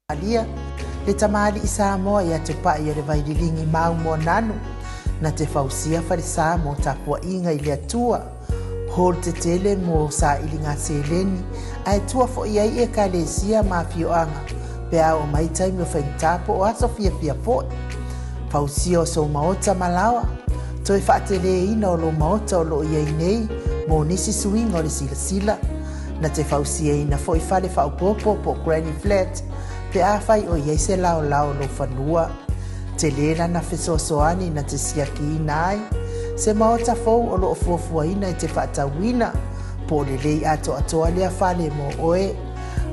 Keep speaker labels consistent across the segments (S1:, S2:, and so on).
S1: Alia, le tamali i Samoa ia te pai le vaililingi mau mo nanu, na te fausia farisa mo tapua inga i le atua, hol te tele mo sa ilinga seleni, ai tua fo iai e ka lesia ma fioanga, pe au mai taimi o whaintapo o aso fia po. Fausia o so maota malawa, toi whaatele ina o lo maota o lo iai nei, mo nisi suinga o le sila, na te fausia ina fo i fale faupopo po Granny Flat, pe a fai o iei se lao lo whanua. Te lena na fesosoani na te siaki ina ai. Se maota fau o lo fuafua ina i te whaatawina. Po le lei ato atoa lea fale mo oe.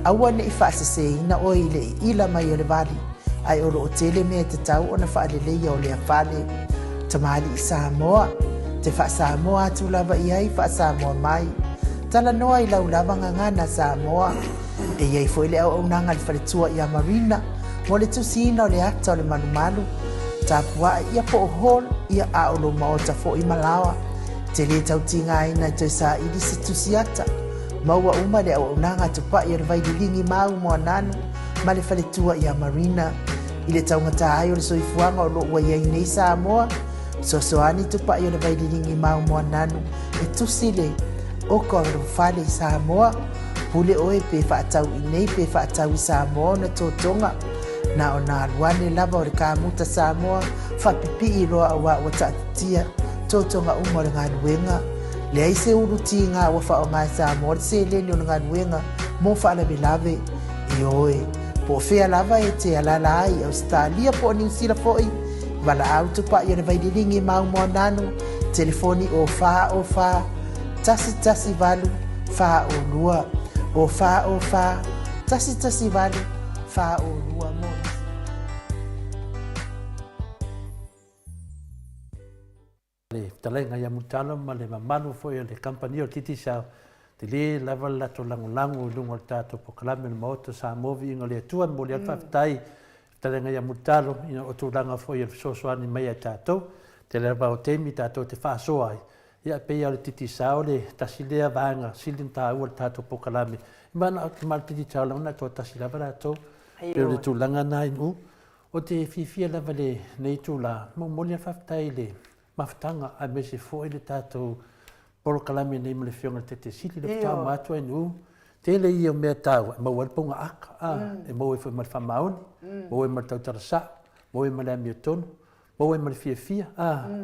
S1: Aua ne i whaasese ina oe i le ila mai o le vali. Ai o lo o tele mea te tau o na whaale lei o lea fale. Tamali i Samoa. Te wha Samoa atu lava i ai wha Samoa mai. Tala noa i lau lava ngangana Samoa. E iei foi le au nanga le whaletua i a Marina, mo le tusina o le ata o le manumalu, tapua ia po o hol, ia a o lo maota fo i Malawa, te le tau tinga ina i toi sa ili se tusiata, maua uma le au nanga tupa i le vaililingi mau mo ananu, ma le whaletua i a Marina, i le tau ngata ai o le soifuanga o lo ua iei nei Samoa, sosoani tupa i le vaililingi mau mo ananu, e tusile, o ko o fale i Samoa, pule oe pe whaatau i nei pe whaatau i Samoa na tōtonga. Na o nā luane lava o le kāmuta Samoa, whapipi i roa a wā tātia, tōtonga umo le ngā nuenga. Le aise uru ti ngā wafa o ngā Samoa, le se leni o ngā nuenga, mō whaalawe lave i oe. Po whea lava e te alala ai, Australia po New Zealand foi, wala au tupa i le vaililingi mau mo nanu, telefoni o wha, tasi valu, wha o lua. O fa, tasi vale, fa o lua mo.
S2: Le talenga ia mutala ma le mamanu foi le company o titi sa te le lava la to langu lunga tato po kalame le moto sa movi inga le tua mo le fatai talenga ia mutalo ina o tu langa foi e sosoani mai tato te leva o temi tato te fa soai. Ia pe ia le titi sao le tasilea vanga silin ta ua tato po kalame mana o mal titi sao la to tasila para to pe le tu langa nai mu o te fifia la vale nei tu la mo le fatai le maftanga a me se foi le tato po kalame nei me le fionga te sili le ta mato nu te le ia me tau mo wal ponga aka e mo e foi mal famauni mo e mal tau tarasa mo e mal amiton mo e mal fia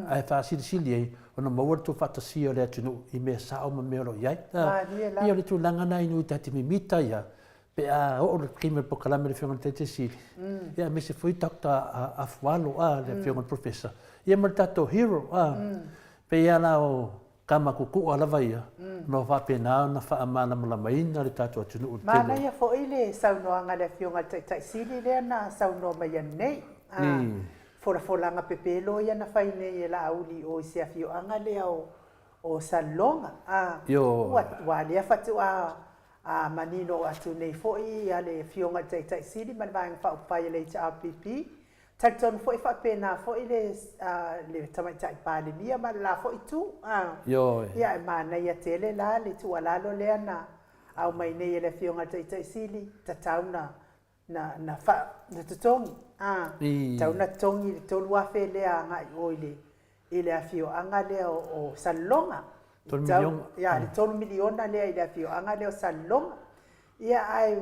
S2: ai fa sili ai ona maua tu fatasi o le atunu i me sao ma me lo iai. Ia le tu langa nai nui tati mi mita ia. Pe a o le kime po kalame le whionga te siri. Ia me se fui takta a fualo le whionga professor. Ia mar tato hero Pe ia la o kama kuku lava ia. No whape nao na wha amana malamaina le tato atunu.
S1: Mana ia fo ile saunoanga le whionga te siri lea na saunoa mai anei. Fora pepelo ia na fai nei e la auli o se afio anga lea o salonga. Wa lea fatu a manino atu nei foi ia le fionga tai siri man vang fa upai le HRPP. Talton foi fa pena foi le tamai tai pale mia ma la foi tu. Ia mana ia tele la le tu ala lo lea na au mai nei le fionga tai siri tatauna na tutongi. Tau na tongi le tolu afe lea ngai oile ile afio anga lea o salonga.
S2: Tolu miliona.
S1: Ia, le tolu miliona lea ile afio anga lea o salonga. Ia ai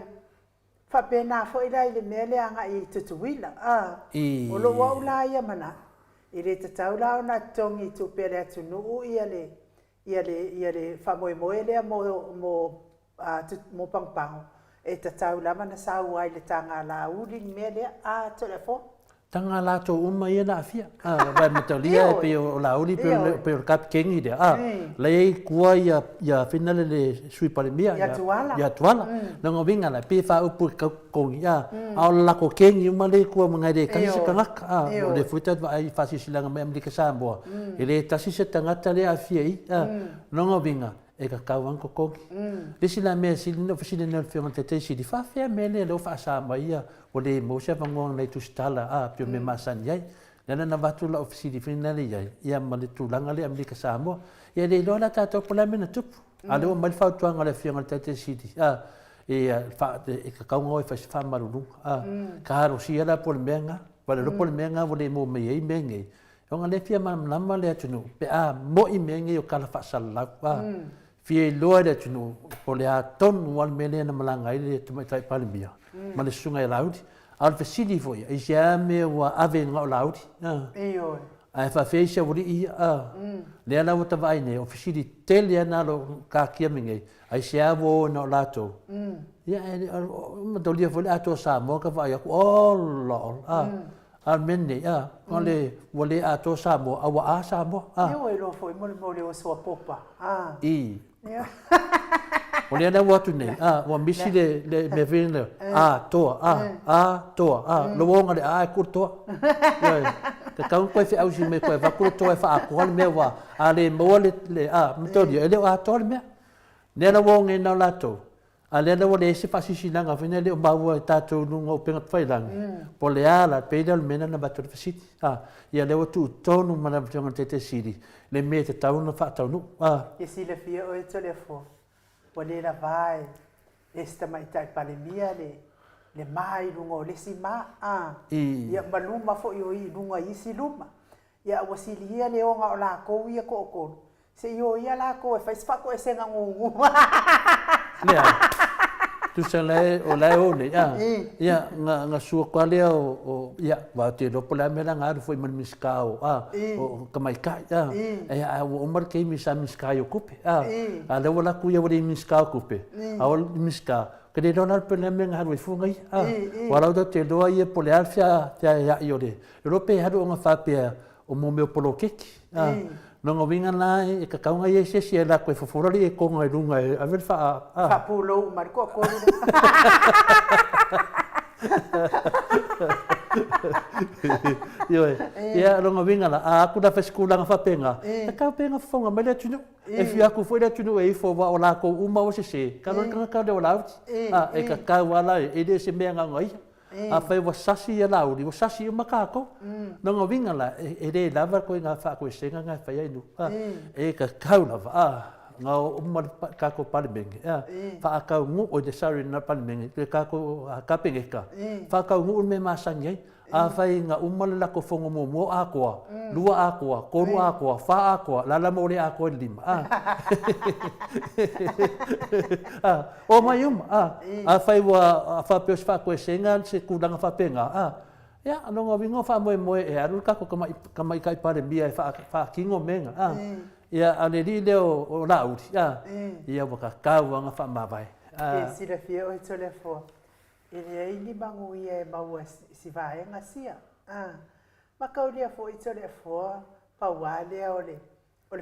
S1: whapena fo ila ile mea lea ngai tutuwila. O lo wau la ia mana. Ile te tau lao na tongi tu pere atu nuu ia le whamoemoe lea mo pangpango. E te tau lama na sau ai le tanga la uri mea lea telefon.
S2: Tanga la to uma ia na afia. Vai matalia pe o la uri pe o kap kengi de. Le kua ia finale le sui pale mia. Ya tuala. Na ngovinga la pe fa upu kongi ia. Au la ko kengi uma le kua mangai de kanisa kangak. Le futa vai fasi silanga me amrika samboa. Ele tasi se tangata le afia i. Na ngovinga. E ka kauang ko koki. Lesi la mea sili no fasile na whionga te sili whawhea mele leo whaasa mai ia o le mousia vangoang nei tu stala pio me masani iai. Nana na watu la ofisili whinale iai. Ia ma le tūlanga le Amerika Samoa. Ia le loa la tātou pola mena tupu. A leo mai whautuanga le whionga te sili. ka kaunga fa fa marulu ka ro sia la por menga para lo por menga vole mo me ei menge o nga le fia ma le tunu pe a mo i menge o kala fa sala fia lo le tunu po le a ton wal mele na malanga ile tu mai tai palmia ma le sunga laudi al fasili foi e sia me wa ave nga laudi
S1: Iyo.
S2: ai fa feisa wuri i le ala o tavai ne o fasili tele na lo ka kia minge ai sia wo no lato ia ma dolia foi ato sa mo ka vai ko lo al menne ole wole ato sa mo awa sa mo
S1: Iyo lo foi mo le o so popa.
S2: I
S1: Ia.
S2: ole ana watu ne wa misi le me vene to lo wonga le ku to ka kau ko fe au si me ko va ku to fa ko me wa ale mo le mto dia ele to me ne la wonga na lato ale le wole se fa si nanga vene le ba wa tato nungo penga fai lang po le ala pedal mena na bato fit ia le tu tonu mana jonga tete siri le me te tau na fa tau nu
S1: E si le fia o le fo. Wale la vai. Esta mai tai palemia le mai lungo le si ma ia maluma fo yo i lunga i si luma. Ia wasilia le o nga la ko ia ko. Se yo ia la ko e faz fa ko e senga ngu.
S2: Lea, tu se le o ne ia nga sua kwa le o ia wa te do pola me nga ru foi man miskao o kamai ka ia o mar ke mi sa miskao kupe le wala ku ia wali miskao kupe o miska ke de donal pele me nga ru fu ngai wala do te do ia pola alfia ia io de rope ha do nga fa pe o mo me polo keki no ngovinga na e ka kaunga ye se la ko fofori e ko ngai lunga a ver fa
S1: pulo marco ko
S2: yo ia no ngovinga la aku da feskula nga fa penga ka penga fonga mele tunu e fia ku foi da tunu e fo wa ola ko uma o se ka no ka de ola e ka wala e de se menga ngai a fai wa sasi la uri wa sasi o makako no ngovinga la e de lava ko nga fa ko senga nga fa inu e ka kauna va nga o ma ka ko palmeng fa ka ngu o de sari na palmeng ka ko ka pengeka fa ka ngu me masangai a fai nga umala la ko fongo mo akwa lua akwa koru akwa fa akwa la la mo le akwa lima o mayum a fai wa fa pe fa ko senga se kudanga fa penga ya no ngovingo fa mo e aru ka ko kamai kai pare bia fa kingo menga ya ale li le o laudi ya wa ka wa fa mavai
S1: e si le fia o tole fo ele ini bangu ia maua si vai nga sia ma kaulia fo itole fo pa wale ole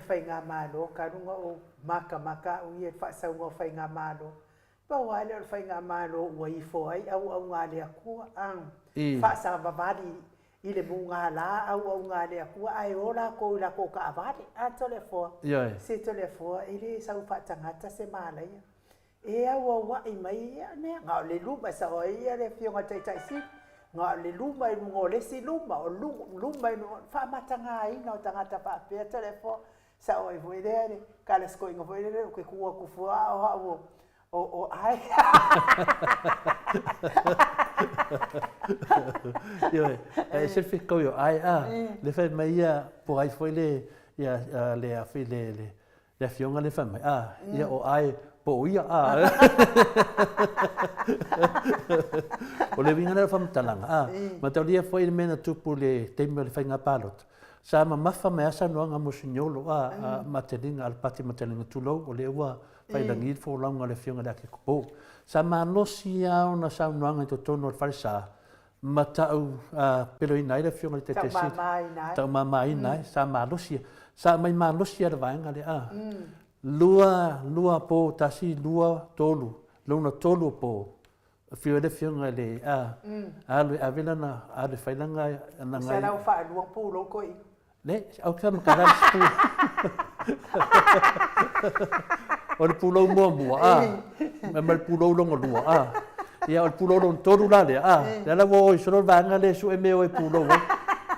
S1: fai nga malo karunga o maka o ia fa sa ngo fai nga malo pa wale ole fai nga malo o i fo ai au ngale aku fa sa babadi ile bunga la au ngale aku ai ola ko la ko ka avale tole fo se tole fo ile sa fa tangata se mala ia e wa i mai ne nga le luma sa o ia le fionga tai si nga le luma i ngo le si luma o luma no fa matanga ai no tangata pa pe telefo sa o i voidere kala sko ingo voidere ko ku fu o ai
S2: yo e se fi ko yo ai le fa mai ia po ai foi le ia le a fi le fionga le fa mai ia o ai po ia o le vinga na fam talanga ma tau dia foi mena tupu le teme le fainga palot sa ma mafa me asa no nga musignolo ma telinga al pati ma telinga tulo o le ua fai langi fo longa le fionga da ke ko sa ma no sia ona sa no nga to tono falsa ma tau pero ina le fionga te te si tau ma ina sa ma no sia sa mai ma no sia le vanga le lua po tasi lua tolu luna tolu po fio le fionga le alu avela na ade failanga na ngai
S1: sa fa lua po lo ko
S2: le au kam karal stu o le pulo mo ma le pulo longa lua ia o pulo lon tolu la le la wo so vanga le su e me o pulo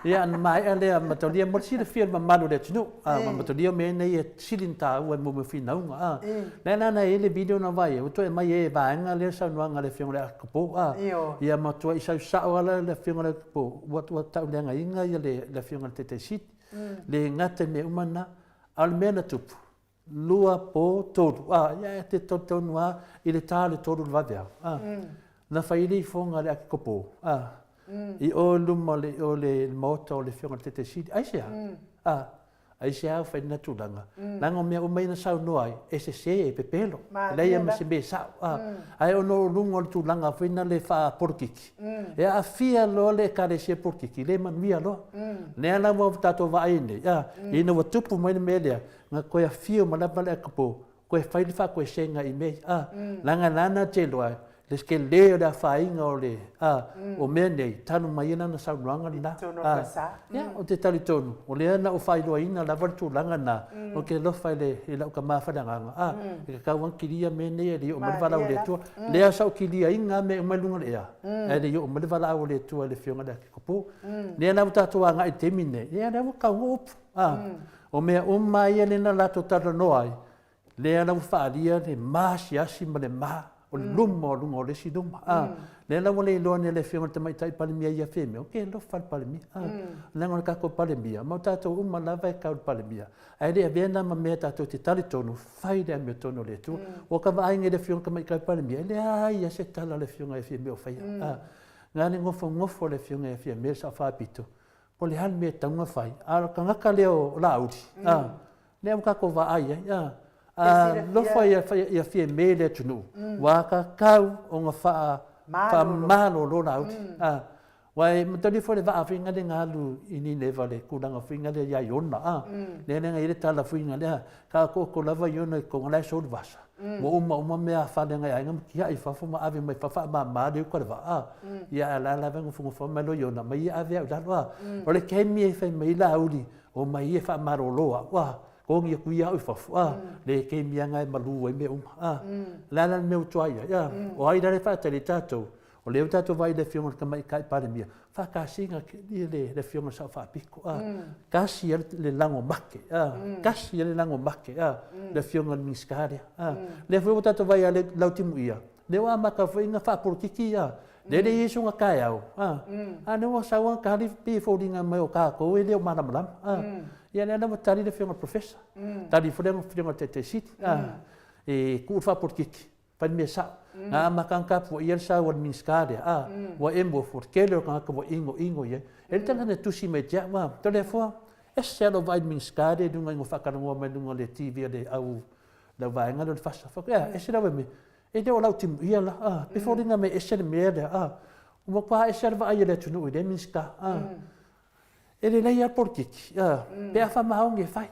S2: Ia ana mai ale matolia mo sile fia mamalu le tunu. Matolia me nei silinta ua mo finaunga. Na ele video na vai. O to e mai e vaenga le sa noanga le fiona le kapo. Ia matua isa sa ala le fiona le kapo. Wa tau le inga ia le fiona te sit. Le ngate me umana al mena tupu. Lua po todo. Ia te toto noa i le tale todo va vea. Na faili fonga le kapo. I o luma o le moto o le fiona te sit. Ai sea. Ai sea fa na tulanga. Nanga me o mai na sau noai. Ese se e pepelo. Leia ma se be sa. Ai o no lungo o tulanga fa na le fa porkiki. E a fia lo le kare se porkiki le man via lo. Ne ana mo tato va ine. Ina wa tupu mai me le. Nga ko ya fio ma la le kapo. Ko e fa fa ko senga i me. Langa nana te loai. Le ske leo da fainga o le o mene tanu mai na sa luanga na o te tali tonu o le na o fai lo ina la vartu langa na o ke lo fai le la ka ma fa nga e ka wan kilia mene le o me vala o le tu le sa o kilia inga me o malunga le e le o me vala o le tu le fionga da ko le na uta tu nga i temine le na ka op o me o mai le na la to talo noai le na fa dia le mas ya simba le ma o lumo lungo le siduma le la wole lo ne le fiona te mai tai pale mia ia feme o ke lo fal pale mia le ngol ka ko pale mia ma tato uma la vai ka pale mia ai le vena ma me tato te tali tonu fai de me tonu le tu o ka vai nge le fiona ka mai ka pale mia le ai ya se tala le fiona e feme o fai ngani ngofo le fiona e feme sa fa pito po le han me tanga fai ka ngaka le o lauti le ka ko va ai lo fai ia fie mele tunu wa ka kau o nga fa malo lo na wai mtali fo le va afinga le ngalu ini le vale kulanga finga le ya yona le nga ile tala finga le ka ko lava yona ko ngala so vasa mo uma me fa le nga ngam kia i fa fo ma ave mai fa ma de ko va ya la vengo fo ma lo yona mai ave da wa o le kemi fe mai la uli o mai fa marolo wa ko ngi ku ia fa le ke mianga malu e me la me utoia ya o ai dare fa tele tato o le tato vai le fiona ka mai kai pare mia fa ka singa le fiona sa fa picco kasi le lango makke kasi le lango makke le fiona miscaria le fu tato vai le lautimu ia le wa maka fa inga fa por kiki le yesu nga kai au ne wa sa wa ka li pi fo dinga mai o ka ko le o mana malam ia le ana tali le fiona professor tali fo le fiona te sit e ku fa por kiki pa me sa na makanka po ia sa wa miscaria wa embo for kelo ka ko ingo ye el tanga ne tusi me ja wa telefo esse lo vai miscaria dunga ngo fa ka ngo me dunga le tv le au la vai nga lo fa fa esse la me e de ola tim ia la before dinga me esse le me o qua esse va ia le tunu de miska ele le ia por kiki pe fa ma onge fai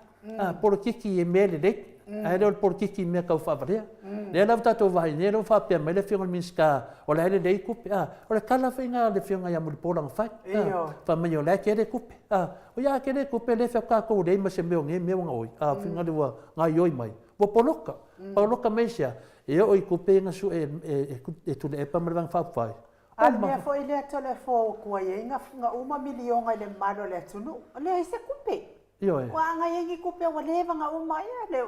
S2: por kiki e me le ai le por kiki me ka fa varia le la tato vai ne lo fa pe me le fiona miska o le le kupe o le kala finga le fiona ya mo polang fai fa me yo le ke le kupe o ya ke le kupe le fa ka ko de me se me nge me ngoi finga le wa nga yoi mai wo poloka mesia e o i kupe nga su e tu le pa me vang fa fai
S1: al me foi le telefo ko ye nga 1 milion le malo le tunu le se kupe wa nga yengi kupe wa leva nga uma ya le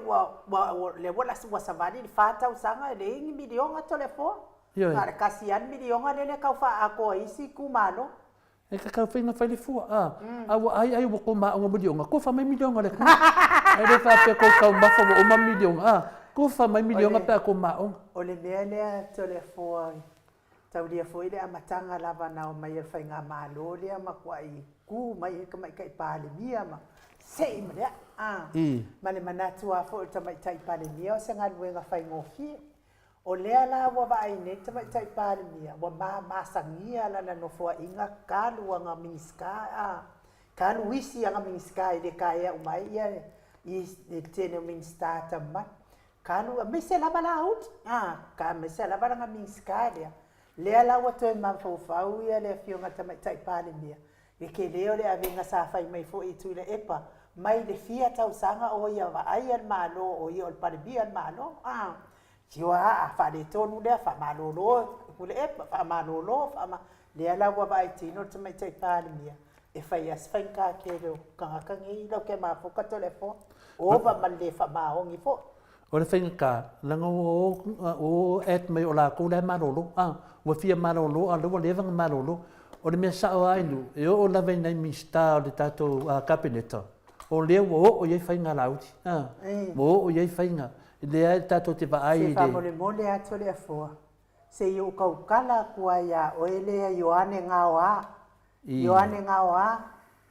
S1: le wala wa savani fata usanga le yengi milion a telefo para kasian milion le ka fa ako isi kumalo
S2: e ka finga fa le fu ai wo ko ma ngo milion ko fa mai milion le ko ai le fa pe ko ka ma fa 1 milion ko fa mai milion pa ko ma
S1: o le le telefo tau dia foi le amatanga lava na o mai fa nga malo le ma kwai ku mai ka mai kai pa le mia ma sei mre ma le manatu a fo ta mai tai pa le mia o se nga luenga fa ngofi o le ala wa vai ne ta mai tai pa le mia wa ma sangia la no fo inga kalu nga miska kalu wisi nga miska ile kaya umai ia i tene minsta ta ma kalu me se la bala out ka me se la bala nga miska le ala wa to ma fo fau ia le fiona ta mai tai pa le mia e ke leo le avinga sa fai mai fo i tu le epa mai le fia tau sanga o ia va ai al malo o ia al parbi al malo Jiwa fa de tonu le fa malolo ku le epa fa malolo fa ma le ala wa vai tino te mai tai pa le mia e fai as fai ka ke lo ka ngi lo ke ma fo ka telefo o va man le fa ma o ngi fo
S2: o le whainga ka langa o et mai o la ko le marolo wa fia marolo a lua levanga marolo o le mea sao ainu e o la vei nei mista o le tato kabineta o leo o iei whainga lauti o iei whainga le ai tato te vaai
S1: se fa mole atu le afua se yo kaukala kua ia o ele a Ioane Ngaoa Ioane Ngaoa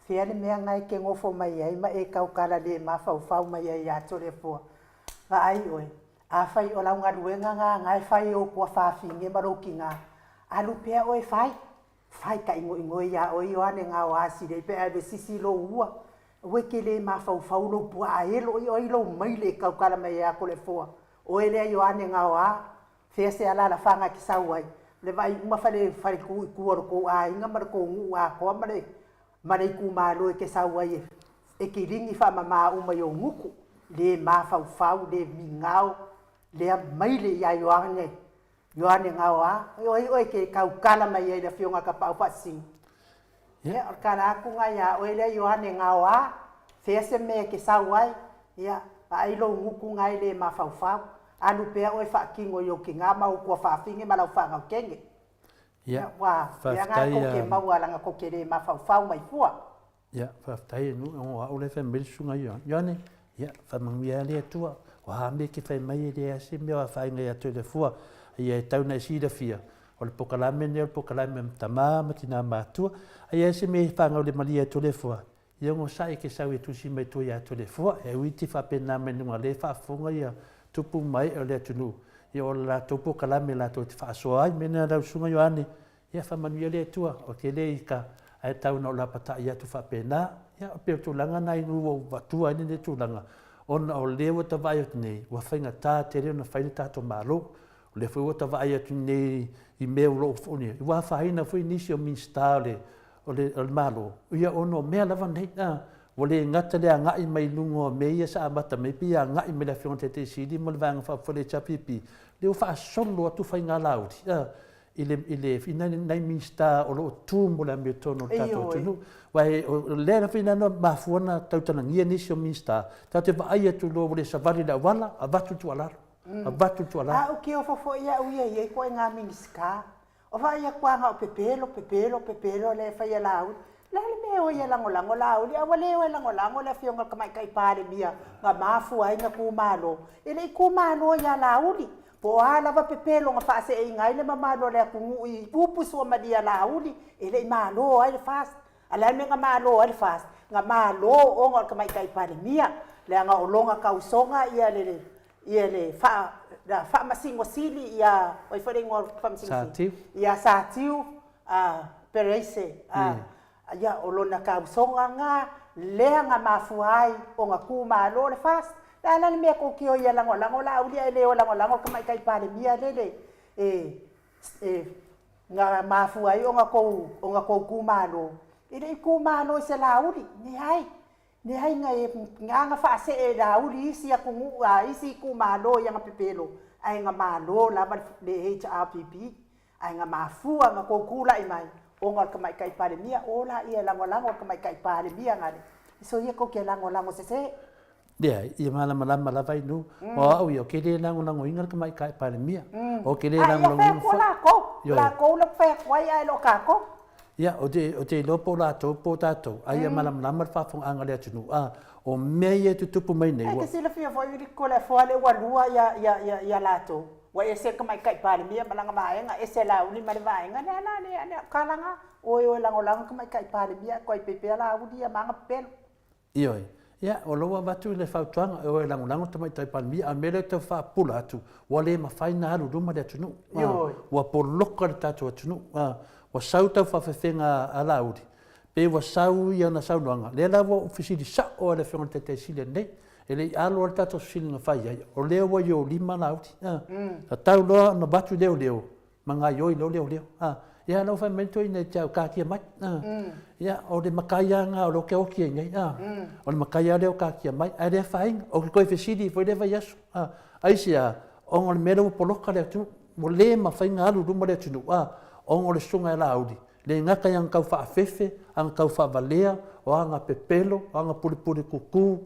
S1: fia le mea ngai ke ngofo mai ai ma e kaukala le ma fau mai ai atu le afua va ai oe a fai o launga ruenga nga ngai fai o kua whawhinge maroki nga alu pea oe fai ka ingo ia o Ioane Ngaoa si le pea e sisi lo ua ue ke le ma fau lo pua a elo o ilo mai le kaukala mai a kole fua o ele a Ioane Ngaoa fea se ala la whanga ki sauai le vai uma fale ku aro ko a inga mara ko ngu a koa mare ku malo e ke sauai e ki ringi wha mama uma i o nguku le ma fau le mingao le mai le ia Ioane Ngaoa oi ke kaukala mai e le fionga ka pau pasing ya kala ku nga ya o ele Ioane Ngaoa fea se me ke sauai ya ai lo nguku ngai le ma fau alu pea oe whaakingo i o ki ngā mau kua whaafinge ma lau whaangau kenge.
S2: Ia,
S1: ia ngā koke maualanga koke re ma whau mai fua.
S2: Ia, whaftai nu, o au le whai merisunga i on. Ione, ia, whamangmia lea tua, o hame ki whai mai lea se mea whainga i atu le fua, ia e tauna e sida fia. O le pokalame ne, o le pokalame tamā mati nā mātua, ia se mea whangau le malia atu le fua. Ia ngo sai ke sau e tusi mai tu i atu le fua, e uiti whapena menunga le whaafunga ia, tupu mai o le tunu i o la tupu kalame la to fa so ai mena la sunga Ioane ia fa manu le tua o ke le ka ai tau no la pata ia tu fa pena ia pe tu langa nai nu va tu ai ne tu langa on o le o ta vai nei wa fainga ta te re na faina ta to malo le fu o ta vai tu nei i me lo foni wa fa ina fu inisio min stale o le malo ia ono me la van nei o le ngata le ngai mai lungo me ia sa mata me pia ngai me la fionte te sidi mo le vanga fa fole chapipi le fa solo tu fa nga laut ile fina nai mista o lo tumbo la me tono tato tu wa le na fina no ma fuona tautana ngia nisio mista tate va ai tu lo le savari la wala abatu tu ala
S1: o ke o fo ia uia ko nga minska o va ia kwa nga pepelo le fa ia laut la le me o ia lango la uli awale o lango la fionga kamai kai pare mia nga mafu ai nga kumalo ele kumalo ia la uli po ala va pepelo nga fa se e ngai le mamalo le ku i pupu so madia la uli ele malo ai fast ala me nga malo ai fast nga malo o nga kamai kai pare mia le nga olonga kausonga ia le fa masingo sili ia oi fa ngor fa masingo ia satiu perese ia o lona kausonga nga lea nga mafuai o nga kumalo le fast la me ko ki o ia lango la uli ele o lango kamai kai pare mia lele nga mafuai o nga ko kumalo ile kumalo se la uli ni hai nga fa se e la uli isi ya kungu isi kumalo ya nga pepelo ai nga malo la le HRPP ai nga mafua nga ko kula mai o nga kamai kai pare mia ola ia lango kamai kai pare mia ngale so ia ko ke lango se
S2: dia ia mala la vai nu o au yo ke le lango inga kamai kai pare mia o ke le lango
S1: la ko la fe wai ai lo ka ko
S2: ia o te lo po tato ai ia mala fa fong anga le tunu o me tu tupu mai nei
S1: wa ke sila fia foi ko la fo le walua ya lato wa ese kamai kai pare mia malanga mai nga ese la uni mari vai nga ne kalanga o lango kamai kai pare mia ko pepe la udi ya manga pel
S2: io ia o lo wa tu le fa tuanga o lango tamai tai pare mia a mele te fa pula tu wa le ma faina alu duma le tunu wa por lokka tato tunu wa sauta fa fenga ala udi pe wa sau ia na sau noanga le la wa ofisili sa o le fenga te sile nei ele alo tato sile na fai ai o le wa yo lima na uti tau lo na batu leo manga yo leo ia no fa mento ina tau ka kia mai ia o le makaya nga o lo ke oki ngai o le makaya leo ka kia mai ai le fai o ko ofisili foi le vai aso ai sia o ngol mero poloka le tu mo le ma fai nga alu duma le tu o ngol sunga la audi le ngaka yang kau whaafefe, ang kau whaavalea, o anga pepelo, o anga puripuri kuku,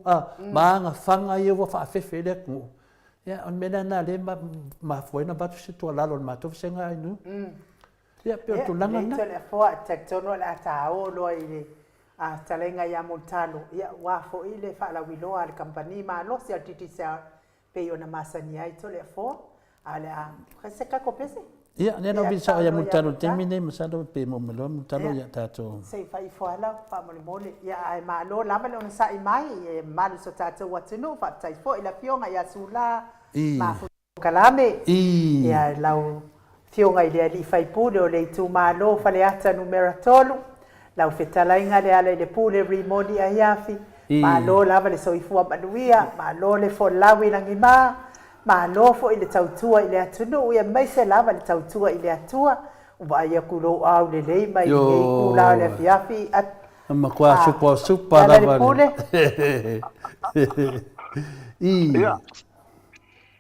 S2: ma anga whanga ia wa whaafefe lea kungu. Ia, on mena nā le ma fuena batu se tua lalo ma tofu se ngā inu. Ia, peo tu langa na.
S1: Ia, le fua, tektono le atao loa i le talenga ia montalo. Ia, wafo i le whaalawiloa le kampani ma lo se altiti se pe ona masani ai to le fua. Ale a, se kako pese?
S2: Ia, nena bisa ia montalo temine, masalo pe mo melo montalo ia tato.
S1: Se fai fuala, fa mole. Ia, ai ma lo lama le ona sa i mai, malu so tato watinu, fa tai fo i la fionga ia sula, ma fu kalame. Ia, lau fionga i le ali fai pule o le tu ma lo fale ata numera tolu. Lau fetalainga le ala i le pule rimoni a iafi. Ma lo lava le soifua manuia, ma lo le fo lawi langi maa. Ma lo fo i le tautua i le atunu, ia mai se lava le tautua i le atua. Ua ia kulo au le lei mai i ngei kula le fiafi.
S2: Ma kua supa
S1: lava le pule.
S3: Ia.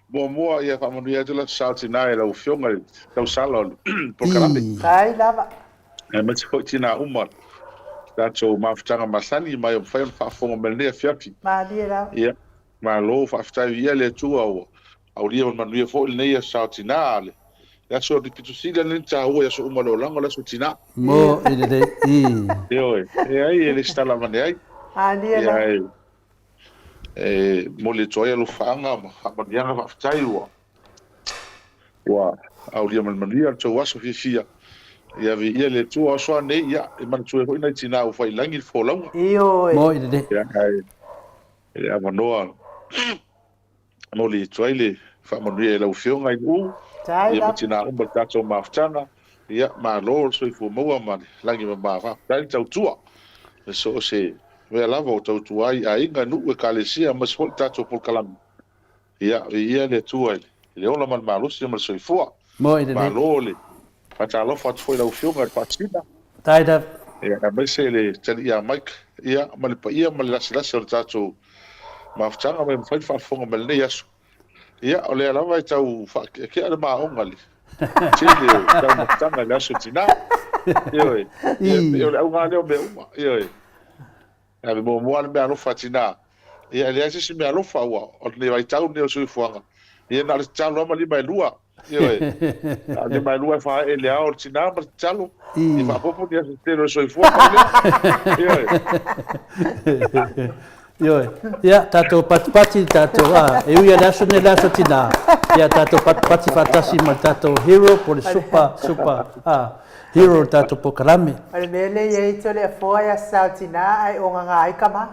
S3: Mua ia whamanuia tula sautina e lau fionga tau sala po karame.
S1: Kai lava.
S3: E mati hoi tina umar. Tato mawhitanga masani mai o whaion whaafonga melnea fiafi.
S1: Ma lia lava.
S3: Ia. Ma lo whaafitai ia le tua o au lia on manuia fo il neia sautina ale. Ia so di pitusila ni ta ua ia so umalo langa la sautina.
S2: Mo ile le
S3: Ioe. E ai e le stala mane ai.
S1: Ma lia lava.
S3: Mo le toia lo whaanga ma hamanianga whaafitai ua. Ua au lia manmania tau waso fia. Ia vi ia le tua soa nei ia e mana tue hoi nai tina u whai langi le fōlaunga.
S1: Ioe.
S2: mo ile le.
S3: Ia manoa. Mo le tuai le whaamanuia e lau fionga i u. Ia ma tina umba tato mawhtanga. Ia ma lor so i fu maua mani. Langi ma maa whaafitai tau tua. E so se wea lava o tau tuai a inga nu e kalesia ma se hoi tato polkalami. Ia le tua ile. Le ona man malusi ma so i fua.
S2: Mo ile le.
S3: Ma lor le. Fatalo fat foi lau fionga fatina.
S2: Taida.
S3: Ia mai se le tali ia Mike. Ia ma le pa ia ma le lasi o tato mawhtanga mai mwhai whaafonga ma le nei asu. Ia o le alawa i tau ke ala maa onga li. Tili o tau mawhtanga le asu tina. Ioi. Ia le au ngā leo me uma. Ioi. Ia me mua le mea alofa tina. Ia le aisi si mea alofa ua. O le vai tau neo sui fuanga. Ia na le talo ama lima e lua. Ioi. Lima e lua e wha e le ao tina ma le talo. I wha popo ni asu tero sui fuanga. Ioi.
S2: Ioi. Ia, tato pati tato e uia laso ne laso tina. Ia tato pati fatasi ma tato hero po le super hero tato po karame.
S1: Ale mele ye to le foa ya sautina ai o nga ai kama.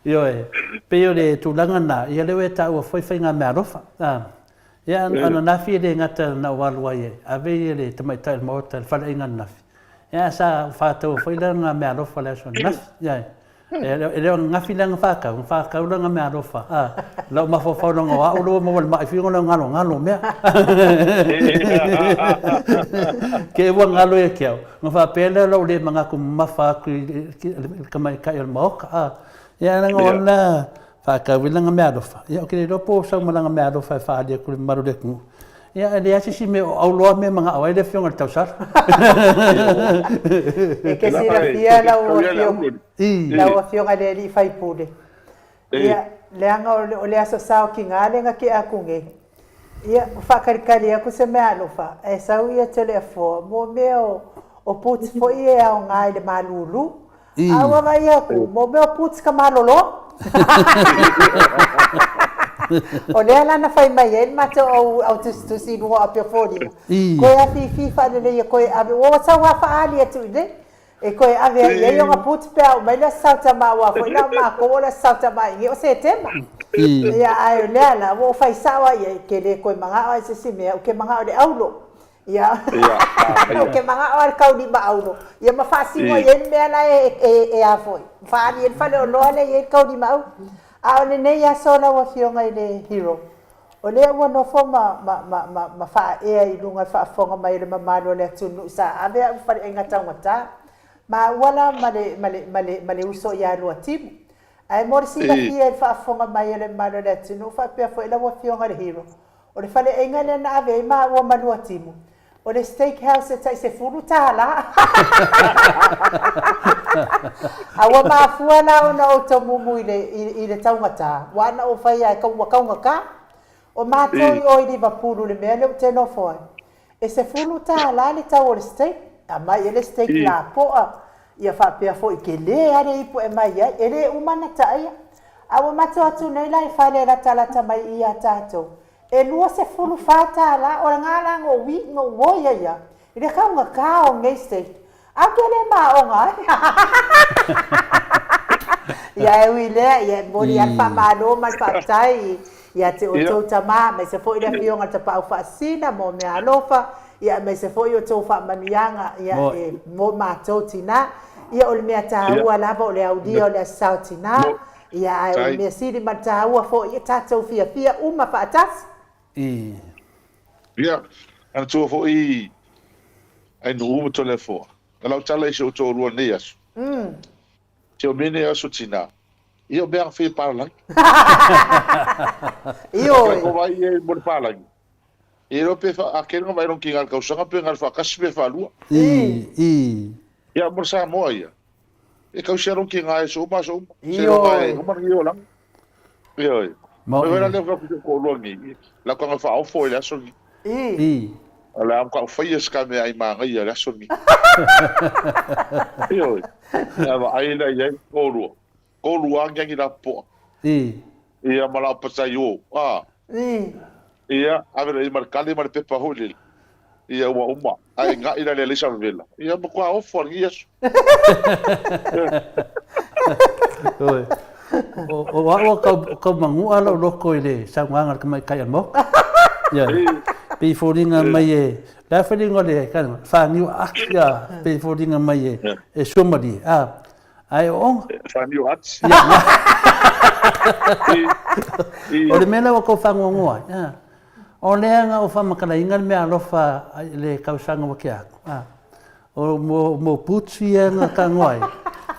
S2: Ioi. Pe le tulanga na, ia lewe ta ua foi ngā mea rofa. Ia ana nafi le ngata na walua ye. Ave le tamai tai mo ta fala inga nafi. Ia sa fatau foi la ngā mea rofa le so nafi. Ia. Ele ngafi la ngafaka ula ngā mea rofa. La ma fo fa nga wa ulo mo ma fi ngalo mea. Ke wa ngalo e keo. Ngafa pele lo le manga ku mafa ku kamai ka el moka. Ia nga ona fa ka wila nga mea rofa. Ia ke le po sa mala nga mea rofa fa dia ku maru de ku. Ia le asi si me au loa me manga awai le fionga tau sar.
S1: E ke si la fia la o fionga. La o fionga le li fai pude. Ia le anga o le aso sao ki ngale nga ki akunge. Ia fa karikari aku se me alofa. E sau ia telefo mo me o puts fo ia o ngai le malulu. Awa vai aku mo me o puts ka malolo. O le ala na fai mai en mato au tu si no a perfori. Ko ia fi fa le ko ave o sa wa fa ali atu de. E ko ave ia yo nga put pe au mai la salta ma wa fo la ma ko la salta mai o se tema. Ia ai le ala o fai sawa ia ke le ko manga ai se me o ke manga o de aulo. Ia. O ke manga o ka di ba aulo. Ia ma fa si mo yen me ala e a foi. Fa ali fa le o lo le e ka di ma. A o le nei a sona wa fionga i le hero. O le ua no fo ma faa ea i lunga faa fonga mai le mamalo le atunu sa ave a ufare e ngata ngata. Ma wala ma le uso i a lua timu. Ai mori si la fia i faa fonga mai le mamalo le atunu faa pia fo i la wa fionga le hero. O le fale e ngale na ave ma ua malua timu. O le steakhouse e tai se fulu tala. Awa maafua la ona o tomumu i le taungata. Wana o fai ai kaunga ka. O mātou i o i Liverpool le mea leo teno foi. E se fulu tala le tau o le steak. A mai e le steak la poa. Ia whapea fo i ke le are ipo e mai ai. E le umana taia. Awa mātou atu nei la e whale la talata mai i a tātou. E lua se fulu fata la o ngala ngo wi ngo woia ia i le kaunga ka o ngei steak a ke le ma o nga ia e wile ia mori alfa malo mal fatai ia te o tau tama mai se fo i le fionga te pau faasina mo me alofa ia mai se fo i o tau fa manianga ia e mo mātou tina ia o le mea tahua lava o le audia o le asau tina ia o le mea siri ma tahua fo i tātou fia uma faatasi
S3: Ia, ana tua fo i ai no umu tole fo. Kalau tala isi o tō rua nei asu. Te o mene asu tina. I o mea whi pāralangi.
S1: I oi.
S3: Ko vai e mori pāralangi. I ro pe a kenga mai ron ki ngal kausanga pe ngal whakasi pe whalua. Ia mori sa moa ia. E kausia ron ki ngai so uma so uma. Se ro ngai uma ngi o lang. I oi. Ma vera le ko longi. La ko fa au foi la so ni. Ala am ka fa yes ka me ai ma ngai la so ni. Io. Ya va ai la ye ko ru. Ko ru ang yang ina po. Ia mala pa sa yo. Ia a ver mar kali mar pe pa holi. Ia wa uma. Ai nga ina le sa vela. Ia ma ko au for yes.
S2: Oi. O ka mangua lo loko ile sa nganga ka mai kai mo. Ya. Pe foringa mai e. La foringa le kan fa ni akia pe foringa mai e somali. Ai on.
S3: Fa ni at.
S2: O le mena ko fa ngongua. Ya. O le nga o fa makala ingal me alofa le kausanga wa kia. O mo putsi nga ka ngoi.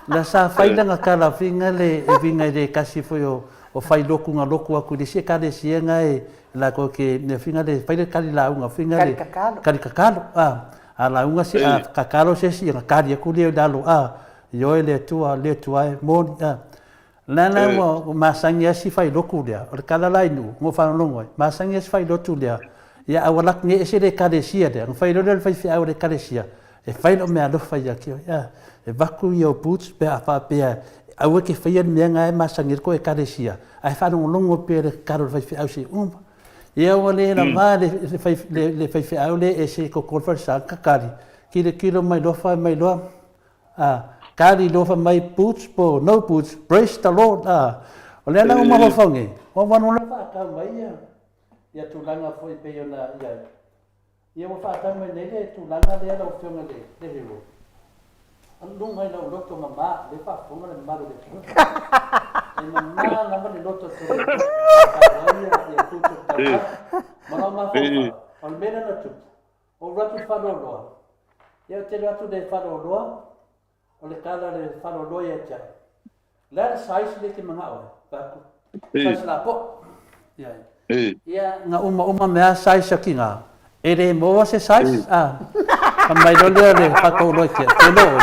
S2: La sa faila nga kala finga le e vinga le kasi foi o fai loku nga loku aku de se kale sia nga e la ko ke ne finga le faila kali la unga finga le kali kakalo a la unga si a kakalo se si nga kali ku le dalo yo le tua e mo la mo masanga si fai loku dia o kala la inu mo fa longo masanga si fai lotu dia ya awalak ne se le kale sia dia fai lo le fai fi a le kale sia e fai no me alo fai aki ya e vaku i o boots pe a fa pe au ke fai me nga e masangir ko e karesia ai fa no longo pe le karo fai au si e o le na vale le fai au le e se ko conversa kakari kilo mai lo fa mai lo kari lo fa mai boots po no boots praise the lord o le na mo ho fonge o va no fa ka mai ya tu langa foi pe na ya ia mo fa ta mai le tu langa le lo fonga le hero Andung ai lau loto mama, le fa fonga le maru le kino. E mama lama le loto to le kawaiia ia tuto tawa. Mana ma fonga, al mena na tu. O ratu whanoroa. Ia te ratu le whanoroa, o le kala le whanoroa ia tia. Lera sais le ke mga oe, paku. Sais la po. Ia nga uma mea sais aki nga. E re moa se sais? Kamai lo le whakauroi kia, te loo.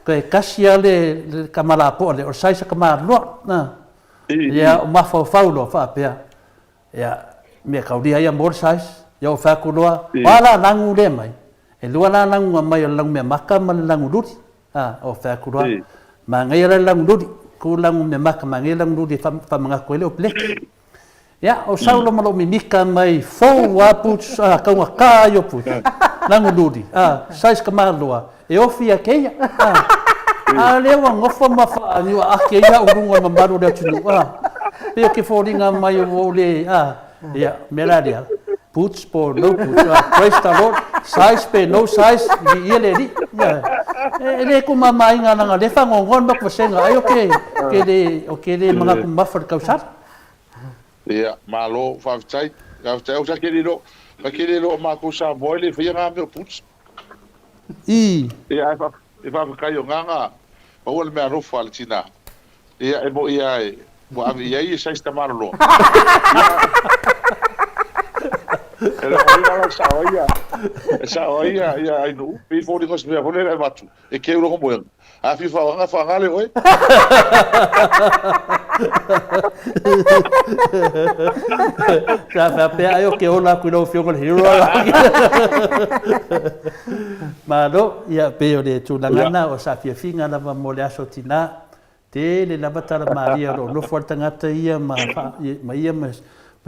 S2: Ke kasia le kamala po le o sai sa kamala lo ya o mafo faulo fa pea ya me kaudia ya mor sai ya o fa kuloa wala langu le mai e lua la langu mai o langu me maka man langu luti o fa kuloa ma ngai la langu luti ku langu me maka ma ngai langu luti fa manga ko le o plek ya o saulo malo mi mika mai fo wa puts ka wa ka yo put langu luti sai kamala lo e ofia keia le wa ngofo mafa ni wa keia urunga mambaru le tunu pe ke foringa mai o le ya meladia puts po no puts praise the lord size pe no size ni ele di ele ku mama inga nga le fa ngon bak vasenga ai okay le mga ku mafar kausar
S3: ya malo fa chai o sa ke lo ma ku sa boile fi nga me puts ia fa kai o nganga o le me rofa al china ia e mo ia e mo avi ia sai sta marlo Ele mo sa oia ia ai no pi fo di kos me fo le matu e ke lo mo a fi fa ngale oi
S2: Sa pe ayo ke ola ku no fio con hero ma do ia pe o le tu langana o sa fia finga na mo le aso tina te le lava tala maria ro no forta ngata ia ma ia ma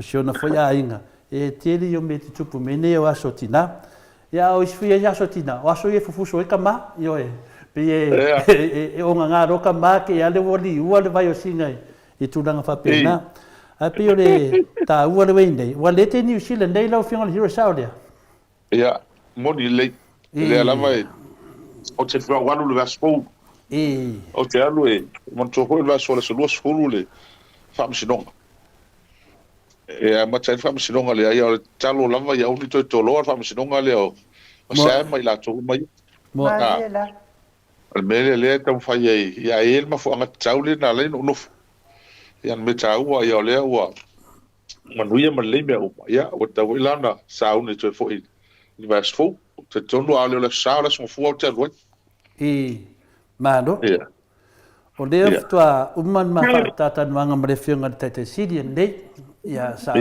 S2: siona foi a inga e te li o me te tupu mene o aso tina ia o isfia ia aso tina o aso ia fufuso e kama io e pe e o nga ro kama ke ale woli ua le vai o singa e tu langa fa pena a pe o le ta ua le wende wa le te New Zealand nei lau finga hero saudia
S3: ia mo di le ala mai o te fra wanu le vaspo o te alu e mon to ho le vaso le so sulu le fam sinonga e a matai fam sinonga le ai o talo lava ia uli to lo fam sinonga le o sa mai la to mai
S2: mo
S3: al mele le tam fai ai ia el ma fo anga taule na le no ia me tau ia le wa manuia ma le me o ia o ta wilana sa uni to fo i vaspo te tonu ale le sa la so fo te lo
S2: Mano?
S3: Ia.
S2: O lea tua uman ma tata nuanga ma le whiunga te siri nei, ia sa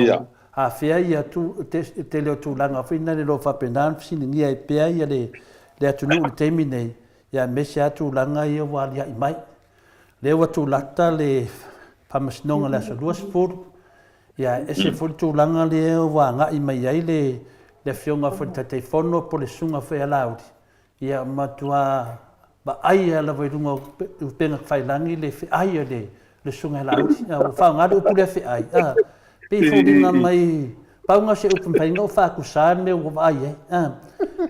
S2: a whea ia tu te leo tu langa whina le lo whapenan, sini ngia i pea ia le atunu le teimi nei, ia mese atu langa ia wali i mai. Leo atu lata le whamasinonga le asa luas furu, ia ese furu tu langa le wa nga i mai ai le whiunga furu te whono po le sunga whea lauri. Ia matua ba ai ala vai runga penga whailangi le ai le sunga lauri. O whaangare upu le ai. Pe whodinga mai paunga se upu mpainga o whakusane o ai.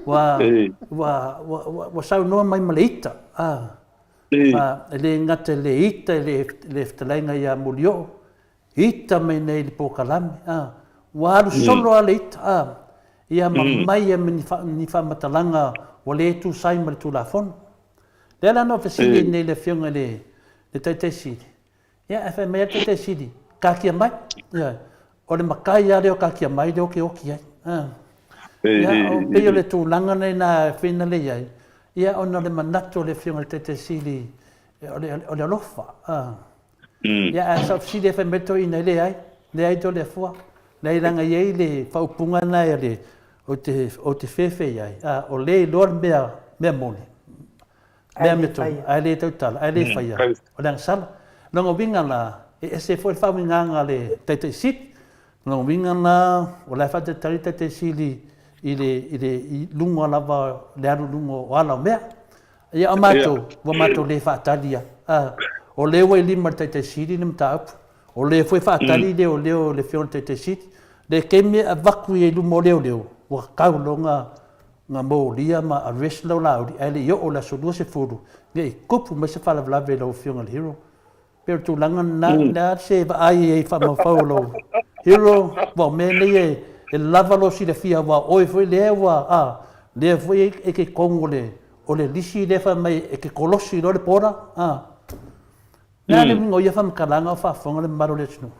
S2: Wa sau noa mai maleita. Le ngate le ita le ftalainga ia mulio. Ita mai nei le pokalami. Wa alu solo a le ita. Ia mai e ni whamatalanga wa le tu sai ma le tu la fono. Le ala no fesili nei le whiunga le te siri. Ia, e whai mea te siri. Kakia mai. Ia, o le makai a leo kakia mai leo ke oki ai. Ia, o peo le tūlanga nei nā whina le ai. Ia, ona le manato le whiunga le te siri. O le alofa. Ia, e sa siri e whai meto i nei le ai. Le ai to le fua. Le ranga iei le whaupunga nei le o te whewhe ai. O le lor mea moni. Mea meto, ai le tautala, ai le whaia, o le angsala. Longa winga la, e se foi whawinganga le te sit, longa winga la, o lai whate tari te sili i le lunga lava, le aru lunga o ala o mea. Ia o mato, wa mato le whaatalia. O le wai lima te sili ni mta apu. O le foi whaatali leo le whiona te sili. Le keme a vaku i lumo leo, wa kaulonga nga molia ma a wrestler laudi ele yo o la solua se furu ngai kupu ma se fala vlave lo fiunga le hero per tu langa na se va ai e fa ma faulo hero wa me le e lava lo si le fia wa oi foi le wa le foi e ke kongole o le lisi le fa mai e ke kolosi lo le pora na le ngo ia fa mkalanga fa fonga le maro le tino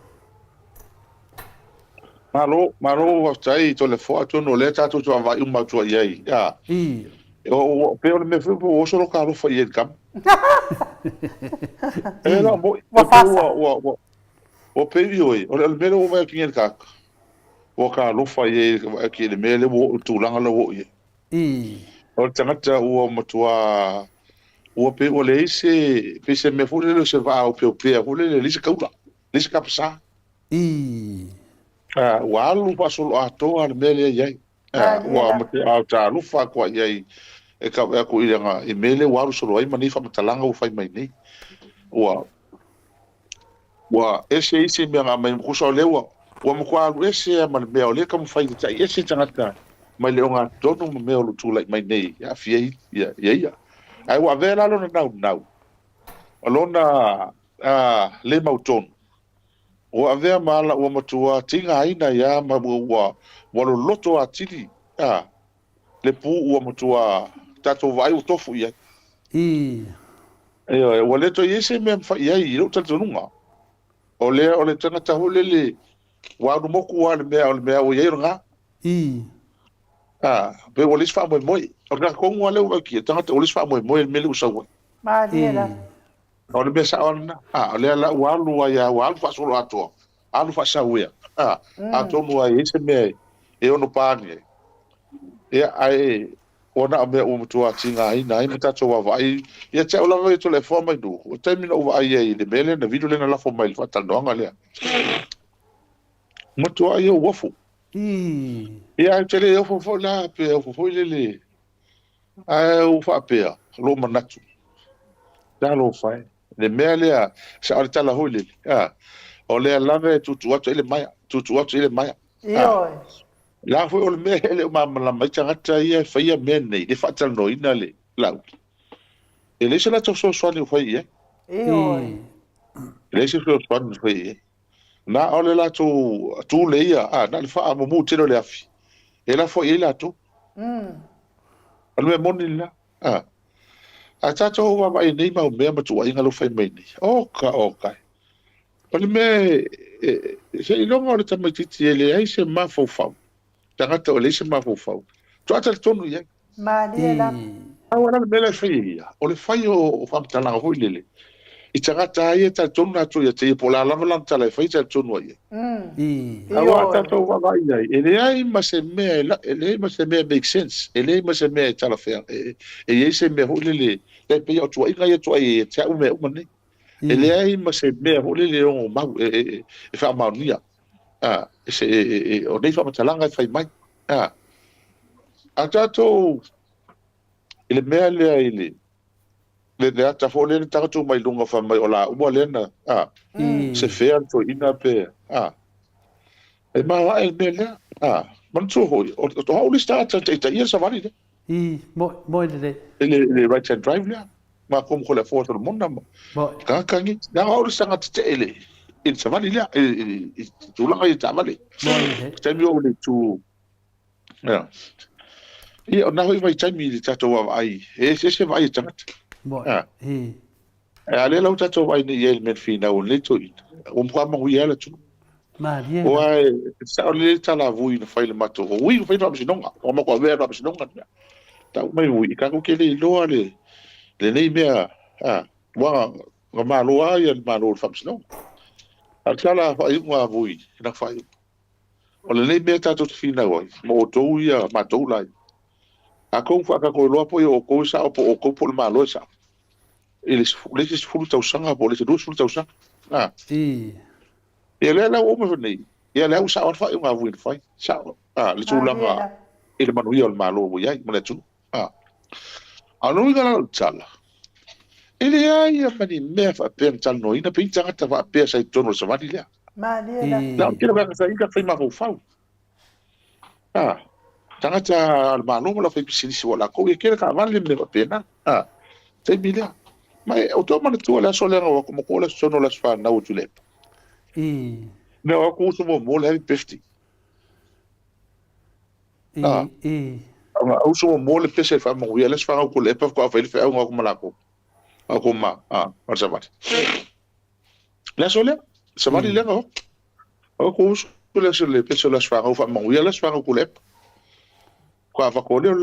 S3: Malo wa tai to le foto no le tatu to va uma to ye ya o pero me fui o solo carro foi ele cam ela mo o peio o le mero o vai kinel kak o carro foi aqui le mele o tu langa lo ye o tangata o motua o pe o le se me fui le se va o pe o le se kauta le se kapsa wa alu pasolo ato al mele yai wa mate ata lu fa kwa yai e ka ko ilanga e mele wa solo ai mani fa matalanga u fai mai nei wa ese me nga mai ko so lewa wa mo kwa lu ese ma me o le ka mo fai ta ese tangata mai le nga tono me o lu tu like mai nei ya fie ya ai wa vera lo na alona le mauton o avea mala o matua tinga aina ya ma wa lo loto atili le pu o matua tato vai o tofu ya o le to yese me fa ya i lo tato nunga o le tanga ta ho le wa no moku wa le me o ye nga Pe o le fa mo o ga ko ngwa le o ki tanga o le fa mo me le usawa
S1: Malia.
S3: o le besa ona le la wa lu ya wa fa so ato alu fa sa we ato mo ai se me e ono pa ni e ai ona me o mutua tinga ai nai mata to wa vai ia te ola ve to le forma do o termino wa ai ai de mele na video le na la forma il fa tal donga le mutua ia wofu ia te le fo la pe fo le ai o fa pe lo manatu da lo fai le mele a sa ora tala hole o le lave tutu atu ile mai
S1: Io.
S3: la foi o le mele ma la mai tanga ia fa ia mene de fa tal no ina le la ele se la to so so ni foi
S1: Io.
S3: ele se so so ni foi na ole la tu le ia na le fa mo mu telo le afi ela foi ela tu alme moni la a tato wa mai nei ma me ma tu inga lo fai mai ni oka ole me se ilo ngore ta mai titi ele ai se ma fo fa tanga to le se ma fo fa tu ata tonu ia
S1: Malia.
S3: awala me le fai ia ole fai o fa tala ho lele i tanga ta ia ta tonu na tu ia te pola la la tala fai ta tonu ia awa tato wa mai ai ele ai ma se me ele ma se me make sense ele ma se me tala fai e se me ho lele le pe o tu inga ia tu ai te u me o mani ele ai ma se me ho lele o ma e fa ma nia se o nei fa talanga fai mai a tato ele me le le ata fo le tato mai lunga fa mai ola o le na se fe to ina pe e ma wa el me le man tu ho o to ho li sta ta ta ia sa vali
S2: mo
S3: le right hand drive le ma kom ko le foto mo na ka ka ni na ho li sta ta ele in sa vali le tu la ai ta vali te mi o le tu ia na hoi vai taimi le tato wa ai se vai tanga ale lau tato vai ni el men fina o le to o mpa ma hui ala tu o ai sa le tala vui na fai le mato o ui fai no sinonga o ma ko vera no sinonga ta mai ui ka ko ke le lo ale le nei mea wa ma lo ai ma lo fa sinonga al tala fai ma vui na fai o le nei mea tato fina oi mo to ia ma to lai a ko fa ka ko lo po o ko sa o ko po ma lo sa eles fulu tau sanga po le dus fulu tau sanga ele la o mo nei ele o sa o fa nga vu fa sa le tu langa ele manu yo ma lo wo ya mo le tu no ga la tsala ele ai a mani me fa pen tal no ina pinta ta fa pe sa tono sa va dia la ke ba sa ika fa ma fa tangata al malo la fa pisisi wala ko ke ka vale me pena te mila mai o to man tu la sole no como ko la sono la sfa na utule no ko so mo le pesti o so mo le pesi fa mo ya la sfa ko le pa ko fa il fa ngo ko malako ko ma o sa va la sole sa va le no o ko so le pesi la sfa ko fa mo ya la sfa ko le ko ava ko le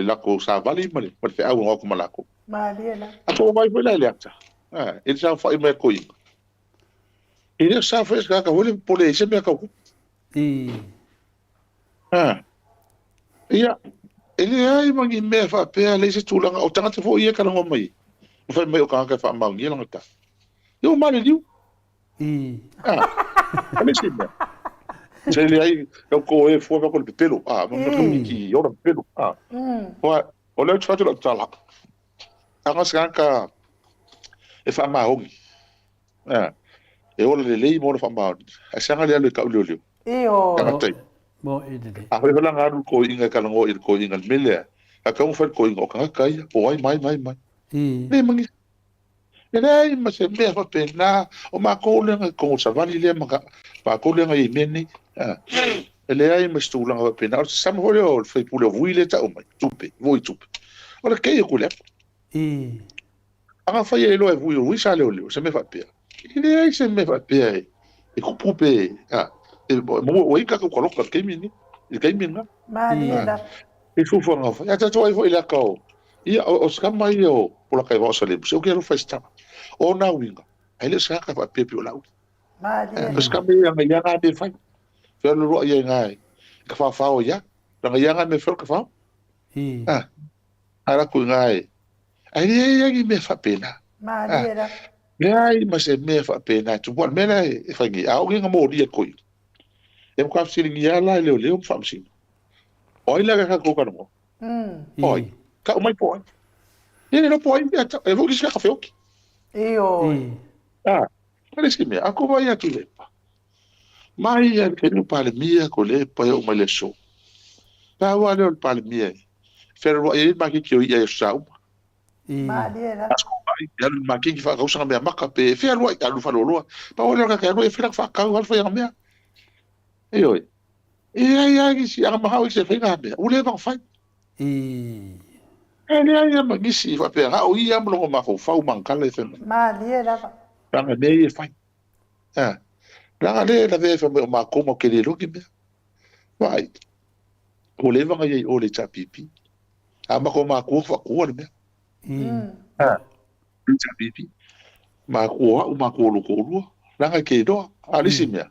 S3: la ko sa vali mali por fe au ko malako
S1: Malia.
S3: a ko vai foi la lecta ele sa fa me ko ele sa fa ka hole pole se me ka ko ia ele ai mangi me fa pe le se tu langa o tanga te fo ia ka ngo mai o fa me o ka fa ma ngi langa ta yo mali diu ale se me se le ai o ko e fo ko le pelo mo no ki yo no pelo o le tfa la tala anga skanka e fa ma hongi e o le mo fa ma a sanga le ka le mo ide a ho la ngaru ko inga ka ngo ir ko inga mele a ka mo fa ko inga ka ka o ai mai ne mangi nei ma se me fa pena o ma ko le ko sa vali le ma pa ko le ngai meni ele ai ma stu la pena o sa mo o fa pu le vuile ta o mai tupe voi tupe o le ke ko le anga fa ye lo e vui sa le o se me fa pe ele ai se me fa pe e ko pupe mo o ika ko lo ka ke mini I kai minga.
S1: Malia.
S3: I fufu nga fa. Ya tato ai fo ila kao. Ia o skama ia o pula kai wa sale. Se o ke ro festa. O na winga. Ai le sa ka fa pepe o lau.
S1: Malia.
S3: Skama ia nga ia de fa. Fe lo ro ia nga. Ka fa fa o ya. Nga ia nga me fe ka fa. Ara ku nga ai. Ai ia ia me fa pena.
S1: Malia.
S3: Ai ma se me fa pena. Tu bon mena e fa ngi. A o nga mo dia koi. Em kwa siling ia la leo fa msin. Oi la ka ko ka no. Oi. Ka mai po. Ele no poi, eu vou discar café aqui. Parece que me ako vai aqui lepa. Mai ya que no palmia ko lepa eu mai leso. Pa wa le palmia. Ferro ele ma que eu ia sau.
S1: Malia.
S3: Ya ma que fa ko sa me maka pe ferro ai alu fa lo. Pa wa le ka no e fa ka wa fa ya me. Oi. E ai que se a ma ha se fa me. O le va fa. Ele ai ma gisi fa pe ha o ia mo ma ko fa o mankala fe.
S1: Malia.
S3: Ranga me e fa. Ranga le la ve fa ma ko mo ke le lo ki me. Vai. O le va ngai o le chapipi. Ma ko ma ko fa ko le me. Chapipi. Ma ko lo. Ranga ke do. Alisi me.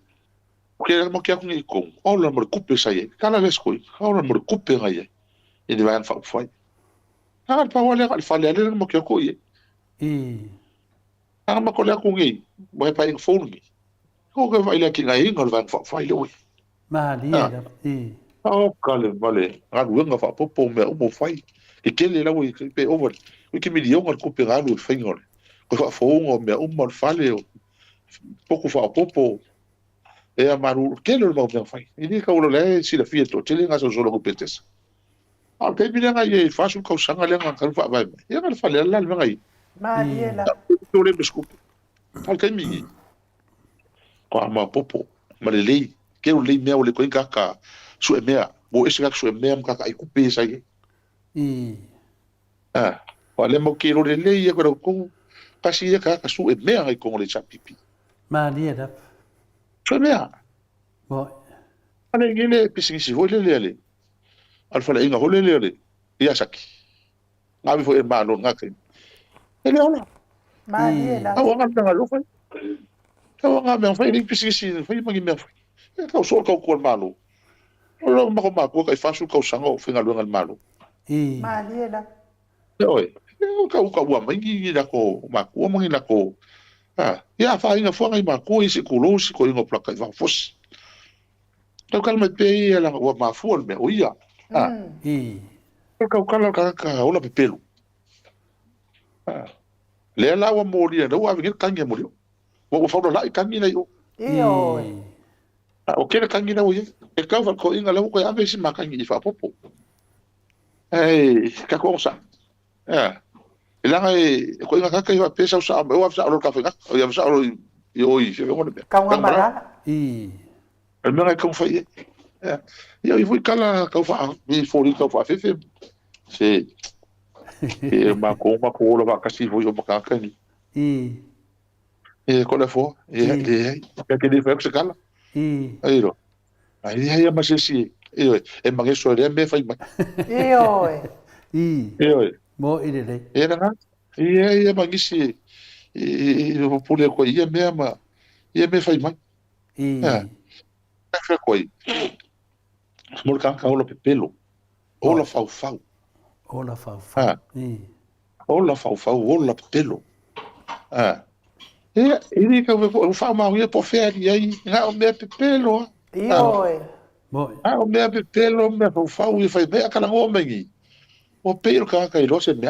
S3: Ke mo ke ko ni ko. O la mo kupe sa ye. Kala le sko. O la mo kupe ngai. E di van fa fa. Pa wale ka fa le mo ke ko ye. Ma ko le ko ngi. Mo pa i phone ngi. Ko ke vai le ki ngai ngol van fa le we.
S2: Malia.
S3: Kale vale. Ga luenga fa popo me o mo fai. E ke le la we pe over. We ke mi dio ngal ko pe ga lu fa ngol. Ko fa fo ngo me o mo fa le. Poco fa popo. E a maru ke le mo me fai. E ni ka ulo le si la fieto. Tele nga so solo ko petes. Al ke mi nga ye fa su ko sanga le nga ka fa vai. E nga fa le la le ngai.
S1: Malia.
S3: To le besku. Al ke mi. Ko ma popo. Ma le ke o le me o le ko ka su e mea. Mo ese ka su e mea ka ai kupe sa ye. Wale mo ke ro le ye ko ko kasi ye ka su e mea ai ko le chapipi.
S2: Malia.
S3: Su e mea.
S2: Mo.
S3: Ane ngile pisingisi ho le. Al fa le inga ho le. Ya saki. Ngabi fo e ma no ngake. Ele ola.
S1: Malia.
S3: Awa nga lo fa. Awa nga me fa ni pisingisi fa ni me fa. Ka so ka ko malo. Lo ma ko ma ko kai fa su ka sanga o finga lo ngal malo.
S1: Malia.
S3: Oi. Ka wa mai ngi la ko ma ko mo ngi la ko. Ya fa inga fo ngai ma ko isi ko lo si ko inga plaka va fos. Ka kalma pe la wa ma fo me o ia. Ka kala ka ola pe pelo. Le la wa mo ri na wa ngi ka ngi mo ri. Wa fa lo la ka ngi na yo. O ke ka ngi na o ye. E ka fa ko inga la ko ya be si ma ka ngi fa popo. Ka ko sa. Ilanga ko inga ka iwa pesa usa o afsa lo ka fa. O ya afsa lo yo se ve ngone.
S1: Ka wa mara.
S3: El mera ko fa ye. Yo i fui kala ka fa mi fori ka fa fe. Se ma ko lo va ka si vo yo ka ka ni. Ko la fo ka ke di fa se kala. Ai ro. Ai ya ma se si. E ma ke so re me fa ma.
S2: Mo ile.
S3: Era na. Ia ma ngisi. O pule ko ia me ma. Ia me fa ma. Fa ko. Mo ka o pe pelo. Ola fau.
S2: Ola fau.
S3: Ola fau, ola pelo. Ele que eu falo mal ia por férias aí, o meu pelo.
S2: Mo.
S3: O meu pelo, meu fau e faz bem aquela homem. O pelo que caiu se me.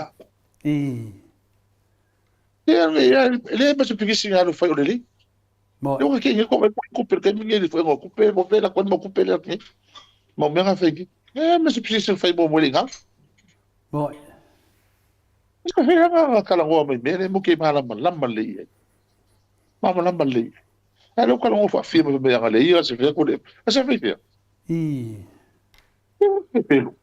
S3: Ele mas porque se não foi ele. Eu que eu como porque ninguém foi o culpe, vou ver quando me culpe ele aqui. Mas me afegi. Mas precisa foi bom molinga.
S2: Mo.
S3: Mas que era aquela homem, mesmo que mala lamba ali. Mama lamba ali. Era o cara não foi firme bem ali, ia se ver com ele. Mas é feio. Pelo.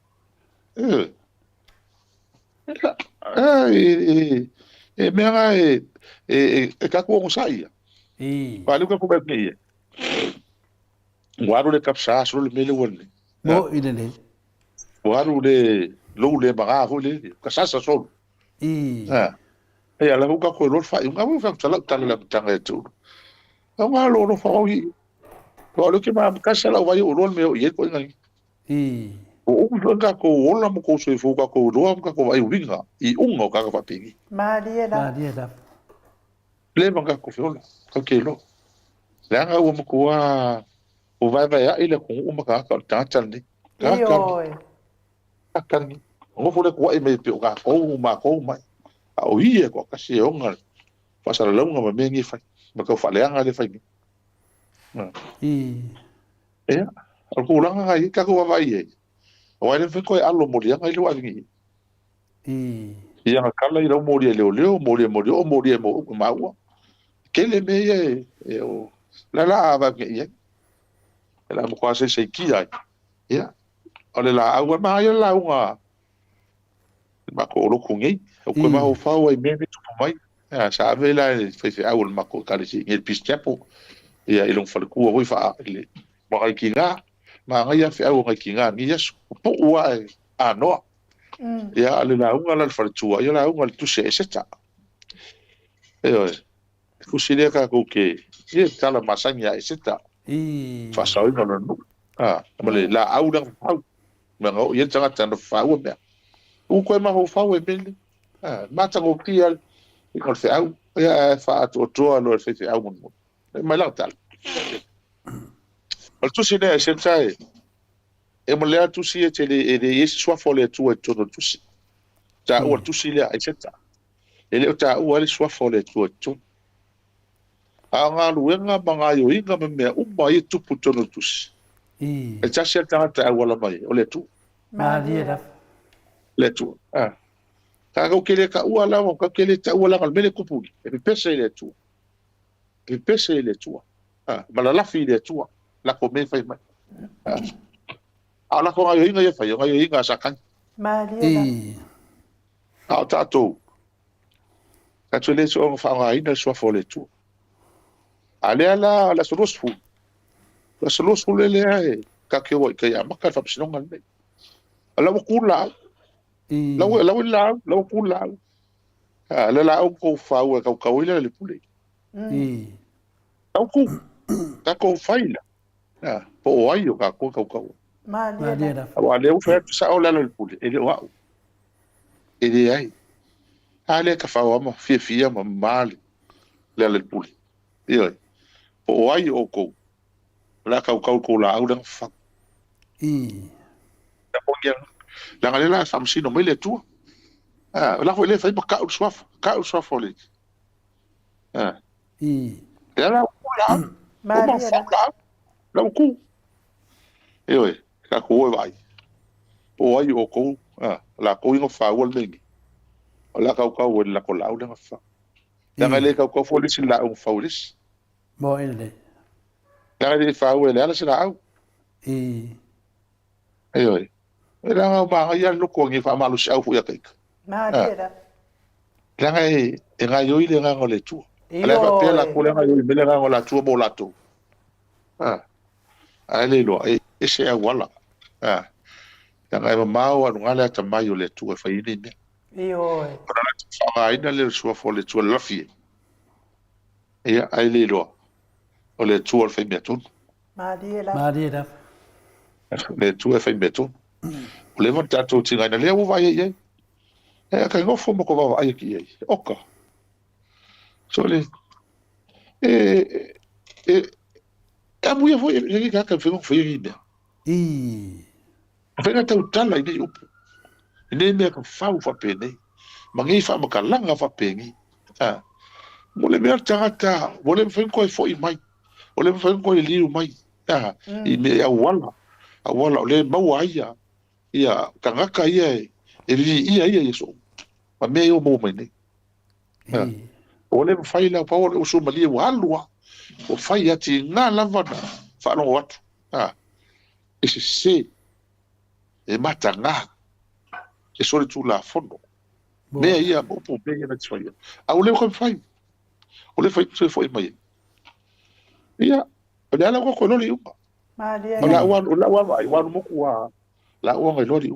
S3: Mera ka ko saia. Vale o que comer que ia. Guardo le capsa, solo le mele wone.
S2: mo i le
S3: o aru le lo le baga ho le ka sasa so
S2: i
S3: e ala ka ko lo fa nga mo fa tala tala tanga tu nga lo fa o hi o lo ke ma ka sala wa o lo me o ye ko ngai
S2: i
S3: o ka ko o la mo ko so fo ka ko do ka ko vai winga I ungo ka fa pingi
S1: Maria
S2: ma
S1: da.
S2: dia da
S3: le manga ko fiola ka ke lo la nga o mo ko o vai a ile ko o ma ka ta ni
S1: Ioi.
S3: ka ni o fo le ko e me pe o ka ko ma mai a o ie ko ka se o nga fa sa la nga me ngi fa ma ko fa le nga le fa ni
S2: i
S3: e al ko la nga I ka ko vai e o ai le fe ko alo mo li nga ile wa ni
S2: i
S3: ia nga kala I lo mo li le o mo li mo ma wa ke le me e o la va ke ia la mo kwa se ki ai ia o le la agua ma ia la unga ma ko lo ku ngi o ko ma o fa o me me tu mai sa ve la fe au ma ko ka si el pistempo ia I long fa ku o fa le ma ai ki nga ma nga ia fe au nga ki nga ni yes po wa no ia le la unga la fa tu ia la unga tu se ta e ku si le ka ko ke ia tala masanya e ta
S2: i
S3: fa sa no no ma le la au da au ma ngo ia tanga tanga fa o me o ko ma ho fa o me mata go pia ko fe au ia fa to lo fe au mo ma la tal al tu si ne se sai e mo le tu si e te le swa fo le tu tu si ta o tu si le ai se ta ele ta o le swa fo le tu anga luenga manga yo inga me umba I tu putono tu si
S2: i
S3: e ta se ta wala mai o le tu
S2: ma dia da
S3: le tu ka ko kele ka ua la ka kele ta ua la mele kupu e pese le tu ma la fi le tu la ko me fai mai ala ko ayo inga ye fai ayo inga sa kan
S1: Maria da.
S2: i
S3: a ta to ka tu le so fa nga ina so fo le tu ale ala la solosfu le ka ke wo ka ya maka fa psino ngal me ala mo kula
S2: i
S3: la kula la ko fa wa ka wile le pule
S2: i
S3: ka ko faila po o ai o ka ko
S2: ma
S1: Maria
S2: dia
S1: da.
S2: da
S3: wa le u fa sa o la le pule ele wa ele ai ale ka fa wa ma fia ma mal le pule io po o ai o ko la ka ko la au dan fa
S2: i
S3: po ya la ngale la samsi no mele tu la fo le fa ma ka u swaf le
S2: i
S3: la kula
S1: Maria da.
S3: la ku io ka ko vai o ai o ko la ko ingo fa wol mengi o la ka o la ko la au dan fa la ngale ka ko fo le sin la un fa ulis
S2: mo le
S3: la ngale fa o le ala sin la au
S2: i
S3: io la nga ba ya lo ko ngi fa malu sa fu ya kai
S1: Maria da.
S3: la ngai e nga yo ile nga ngole tu ala fa pe la ko la nga yo ile nga ngola tu mo la tu ale lo e se a wala la ngai ma o anu ngale ta mai o le tu e fa ini me
S1: Ioi.
S3: fa ina le su fo le tu la fi e ai le lo o le tu o fa me tu
S1: Maria da.
S2: ma dia da
S3: le tu e fa me tu o le monta tu tinga na le o vai e ka ngo fo mo ko va ai ki e oka so le e mu foi e ka fe foi ida
S2: i
S3: fe na tau tala ide upu ide me ka fa pene mangi fa ma ka langa fa pengi mo le mer tata mo le fe ko foi mai o le fe ko liu mai i me a wala le mau aia ia kangaka ia e ia so ma me o mo mene o le fai la pa o le usu mali o alua o fai ati nga lava na fa no watu ese se e mata nga e sore tu la fondo me ia mo po me na tsoi o le ko fai se foi mai ia o le ala ko no le upa
S1: Malia.
S3: la wan mo kwa la wan ngai lori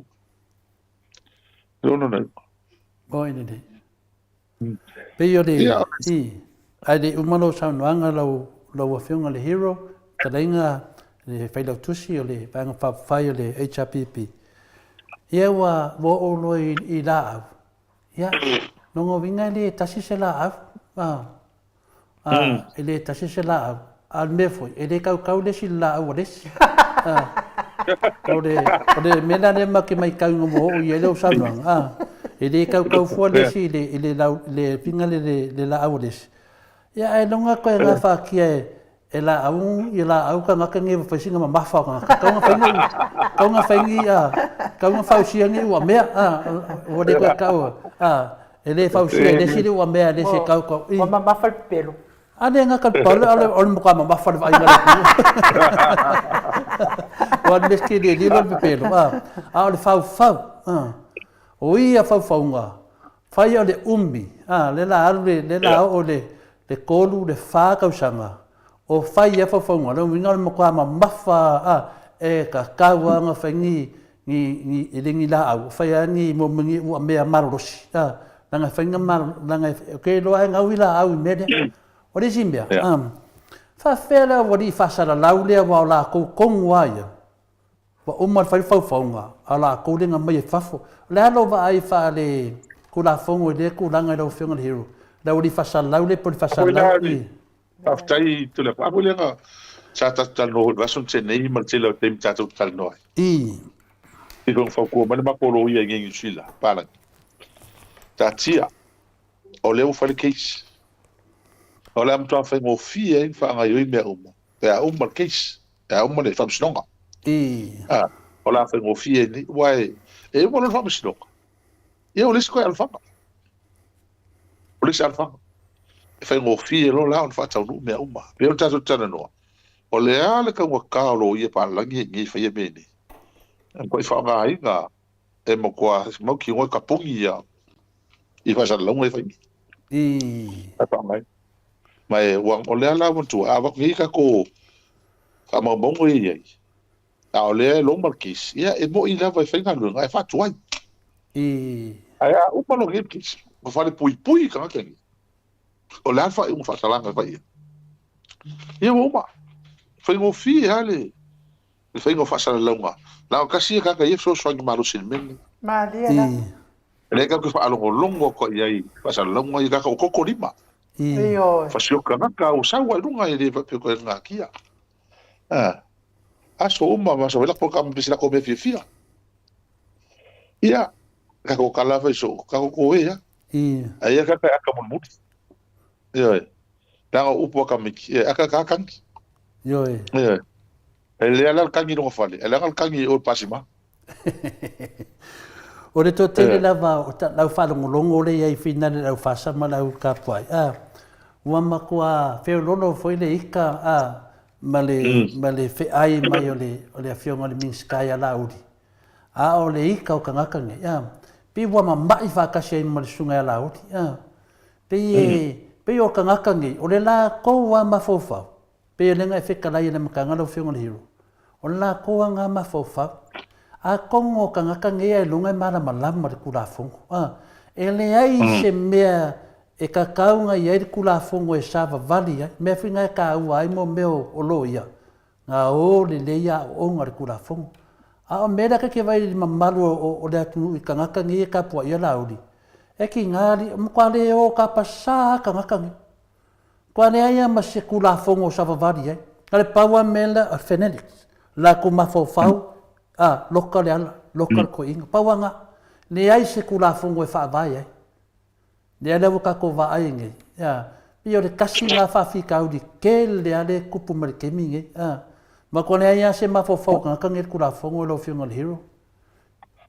S3: no no
S2: Oi ni. Pe yo de ai de umano sa noanga lau afionga le hero talenga le faila tusi o le panga fa fai le HRPP. Ia wa wo o lo I la. Ia no vinga le tasi se la ele tasi se la al mefo ele kau le si la o le. O de mena le ma ke mai kau mo o ia le sa noanga. Ele kau fo le si le pinga le la o le. Ia e longa koe ngā whākia e la au ka ngaka nge whaisinga ma mawha kau ngā whausia nge ua mea o de koe kau e le whausia le siri ua mea le se kau
S1: Wa ma mawha pelo.
S2: Ane ngaka palo ole muka ma mawha le whainga le ku Wan meski le lilo le pelo ole whau o ia whau ngā whai o le umbi le la aru le la o le kolu le whākausanga o whai e whawhaunga. Rau winga mo kua ma mawha e ka kaua ngā whaingi i ringi la au. Whai angi mo mingi ua mea marorosi. Nanga whainga nanga kei loa e ngau I la au I mea. O re zimbea. Whawhera wari whasara lau lea wa o la kou kongu aia. Wa umar whai whawhaunga. A la kou ringa mai e whafo. Le alo wa ai wha le kula whongo I le kulanga I lau whionga le hero. Lau li whasara lau le poli whasara lau I.
S3: Aftai tu le papo le nga sa ta tal no vason se nei mal se lo tem ta tu tal no. I don fa ko mal ma ko lo ia ngi sila pala. Ta tia. O le o fa le case. O le am to fa mo fi e fa nga yo me o. Ya o mal case. Ya o mal fa snonga. O la fa mo fi e ni wai e mo lo fa snonga. E o le sko al fa. O le al fa. Fai ngō fie lo la on fa tau nu mea uma. Peo tato tana noa. O le ale ka ngā kālo ia pālangi ngi fai e meni. Koi wha ngā inga e mo kua mau ki ngoi ka pungi ia I wha sana launga fai. Ai wha ngai. Mai wang o le ala wantu a wak ngi ka ko ka mau mongo iai. A o le lo markis. Ia e mo I lava fai ngā lunga e wha tuai. Ai a upalo ngipkis. Ko whare pui ka ngakengi. O le alfa I un whatalanga vai. Ia uma. Whai ngō fi hale. Le whai ngō whasara launga. Lao kasi e kaka ia so swangi maru sin meni.
S1: Malia na.
S3: Le kaka whaalongo longo ko iai. Whasara launga I kaka o koko rima.
S1: Iyo.
S3: Whasioka ngaka o sawa runga I le whapeko e ngā kia. Aso uma masa wela po kama pisila ko me fia. Ia. Kaka o kalawa iso. Kaka ko e ya. Ia kaka aka mulmuti. Ia. Tanga upo ka miki. Aka kangi.
S2: Ia.
S3: Ele ala kangi no fale. Ele ala kangi o pasima.
S2: O le to tele lava o ta lau whalongolongo le iai whina le lau whasama lau ka puai. Ua makua wheo lono foi le ika ma le wheai mai o le awhionga le minskai a lauri. O le ika o kangakange. Pi ua mamai whakasi ai ma le sungai a lauri. Pe o kangakange, o le la koua mawhauwhau. Pe o lenga e whekalai le makanga lau whionga le hiro. O le la koua ngā mawhauwhau. A kongo kangakange e lunga e mara malama le kula fongo. E le ai se mea e kakaunga i aere kula fongo e sava vali. Mea whinga e ka ua ai mo meo o lo ia. Ngā o le leia o onga le kula fongo. O mea ke vai li mamalu o le atunu I kangakange e kapua ia lauri. E ki ngāri, kwa le o ka pasā kangakange. Kwa le aia ma se kula fongo sava vali ai. Kale paua mela a Phoenix. La ku mawhauwhau. Loka le ala, loka ko inga. Paua ngā, le ai se kula fongo e whaavai ai. Le ala waka ko wa ai ngai. Pio le kasi ngā whawhika au di ke le ale kupu mari kemi ngai. Ma kone aia se mawhauwhau kangakange e kula fongo e lau whionga le hero.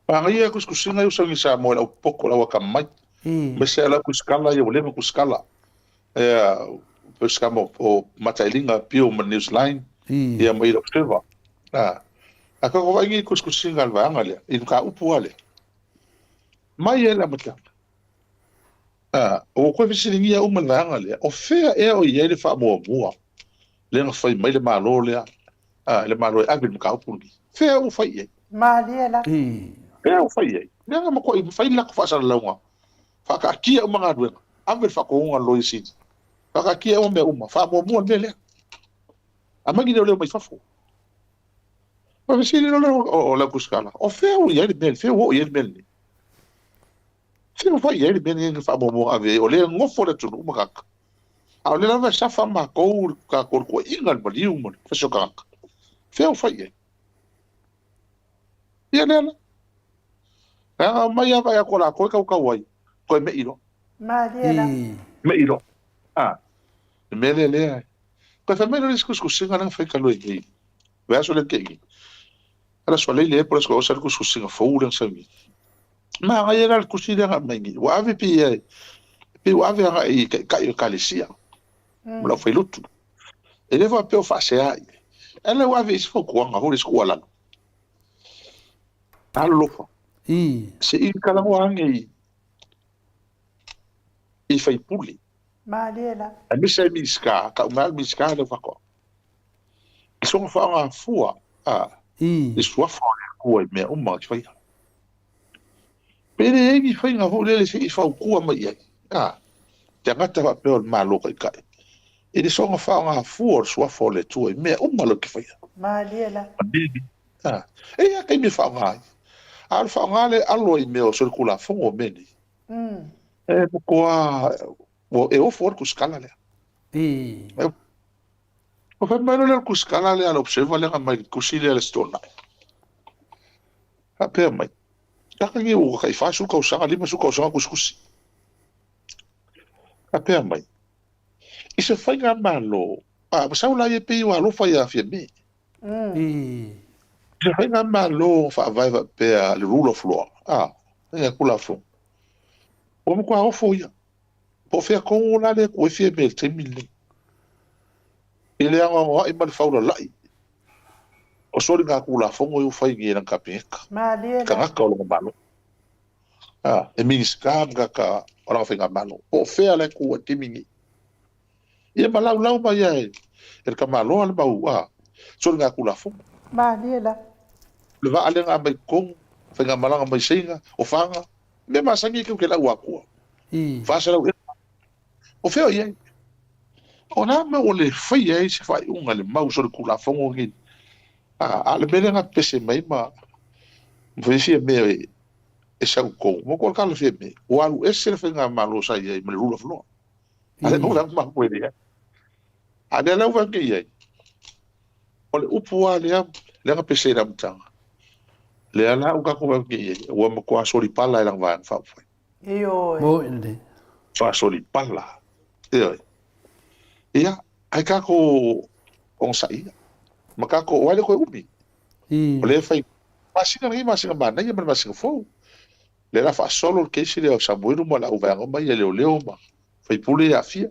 S3: Pangai e kuskusinga I usangi sa mo lau poko lau ka mai. Me se ala kuskala I o lema kuskala. Kuskama o matailinga pio ma Newsline. Ia mai lau serva. A ka ko wangi kuskusinga alwa angale. Inu ka upu ale. Mai e la matanga. O koe visiringia uman wa angale. O fea e o I ele wha mua mua. Le nga whai mai le malo lea. le malo e ave ka puli fe o fai
S1: Maliela.
S3: pe o fai nga ma ko i fai la ko fa sa la nga fa ka kia o mga duenga ave fa ko nga lo isi fa ka kia o me uma fa mo le amagi le mai fa fo ma se le o la kuskala o fe o ye le fe o ye le fe o fai ye le fa mo ave o le ngofo le tunu ma ka a le lava sa fa ma ko ka ko ingal ma liu mo fa so ka fe o fai ye le mai ava ya ko la ko ka wai ko me iro
S1: Maliela.
S3: me iro me le ko fa me no diskus ku singa na fa ka lo e va so le ke ala so le por eso o ser ku singa fo u sa mi ma ga era ku singa ga me wa ave pi wa ave ga i ka le sia mo fa lutu e le va pe o fa se ai ele wa ave fo ku nga ho le scuola allo fa se i kala wa ngi i fai puli
S1: Maliela.
S3: a misa miska ka mal miska le fa ko so fa nga fua i sua fa ko me o ma fai pere e fai nga ho le se i fa ku ma ia te ngata va pe o malo kai e de so fa nga fua sua fa le tu me o ma lo ke fai
S1: Maliela.
S3: e ya kai me fa nga al fa nga le allo i me o circula fo o meni e ko e o for ku skala le o fa mano le ku skala le al observa le mai ku sile le stona a pe mai ta ka ngi o kai fa su ka usa ali ma su ka usa ku skusi a pe mai i se fa nga malo ma sa la ye pe wa lo fa ya fi me se fa nga malo fa vai va pe le rule of law e ku la fo o mo kwa o fo ya po fe ko la le ko fi me te mille ele anga i mal faula lai o sori nga kula fongo yu fai ngi na kapeka
S1: Maliela.
S3: ka ka lo malo e mi ska ka ora fa nga malo o fe ale ku timingi e malau lau ba ya e ka malo al ba sori nga kula fongo
S1: Maliela.
S3: le va ale nga mai kong fa nga malanga mai singa o fanga me masangi ke la wa ku fa sa o fe o ye ona me o le fai e se fai unga le mau sori kula fongo ngi ale mele nga pese mai ma vesi me e sa ko mo ko ka le fe me o alu ese fe nga malo sa ye me rule of law ale no la ma puede ya ale la va ke ye o le upu ale le nga pese ra mtanga le ala u ka ko va ke ye o mo ko sori pala e lang va fa
S1: Yo.
S3: fa sori pala ia ai ka ko on sa ia maka ko wale ko umi o le fai masina ngi masina mana ia man masina fo le la fa solo ke si le sa buiru mo la u va ngoma ia le ma fai pule a fia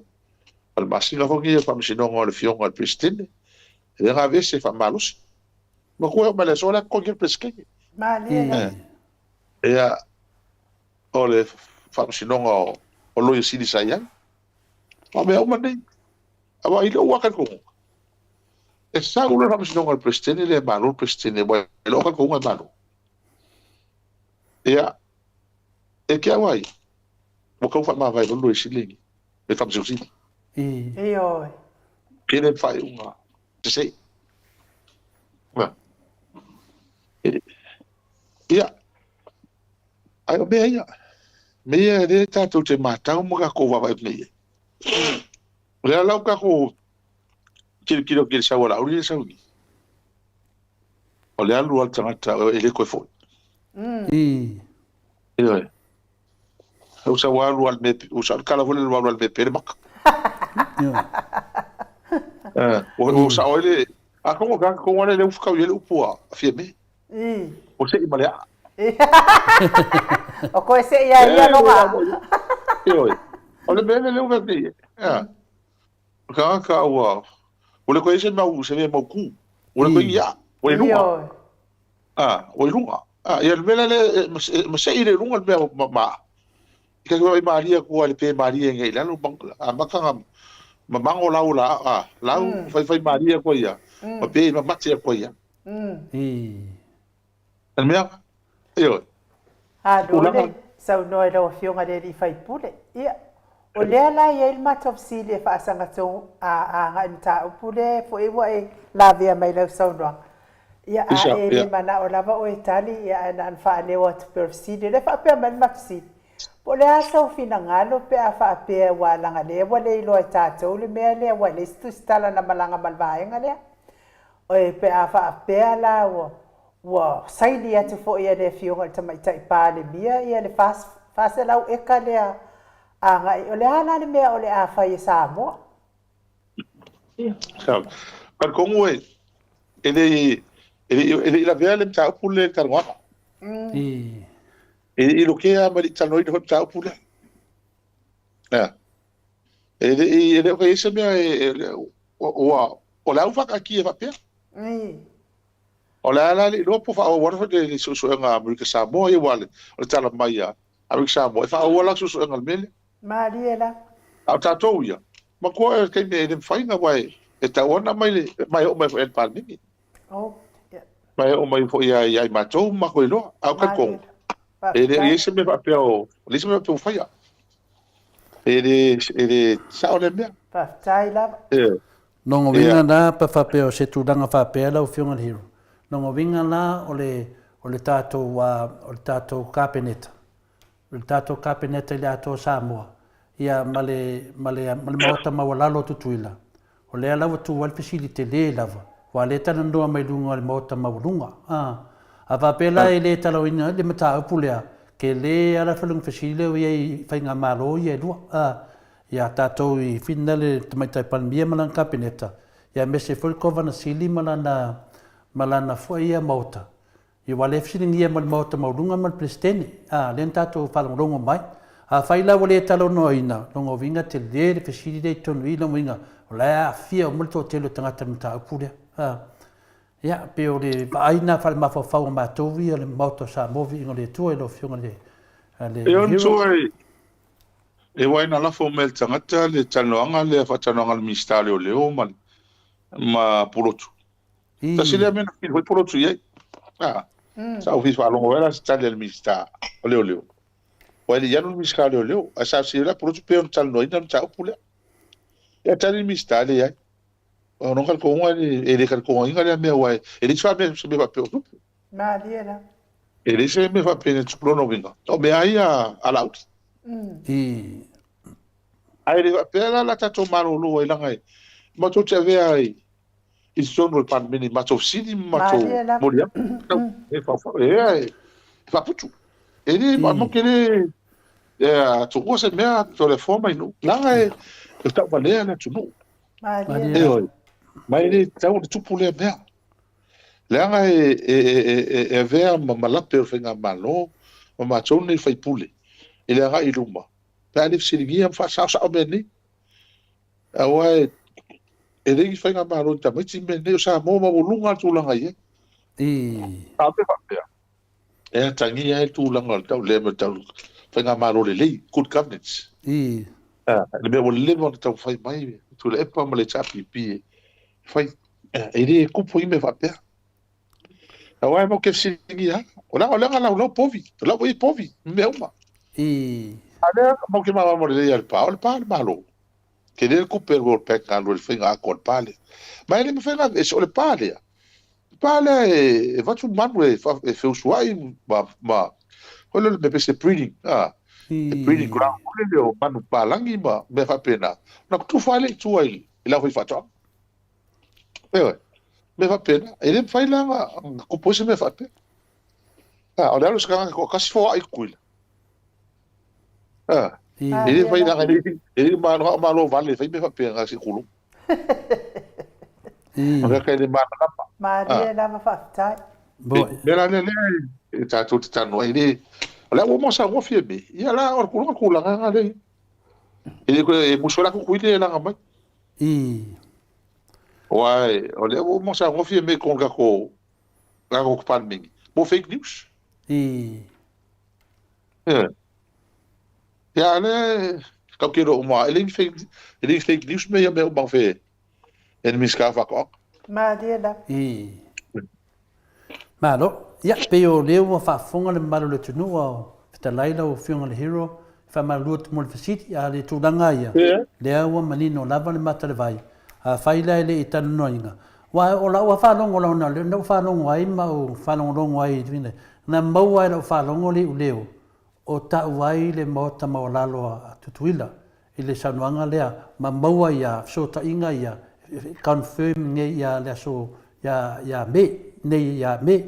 S3: al masina fo ngi fa masina ngo le fiongo al pristine e nga vese fa malus ma ko ma le sola ko ke preske
S1: Maliela.
S3: ia o le fa masina ngo o lo i sidi sa ia ma me o mane aba ile wa ka ko e sa ulo ra masina ngo al pristine le malo pristine bo lo ka ko nga malo ia e ke awai mo ko fa ma vai lo i sidi e fa msi
S1: Yo.
S3: Kene fai uma se ia ai o meia meia le tatou te matau mo ka ko va vai meia le ala ka ko kilo sa wala uri sa uri o le alu al tangata ele ko fo ia o sa walu al me o sa kala vole walu al me pere mak o sa ole a ko ga ko wala le ufka ele upua fie me o se imalea
S1: O ko se ia no ga.
S3: Yo, ole bene le uga ti. Ka wa. Ole ko ese mau se ve mau ku. Ole ko ia, ole lunga. Ole lunga. Ya le bene le ma se ile lunga be ma. Ka ko Maria ko ale pe Maria ngai la no bang ma ka ma mango la lau fai Maria ko ia. ma pe ma mati ko ia al mea io
S1: dole sau noi lo fionga de di fai pule ia o le ala ia il matop sile fa sanga tong a nganta pule fo e wa e la via mai lo sau no ia a e le mana o lava o Itali ia ana fa le wat per sile le fa pe man maxi po le asa o fina ngalo pe a fa pe wa langa le wa le lo tato le me le wa le stu stala na malanga malvae ngale o pe a fa pe la wa saili atu fo ia le fionga tamai tai pa le mia ia le fas lau e ka le a ngai o le ana le mea o le a fa ia sa mo
S3: par kongo ele la vea le tau pule karwa ele lo que a mari tanoi do tau pule ele o que isso me o la ufa aqui e va pe Ola ala le lo po fa o wa de so nga America Samoa e wale o tala mai a America Samoa fa o la so nga mele
S1: Mariela
S3: a tatou ia ma ko e ke me fai nga wai e ta ona mai o mai e pa ni mai o mai fo ia ma to ma ko lo a ka ko e de ese me va pe o le se me pe fai e sa o le me
S1: pa tai la
S2: no vinga na pa fa pe o se tu danga fa pe la o fiona hero no vinga la o le tato kapeneta. O le tato kapeneta le ato Samoa. Ia male maota mawalalo tutuila. O le alawa tu wal facility le lava. Wa le tana ndoa mai lunga le maota mawalunga. A vapela e le tala ina le mata upulea. Ke le ala falung facility o iei whainga malo iei lua. Ia tato i fina le tamaitai palmia malang kapeneta. Ia mese fulkova na sili malana fo ia mauta. I wale fsiling ia mal mauta maulunga mal presteni. Len tato whalongongo mai. Whaila wale talo no ina. Longo vinga te lere fesiri dei tonu ila winga. Ola fia o multo telo tangata mta upure. Ia pe o le aina whale mawhawhau matovi le mauta sa movi ingo le tua ilo fionga le
S3: e on tuai e waina lafo mel tangata le tanoanga le whatanoanga le ministale o leo ma pulotu. Tasi le mena ki hoi poro tu ye. Sa ofis fa longo era sta le mista. Leo. Wa le yanu mista leo. Asa si la poro tu pe on tal no ina ta pula. Ya tali mista le ya. O no kal ko ngani e le kal ko ngani le me wa. E le fa me se me va pe.
S1: Ma diela.
S3: E le se me va pe ne tu no vinga. O me ai a laut. Ai le va pe la tato maro lo e la ngai. Ma tu te ve ai. I sono il pan mini macho sidi macho moria e fa putu e ni ma mo kele tu cosa me to le forma inu la e sta valea na tu no ma ele tau tu pule me la e ver ma la per finga malo ma macho ni fai pule ele ga iluma pa ni siligia fa sa me ni awa e regi whainga maro ta mai me neo sa mo lunga tūlanga ia. A pe whapea. E tangi e tūlanga tau le me tau whainga maro le lei, good governance. Le mea wale le wana tau whai mai, tu le epa ma le chapi pi whai, e re kupo i me whapea. A wai mo ke singi ha, o la lau povi, o la wai povi, me uma. A lea mo ke mawa mo le lei al pa, o le pa le malo. Che nel Cooper World Pack hanno il finger a col pale, ma ele me fena e sole pale. Pale e faccio un manuale e fe usuai ma quello me pese breeding. Breeding ground quello manu palangi ma me fa pena. Na tu fale tu ai la fai faccio. Me fa pena. E le fai la compose me fa pena. Ora lo scanga co casi fo ai quella. Ele vai na ele malo vale vai me fa pena si culo. Ora che le mano
S1: Maria la fa tai.
S3: Bela le ta tu ta no ele. Ola mo sa go fie be. Ya la or culo nga le. Ele ko e musola ko kuile la nga mai. Wai, ola mo sa go fie me con ga ko palming. Mo fake news. Ja, ne, kan kiro uma. Ele fake news me o bang fe. En miska va ko.
S1: Maliela.
S2: Malo, ia pe o leo wa whaafonga le malu le tunu o Fitalaila o Whiunga le Hero, whamalua tu mo le fasiti a le tūranga ia. Lea ua manino lava le mata le vai, a whaila ele i tanu noinga. Wa o la ua whalongo lau na, le nau whalongo ai ma o whalongo rongo ai vine. Na maua e lau whalongo le u leo, o tau ai le maota maolalo a tutuila. I le sanuanga lea, ma maua ia, so ta inga ia, confirm nge ia lea so, ia me. Nei ya me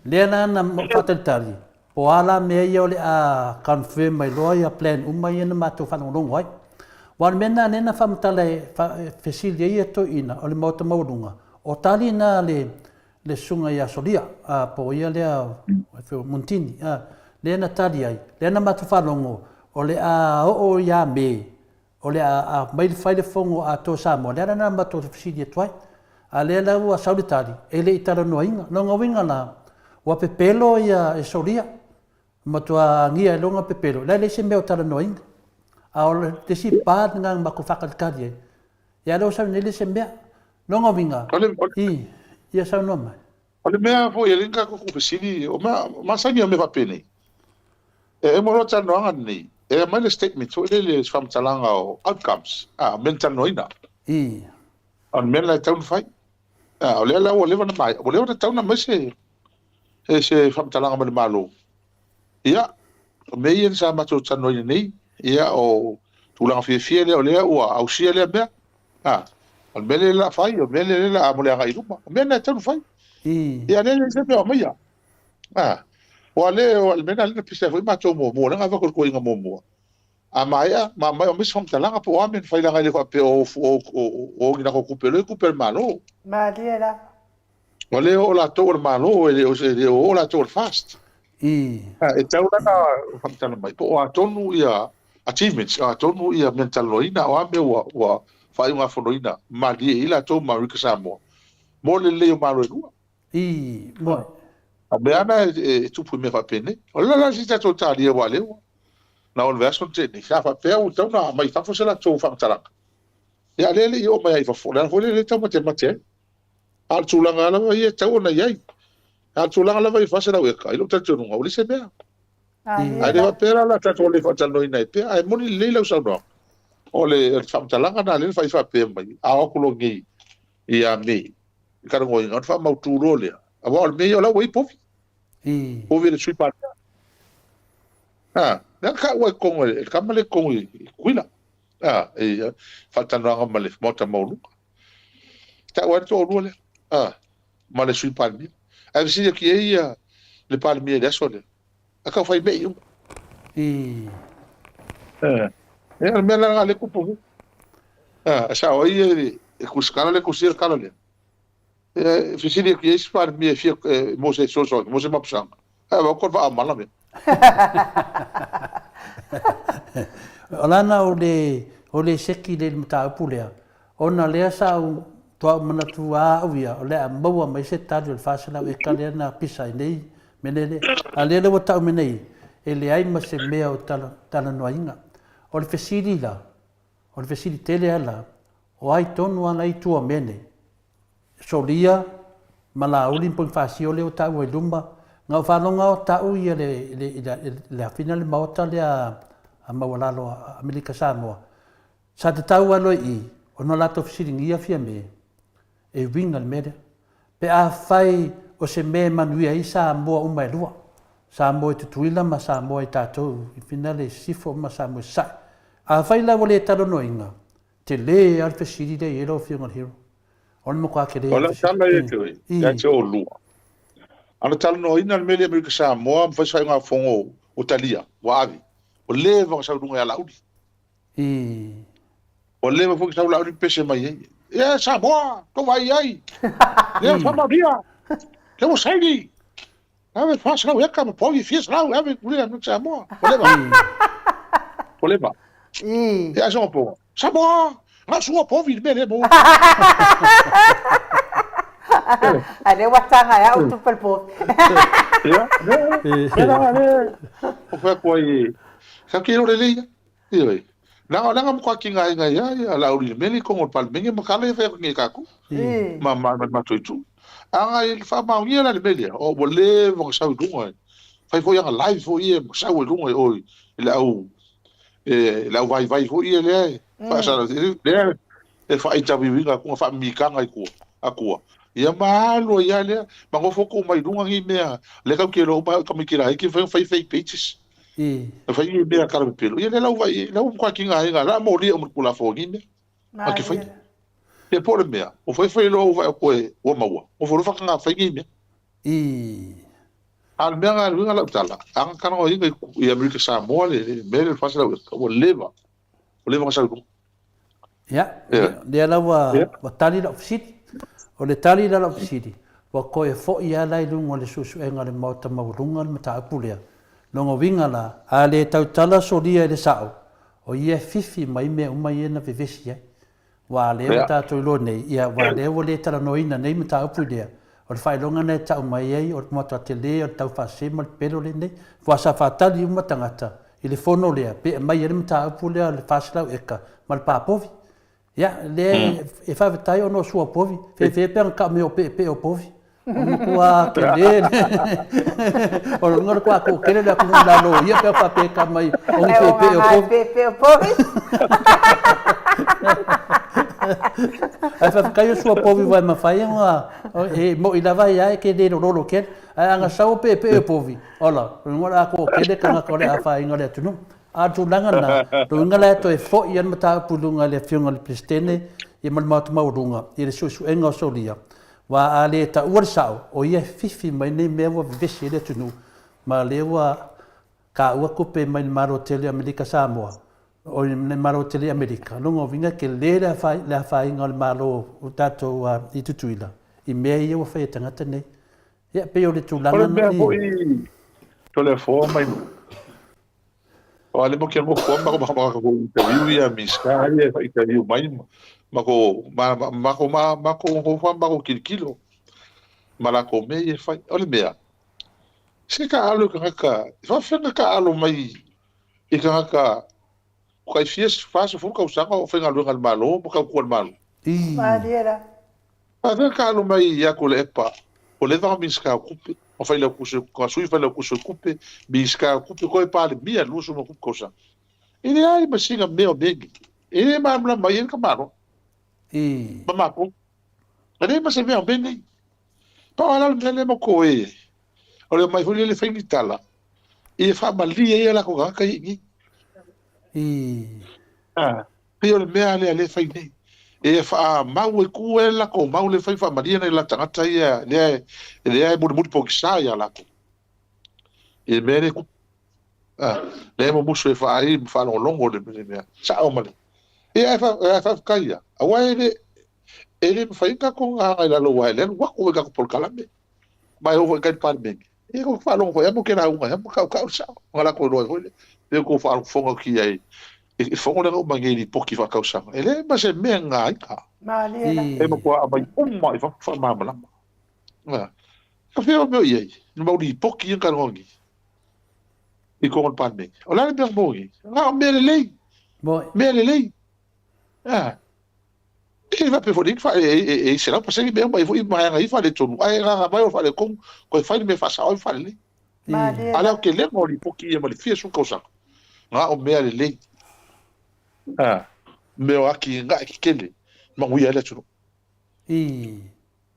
S2: le na na fataltari po ala me yo le a confirm mai loya plan umai na matu fa no ngoi wan mena ne na famtale facility to ina o le moto maudunga o tali na le sunga ya solia a po ia le fe montini le na tali ai le na matu fa longo o le a o ya me o le a mai fai le fongo a to sa mo le na matu facility to a le la ua saulitari e le itara noinga longa winga la wa pepelo ia e soria matua ngia e longa pepelo le se meo tara noinga a o te si pa nga mako fakalkari ya lo sa ne se mea longa winga ia sa no mai
S3: o le mea fo ia linka ko pesili o ma sa ni me papene e mo rota noanga ni e mai le statement so le fam talanga o outcomes mental noina on men la town fight o le la o le na mai o le town na mai se fam talanga me malo ia o me ia sa ma to tano ni ia o tulanga fie le o le o au sia le me o me la fai o me le la mo le ga iruma o me na town fight ia le se me o mai o le o me na le pisa foi ma to mo na va ko inga mo Amaya, mamãe, eu me chamo de lá, o homem foi lá ele o ina ko kupelo malo.
S1: Maliela.
S3: Olha o la tor malo, ele o la tor fast. Então lá famtala mai, po atonu ia achievements, atonu ia mentaloina, o ame o fai unha fonoina, mali ila to marika samo. Mo le o malo rua.
S2: Boy.
S3: A beana tu pu me fa pene. Olha lá se to tali o aleu. Na university te ni fa pe o tau na mai fa fosela to fa tala ya le yo mai fa fo la le tau mate al tulanga la ia tau na ia al tulanga la vai fa sela we ka ilo tatu no oli se be ai le pera la tatu le fa talo ina pe ai moni le la sa no o le fa talanga na le fa pe mai a o kulo ngi ia me ka ngo ngi fa mau tu ro le a wa me yo la we po vi le sui pa na ka wa kongo e kamale kongo kuila e falta no male mota maulu ta wa to rule male sui palmi a si que ia le palmi de sole aka fai bem e me la le kupu sa o e kuskala le kusir kala le e si que is palmi e fi mo se so mo se mapsang va ko va mala me
S2: Olana o le seki le mtaupu lea. Ona lea sa toa manatu a uia, o lea maua mai se tari o le whasala o e ka lea na pisa i nei, menele, a lea lewa tau menei, e le ai ma se mea o tala noa inga. O le fesiri la, o le fesiri tele ala, o ai tonu ana i tua mene. Solia, ma la uli mpoi whasi o leo tau e lumba, ngau whanonga o tau ia le awhina le maota le a mawalalo a Amerika Samoa. Sa te tau alo i, o no lato fisiringi a fia me, e winga le mere. Pe a whai o se me manuia i Samoa umai lua. Samoa i tutuila ma Samoa i tātou, i whina le sifo ma Samoa i sai. A whai la wale talo no inga, te le al fesiri de yelo Whiunga Hero. Ono mo kwa kere.
S3: Ola tala e tui, ya te o lua. Ana tala no ina mele Amerika Samoa, mwhai sai ngā whongo o talia, wa avi. O leva sa runga ya laudi. O leva fo sa laudi pese mai ai. E Samoa, to vai ai. Le fa maria. Le mo sai ni. Ave fa sa o ka mo poi fies la, ave pure no Samoa. O leva. O leva. E a so po. Samoa, na sua povi mele mo.
S1: Ale watanga ya utu pelpo.
S3: O fa koi. Sa que no le leia. Nanga mo kwa kinga inga ya la uri meli ko ngol pal mengi makala fa ngi kaku ma tu anga il fa ma ngi la meli o bole mo sa du ngo fa fo yang live fo ie sa du ngo o la vai fo ie le fa sa le e fa ita bi nga ko fa mi kanga ku aku ia malo ia le ma go fo ko mai du ngi me le ka ke lo ba ka mi kira ki fa fake pages fa i me ka pelo ia le la kwa kinga inga la mo li o mo kula fo ngi me que foi e por mea o foi lo vai o maua o foi fa nga fa ngi me al mea al winga la tala ang kana o inga i Amerika sa mo le me fa sa o leva sa ku
S2: ya le la wa tali la ofisiti o le tali la ofisiti wa ko e fo ia lai lungo le susu e ngale mauta maurunga le mata apulea longo winga la a le tautala solia le sao o ia fifi mai me umai ena vevesi ai wa le o tatou lo nei ia wa le o le tala noina nei mata apulea o le whailonga nei tau mai ai o le mata tele o le tau whasema le pelo le nei wa sa whatali uma tangata i le fono lea pe mai ena mata apulea le whasilau eka ma le papovi ya le e fa vetai ono sua povi fe pe ka me o pe o povi kwa kele o ngor kwa ko kele la ku la lo ia pe fa pe ka mai o pe o povi ai fa ka yo sua povi vai ma fai e mo ila vai ai ke de lo ke anga sa o pe o povi ola ngor ko kele ka ko le afa ingale tunu a tu langa na tu ngala to e fo ia mata pulunga le fiunga le pristene e mal mata maurunga i le susu enga solia wa ale ta ursao o ia fifi mai nei me wa vesi le tunu ma le wa ka wa kupe mai maro tele Amerika Samoa o ne maro tele Amerika longo vinga ke le la fai ngal malo o tato wa i tutuila i me ia wa fai tangata nei ia pe o le tu langa
S3: ni to le fo mai Olha, porque eu vou com interview e a miscaria, interview mais, mas quilo, malacome e faz, olha meia. Se que alo que cá, vai fazer que alo mais e que cá, o que fez faz o fogo usar o fenga lugar malo, porque o cor malo.
S1: Madeira.
S3: Vai ver que alo mais ia colepa, o levar misca coupe. O fai le kusu ko sui fai le kusu kupe biska kupe ko pa le bia lusu mo kupe kosa ele ai masinga meu big ele mamla mai en kamaro mama ko ele mas meu bem pa ala le mo ko e ole mai fuli le fai tala e fa mali e la ko ka yi pio le mea le fai nei e fa mau e ku e la ko mau le fai fa maria nei la tangata ia le mo po kisa ia la ko e mere ku le mo muso e fa ai fa no longo le mea sa o male e fa kaia awa ele fai ka ko nga la lo wa le wa ko ka por kalambe mai o ka par me e ko fa longo e mo que na unha e mo ka sa ngala ko lo e ko fa fonga ki ai e fonga le mangeli poki fa causa ele ma se menga ka e mo ko abai umma e fa mamala ka feo meu ye no mau di poki en karongi e ko pan me ola le bermogi nga melelei e va pe fodik fa e será pa se me mai foi mai nga fa le tonu ai nga mai fa le ko fa me fa sa fa le ala ke le mo di poki e mo le fiesu causa nga o melelei meu aqui nga kele manguia le tunu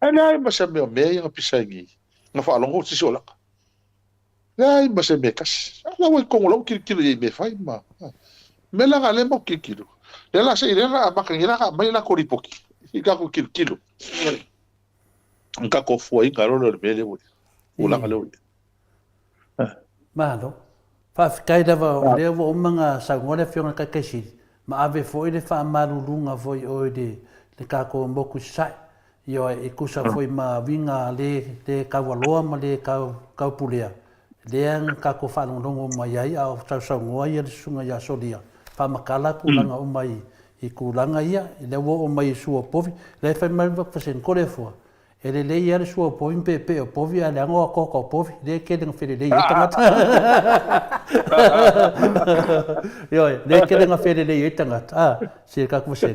S3: ana ma se meu me nga pisangi nga fa longo si sola ai ma se me kas ala we ko lo kilo me fai ma me la gale mo kilo le la se la ma kan la mai la kori poki ika ko kilo nka ko foi nga lo le mele o la gale
S2: malo fa kai dava le o manga sa ngole fiona ka kesi ma ave foi le fa marulunga foi o le ka ko moku sai yo e kusa foi ma vinga le ka waloa ma le ka pulea le ang ka ko fa longo mai ai au sa ngoi le sunga ya solia fa makala ku langa o mai i ku langa ia le wo o mai su povi le fa mai va fasen ko le fo e le lei ale sua povi pe o povi ale ango ko povi le ke le fere lei tangata yo le ke le fere lei tangata se ka ku se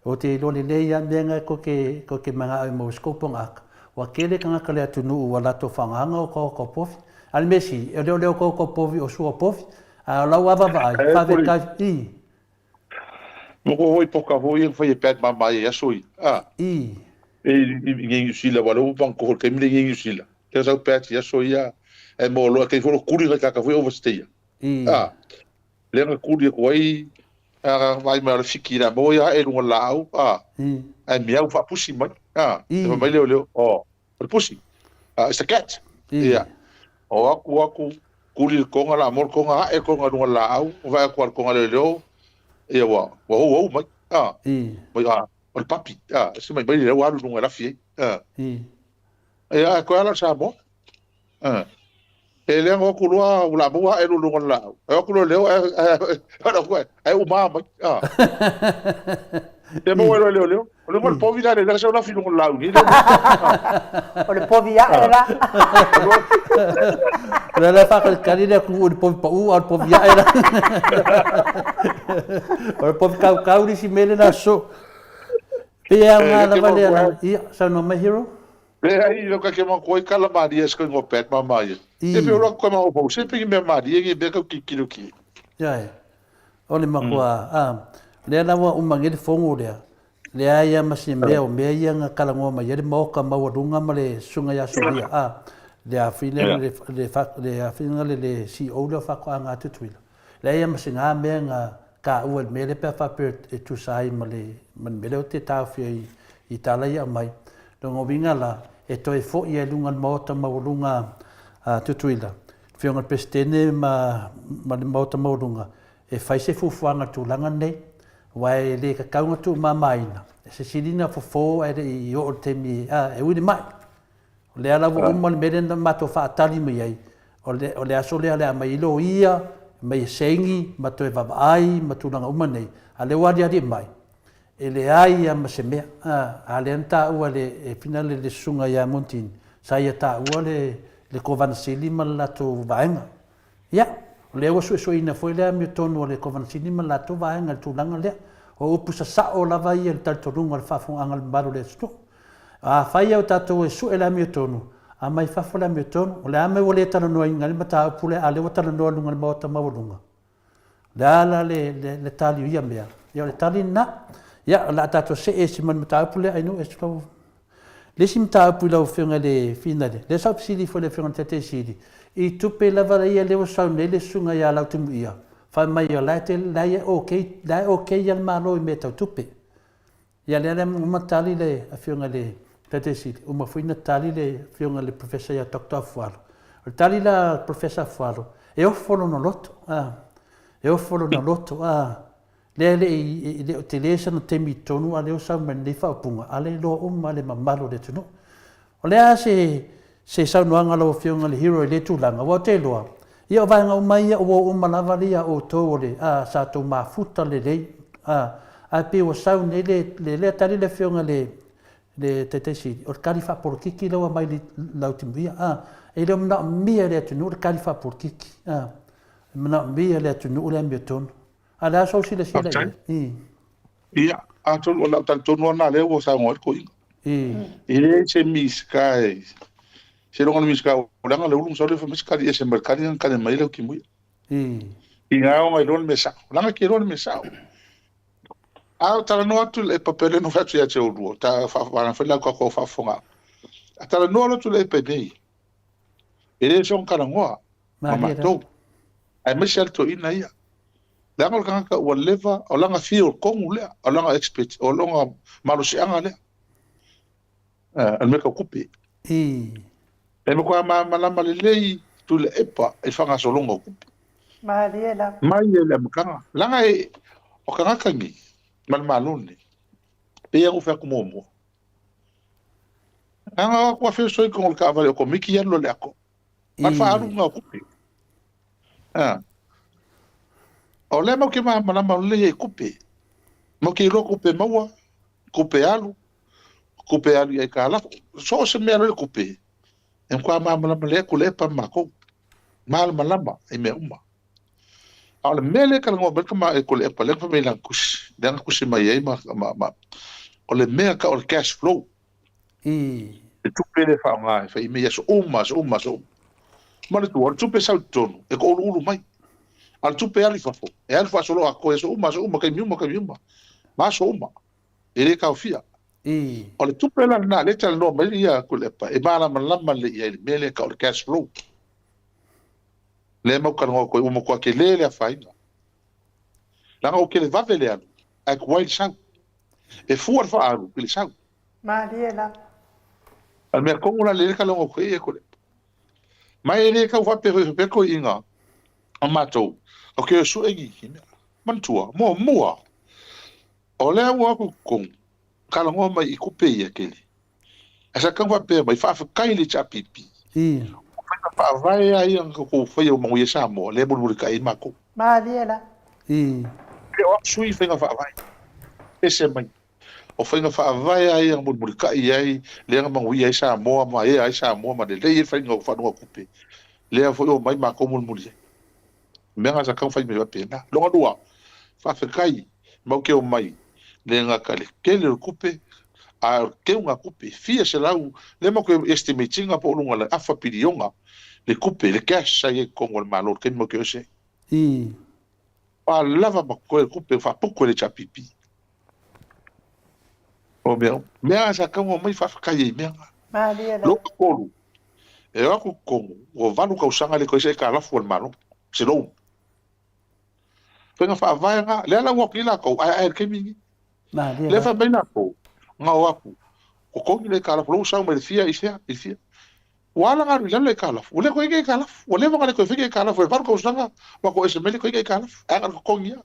S2: o te lo le lei amenga ko ke manga mo skopong ak wa ke le kanga kale atu nu wala to fanganga ko povi al mesi e le ko povi o sua povi a la wa vai fa ve ka i
S3: mo ko hoi poka hoi foi pet mama e sui
S2: i
S3: ngi sila wala u banko ko kemile ngi sila ke sa pet ya soia e mo lo ke fo kuri ka foi overstay le nga kuri ko ai vai ma fikira mo ya e no lau e mi fa pusi mai e mai le o pusi it's a cat o aku kuri ko nga la mor ko nga e ko nga no lau vai ko nga le e wa mai mai o papi se mai le wa no era fie e ko ala sa mo e le ngo ku lua la mo e no la e ku le e o mama e mo le o le po vida le sa una filo la ni
S1: o le po via era
S2: la fa que carina ku o po o po via era o po ka uri si mele na so e nga la vale sa no me hero
S3: le ai lo ka ke mo ko ka la maria es ko ngo pet mama e pe lo ko mo po se pe me maria e be ka ki
S2: ya o le makua le na wa umangi fongo le le ai ma si me o me ia nga kala ngo ma ye mo ka ma runga ma le sunga ya soria le a fine le a fine le si o le fa ko anga tutuila le ai ma singa me nga ka u me le pe fa per e tu sai ma le man me le te ta fi i tala ia mai dongo vinga la e toi fo ia lunga mota ma lunga tutuila fionga pestene ma le mota ma lunga e fai se fufuanga tu langa nei wai le ka kaunga tu mamaina se silina fo e i o te mi e uni mai le ala vo umma le merenda mato fa tali mai ai o le aso le ala mai lo ia mai sengi mato e vava ai mato langa umma nei ale wadi adi mai e le ai ama se mea ale anta ua le e finale le sunga ia montin sa ia ta ua le kovana sili ma lato vaenga ia le ua so ina foi le mi tonu le kovana sili ma lato vaenga tu langa le o upu sa o lava ia le taltorunga le fafonga le maru le sto fai au tatou e su e le mi tonu a mai fafo le mi tonu le ame o le tana noa inga le mata pule a le watana noa lunga le mawata mawalunga le ala le tali ia mea ia le tali na ia la tatou se e si man mata pule ai no e sto le si mata pule o fionga le finale le sa psili fo le fionga tete sili i tupe lava ia le o sa le sunga ia la tumu ia fa mai ia la te la ia okay ia malo i meta tupe ia le matali le a fionga le tete sili o ma foi na tali le fionga le professor ia doctor Fualo o tali la professor Fualo e o folo no loto e o folo no loto le te lesa no temi tonu a le o sa mene fa punga ale lo umma le mamalo le tunu o le a se sa no anga lo fionga le hero le tulanga wa te loa ia va nga umai o umma lava lia o to le sa to mafuta le a pe o sa le tali le fionga le tetesi o kalifa por kiki lo mai la timbia e le na mia le tunu o kalifa por kiki na mia le tunu le ambiton ala so si le sila
S3: ia a tolu la tonu na le o sa ngor ko ile se miskai se lo ngol miskai o langa le ulum so le miskai e se mercari kan mai le ki mu ia o mai lo mesa langa ki lo mesa tala no atu le papele no fatu ya teo ruo ta fa fa la ko fa fonga tala no lo tu le pedi ele son kana ngoa mama to ai michel to ina ia la ngol kanga o leva o langa feel kongu le o langa expert o longa malo si anga le al me ko kupi e mo ko ma lamba le lei tu le epa e fanga so longo kupi mai le mkanga langa o kanga kangi mal malone pe ia o fa como mo anga ko fa so ko ka vale ko miki ya lo le ko mal fa aru nga kupi o le mo ke ma le kupi mo ke ro kupi maua kupi alu kupe ali ai kala so se me le kupe en kwa ma le ku le pa ma ko mal malama ai me uma ala mele kala ngo bel kama e ko le pa le pa me lan kus dan kus mai ai ma o le mea ka o le cash flow e tupe le fa nga fa i me so uma ma le tu tupe sa tonu e ko ulu mai al tupe ali fa fo e al fa solo a ko so uma kai miuma ma so uma e le ka fia o le tupe la na le tal no mai ia ko le pa e bala malama le ia mele ka o le cash flow le mo ka ngo ko mo ko ke le fa ina la ngo ke le va vele anu ai ko wild sang e fuar fa aru pili sang
S1: Mariela.
S3: al me ko la le ka lo ko e ko le mai le ka fa pe ko inga amato o ke su e gi man tua mo mua o le wa ku kong kala ngo mai i kupe ia kele asa kan fa pe mai fa kai le cha pipi fa vai ai ang ko fa yo mo yesa mo le bulu kai mako
S1: Mariela.
S3: ke o sui fa fa vai ese mai o fa fa vai ai ang bulu kai ai le ang mo yesa mo ma e ai sa mo ma de le fa ngo fa no kupe le fa yo mai mako mo mo me nga sa kan fa me pe na lo nga fa kai mo ke o mai le nga kale ke le kupe a ke unha kupe fia se lau le mo ke estimating po lunga la afa pilionga le kupe le cash sai ko ngol malo ke mo ke se pa lava mo ko kupe fa poco le chapipi o me asa kan o mai fa kai me
S1: Mariela.
S3: lo ko e ako ko o vanu ka usanga le ko se ka la fu malo se lo penga fa vai nga le la wo kila ko ai ke mingi le fa bena ko nga waku ko ko le kala flo sa me fia isia wala nga le kala o le ko ke kala o le va ko ke kala fo par ko sanga wa ko ese me ko ke kala a ko ngia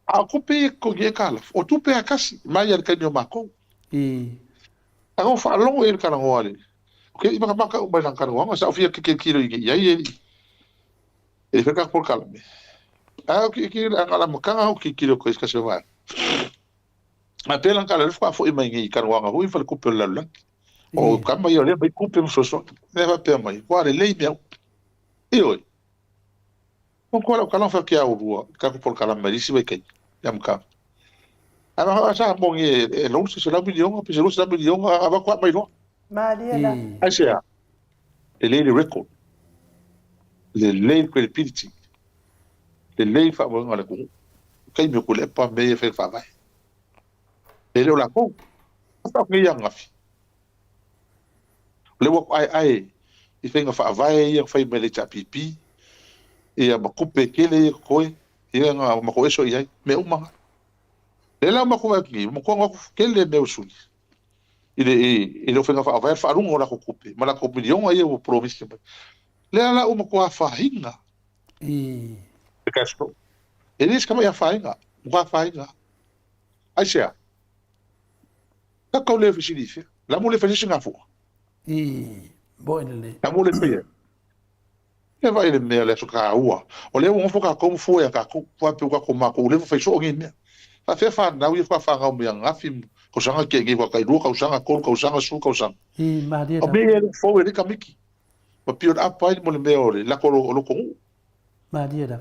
S3: a ko pe ko ke kala o tu pe akasi mai al kanyo mako a ko fa lo e kala ngole ke iba ka ba lang kala nga sa fia ke kilo ya e fe ka por kala me a ke ala mo ka o ke kilo ko iska se va ma pela kala fa fo mai ngi kan wanga hu fa ku pela la o kama yo le bai ku pe so le va pe mai wa le me e oi mo ko la kala fa ke au rua ka ku por kala mai si bai kai yam ka ama sa mo ngi e lo se la milion pe se lo se la milion ava kwa mai no
S1: Mariela.
S3: asia le record le credibility le fa mo ngala ku kai me ku le pa me fe fa vai ele o la ko fa ngi yang afi le wo ai i fenga fa vai ia fa me le chapipi ia ma kupe kele ko ia nga ma ko eso ia me uma le la ma ko aki mo ko kele me usuli ile fenga fa vai fa rungo la ko kupe ma la ko milion ia o promise le la uma ko fa hinga e caso ele escama ia fa hinga ai sia ka ko le fisi la mo le fisi nga fu
S2: boinele
S3: la mo le pe e vai le me le so ka ua o le mo foka ko fu ya ka ko pe ko ma ko le fa so ngi me fa na u fa ga mo nga fi ko sanga ke ngi ko kai ru ko sanga su ko sanga
S2: Maria
S3: o me le fo le ka miki ma pio a pai mo le me o la ko lo ko
S2: Maria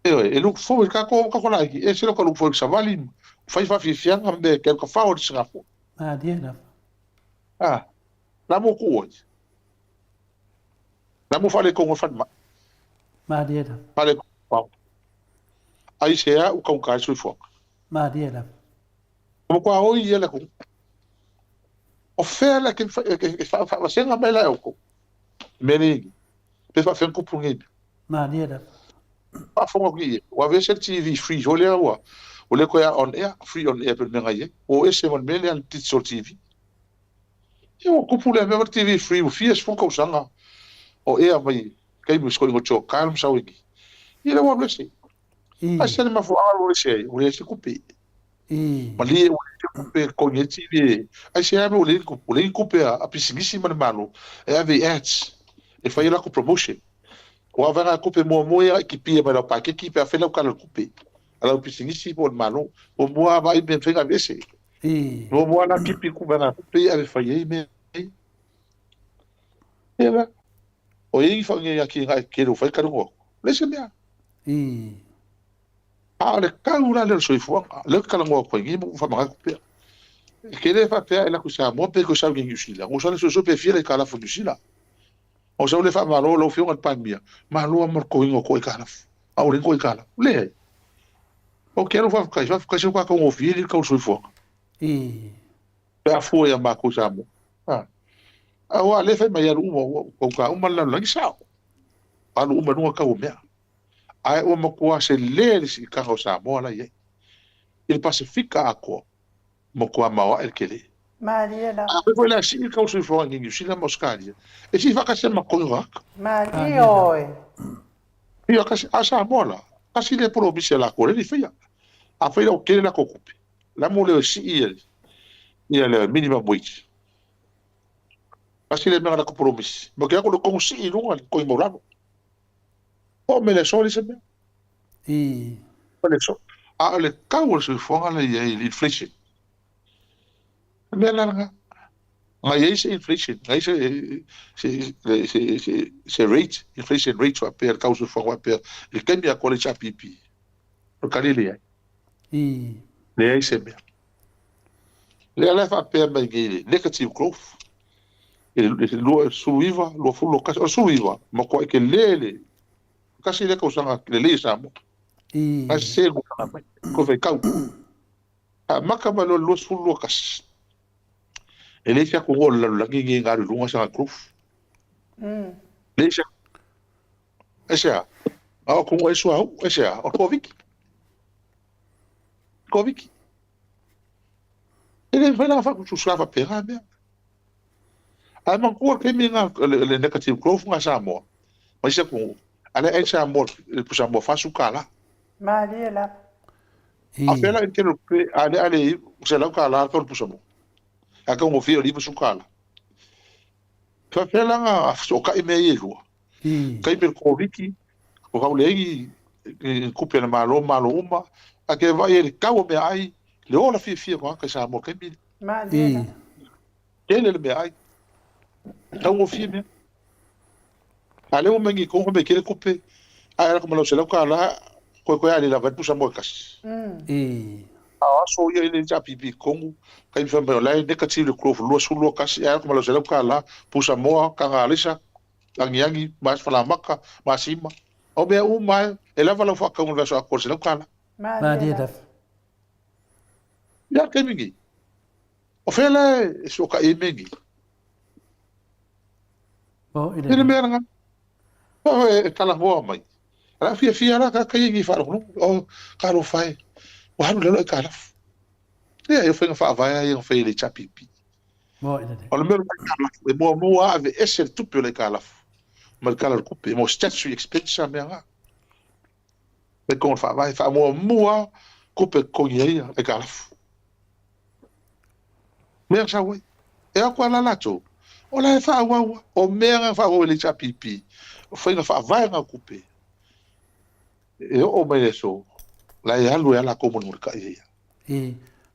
S3: e lu fo ka ko la ki e se lo ko lu fo sa vali fa fi fianga me ke ko fa o singa fu
S2: Maria
S3: la mo ko la mo fale ko fa
S2: Maria
S3: fale ko ai se a o ka su fo
S2: Maria
S3: mo ko o ia la ko o fe la ke fa senga bela o ko meni pe fa fen ko pungi
S2: Maria
S3: pa fo ngi wa ve se TV free jole wa o le ko ya on air free on air pe menga ye o ese mon mele al tit sur TV eu ko pule me TV free o fies fo ko sanga o e mai kai mi sko ngo cho calm sa wiki ile wa blesi a se ma fo a lo se o le se kupe ma li o le kupe ko ni TV a se ame o le kupe a pisingisi ma malo e ave ads e fa ila ko promotion o ava kupe mo e ki pia ma la pa ki pe a fe la ka kupe ala pisingisi po malo o mo ava i ben fenga vese Mo ana kipi ku bana pe ave fai me. Ela. O i fa ngi aki ngai ke ro fai karu. Lese mea. A le kaura le soifua. Le kala ngo ko ngi mo fa ma ku pe. Ke le fa pe ela ku sa mo pe ko sa ngi usila. Mo sa le so pe fie le kala fu usila. O sa le fa ma lo fio ngal pan mia. Ma lo mo ko ngo ko kala. A o le ko kala. Le. O ke ro fa ka se kwa ko ngo fie le ka soifua. Pe a fu ya ma ku sa mo. Awa le fa mai alu mo ka uma la la sa. Alu uma no ka o mea. Ai o mo ko se le si ka o sa mo la ye. Il Pacifica ako mo ko ma el kele.
S4: Maria.
S3: A foi la si ka o se fo ngi si la moscaria. E si fa ka se ma ko rak.
S4: Maria oi.
S3: Io ka asa mo la. Kasi le promise la ko le fia. A foi o kele la ko kupe. La mo le si il. Il le minimum wage. Kasi le mera ko promise. Mo ke ko ko si no ko mo la. O me le soli se me. Le so. A le kawo se fo ala ye inflation. Me la nga. Nga ye se inflation. Nga se rate inflation rate wa per kawo se fo wa per. Le kemi a college a pipi. O kalile ye. Le ye se me. Le ala fa per me ngi negative growth. Lo suiva, lo fu lo kasi suiva. Ma ko ke lele. Kasi le ko sanga le sa mo. Kasi se ko fe kau. Maka ba lo fu lo kasi. Ele sia ko la la ngi nga lu nga sa growth. Le sia. Esa. A ko ngo eso au, esa. O Covid. Ele vai lá fa ku suava pera me. A man ko ke mi nga le negative growth nga sa mo. Mas se ko ala e sa mo pusa mo fa su kala.
S4: Maria la.
S3: A pela que no ale se la kala ko pusa mo. A ka mo fi li pusa kala. Fa pela nga so ka ime yelo. Kai per ko viki o ka legi kupe na malo uma a ke vai ele ka o me ai le ola fi ko ka sa mo ke mi.
S4: Maria.
S3: Ele me ai. Tá um filme. Ale o mengi ko me kele kupe. Ai como lo se lo kala ko ali la vai pusa mo kas. So ia ele já pipi kongu kai fa me la negative growth lo su lo kas ai como lo se lo kala pusa mo ka alisa langiangi mas fala maka masima. O be uma ela fala fa ka un so ko se lo kala.
S4: Maria.
S3: Ya ke mingi. O fela so ka e mingi. Ele me era. O kala ho mai. Ra fia la ka ngi fa no. O ka ro fai. O hanu le kala. Eu fui fa vai eu fui ele chapipi. O le meu kala. Mo ave esse tupi le kala. Mal kala kupe mo statue expense me nga. Me kon fa vai fa mo kupe ko ye le kala. Me sa we. E akwa la lato. O la fa wa o me fa o le chapipi. O foi fa vai nga kupe. E o me eso. La ya lu ya la komun ka ia.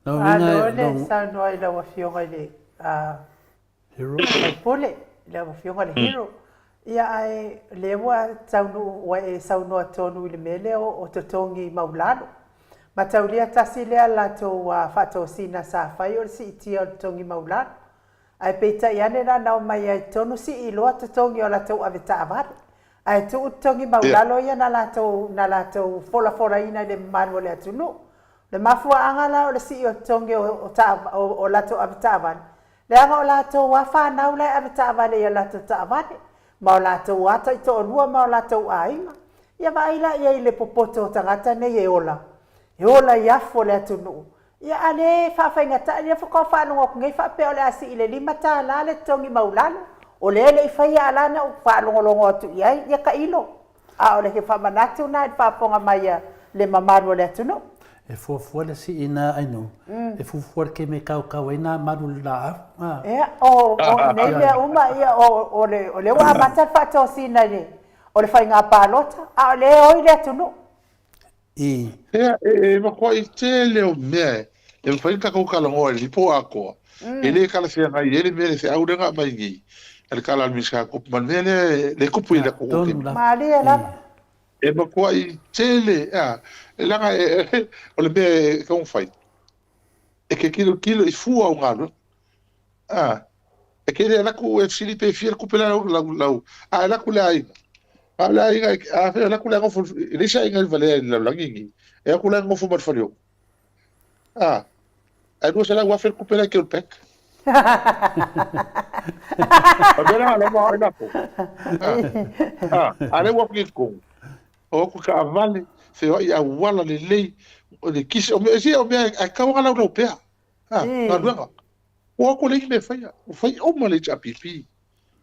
S2: No
S4: Alo
S2: mina
S4: le sa no ai la wafionga le
S2: hero.
S4: pole la wafionga le hero. Ia ai le wa taunu wa e sauno tonu le mele o totongi maulano. Mataulia tasi le ala to wa fato sina sa fai o si tia tongi maulano. Ai peita iane na nau mai ai tonu si i loa totongi o la tau aveta avare. Ai tu tongi maulano ia na la tau fola ina le manu le atunu. Le mafua angala o le si o tongi o la tau aveta avare. Le anga o la tau wafa nau le aveta avare ia la tau ta avare. Ma o la tau ata i to lua ma o la tau ainga. Ia vaila ia i le popoto o tangata nei e ola. E ola i afo le atunu. Ia ale whawhaingata, ia whakawha anunga ku ngai whapea o le asi i le lima tā la le tongi maulano. O le ele i whaia alana o whalongolongo atu iai, ia ka ilo. A o le ke whamanatu na i whaponga mai le mamaru o le atunu.
S2: E fuafua le si ina ainu. E fuafua ke me kau ina maru la a.
S4: Ia, o nei mea uma ia o le wa amata whato sina le. O le whainga pālota, a o le oi le atunu.
S3: Ma ko i te leo me. e fai ka ko kala ngo li po ako ele kala se ngai ele me se au denga mai ngi ele kala mi ska ko man le ko pui la ko ke
S4: mali la
S3: e ma ko i tele la ga o le be ko fai e ke kilo i fu au ngalo e ke le la ko e sili pe fiel ko pela la la ko la ai ala inga la ko la ngo fu le sa inga vale la ngi e ko la ngo fu mat falio ai due la guafia il cupere che il pec va bene la mo ina po ale wa ki ko o ku ka vale se ya wala le lei o de kisi o me si o me a ka wala europea na duanga o ko le me fai o mo le cha pipi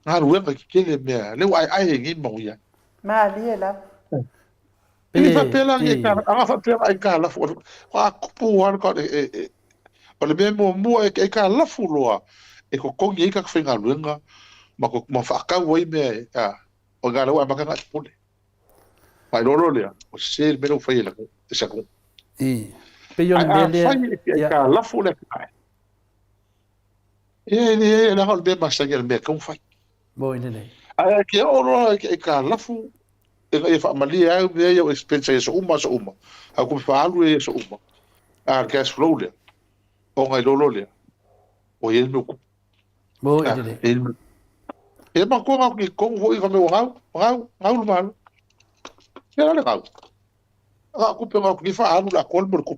S3: na duanga ki kele me le ai ngi mo ya
S4: mali la
S3: ele fa pela ngi ka a fa pela ai ka la fo a kupu war ko o le mo e ka la fuloa e ko kongi ka whenga luenga ma ko ma whakau wai me o ngā rewa maka ngā tupune mai loro lea o se mero whai la ko e sa ko
S2: pe yon mele
S3: e ka la fule kai e la hol be masanga me ko whai
S2: mo ine nei
S3: ke oro e ka la fu e fa malia e me o expense so uma a ko fa alu e so uma gas flow lea o ngai lolo lea o ele meu
S2: mo ine
S3: e ma ko nga ki ko vo i ka me ngau lu mal e la le ngau ku pe nga ki fa alu la kol mo ku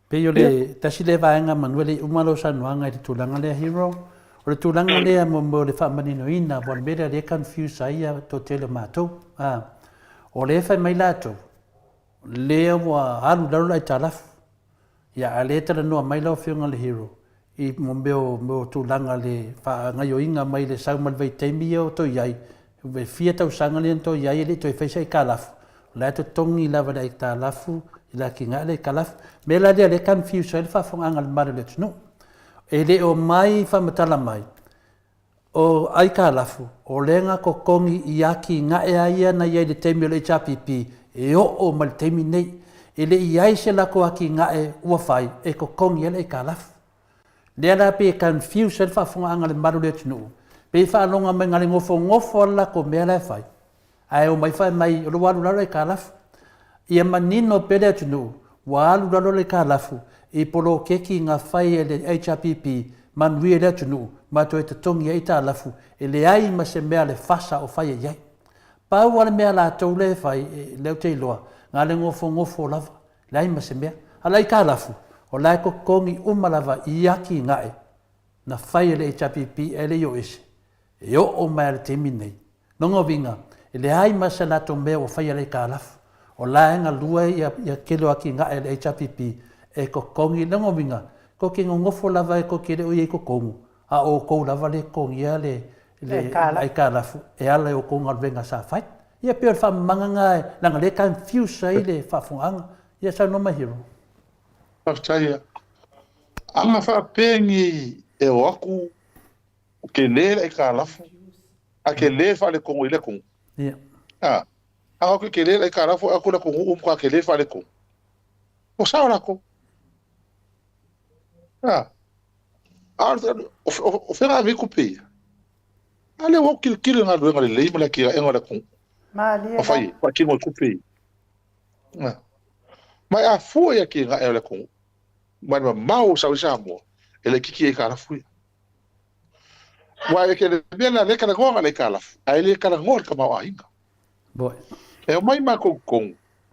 S2: pe yo le tasi le vaenga manuele umalo sanuanga i tulanga le hero o le tulanga le mo le fa manino ina bon bere le confuse ai to tele mato o le fa mai lato le wa alu dalu ai talaf ya ale tala no mai lo fiunga le hero i mo tulanga le fa ngayo inga mai le sa mal vai temio to yai ve fieta usanga le to yai le to fa sai kalaf la to tongi la va dai talafu ila kinga le kalaf me la le confuse el fa fonga ngal mar le no ele o mai fa matala mai o ai kalafu o lenga ko kongi iaki nga e ia na ye de temio le chapipi e o mal temi nei ele iai se la ko aki nga e ua fai e ko kongi ele kalaf le ala pe confuse el fa fonga ngal mar le no pe fa longa me ngal ngofo la ko me la fai ai o mai fai mai lo walu la le kalaf ia manino pele tunu walu la le kalafu e polo keki nga fai ele HPP manui ele tunu ma to te tongi e ta lafu ele ai ma se mea le fasa o fai ai pa wala mea la to le fai le te loa nga le ngofo lava le ai ma se mea ala i ka lafu o la ko kongi umalava iaki ngae na fai ele HPP ele yo ese e o ma le teminei nongo vinga ele ai ma se la to mea o fai ele ka lafu o la nga lua ia kelo aki ngae le HPP e ko kongi nongo vinga ko ke ngofo lava e ko ke o ye ko kongu a o ko lava le kongi ale ai kalafu e ala o konga venga sa fai ia pe fa manga nga le confuse ai le fa funga ia sa no mahiro
S3: pastai anga fa pengi e o aku ke le ai kalafu a ke le fa le kongu ile kongu
S2: ia
S3: a ko ke le ai kalafu aku la kongu ko ke le fa le kongu o sa ora ko o fera vi kupe ale wo kil nga do ngale le mala ki ngala ko
S4: mali
S3: o fai pa ki mo kupe ma a fu ya ki nga ele ko ma mau sa mo ele ki ka la fu wa e ke le na le ka ngo le ka la ai le ka ngo ka ma ainga
S2: boy
S3: e mai ma ko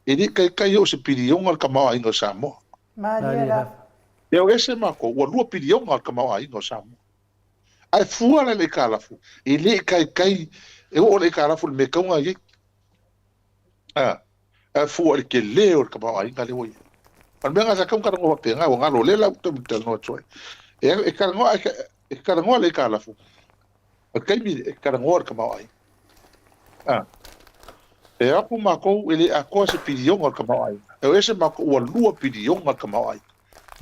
S3: e di kai yo se pidi yo ngal ka ma ainga sa mo
S4: mali
S3: eu ese mako o lua pirion al kama ai no samu ai fuala le kalafu e le kai e o le kalafu me kaunga ye fuala ke le o kama ai ngale oi pan benga sa kaunga ngo penga o ngalo le la to no choi e karango le kalafu kai mi e karango kama ai e aku mako ele ako se pirion al kama ai eu ese mako o lua pirion al kama ai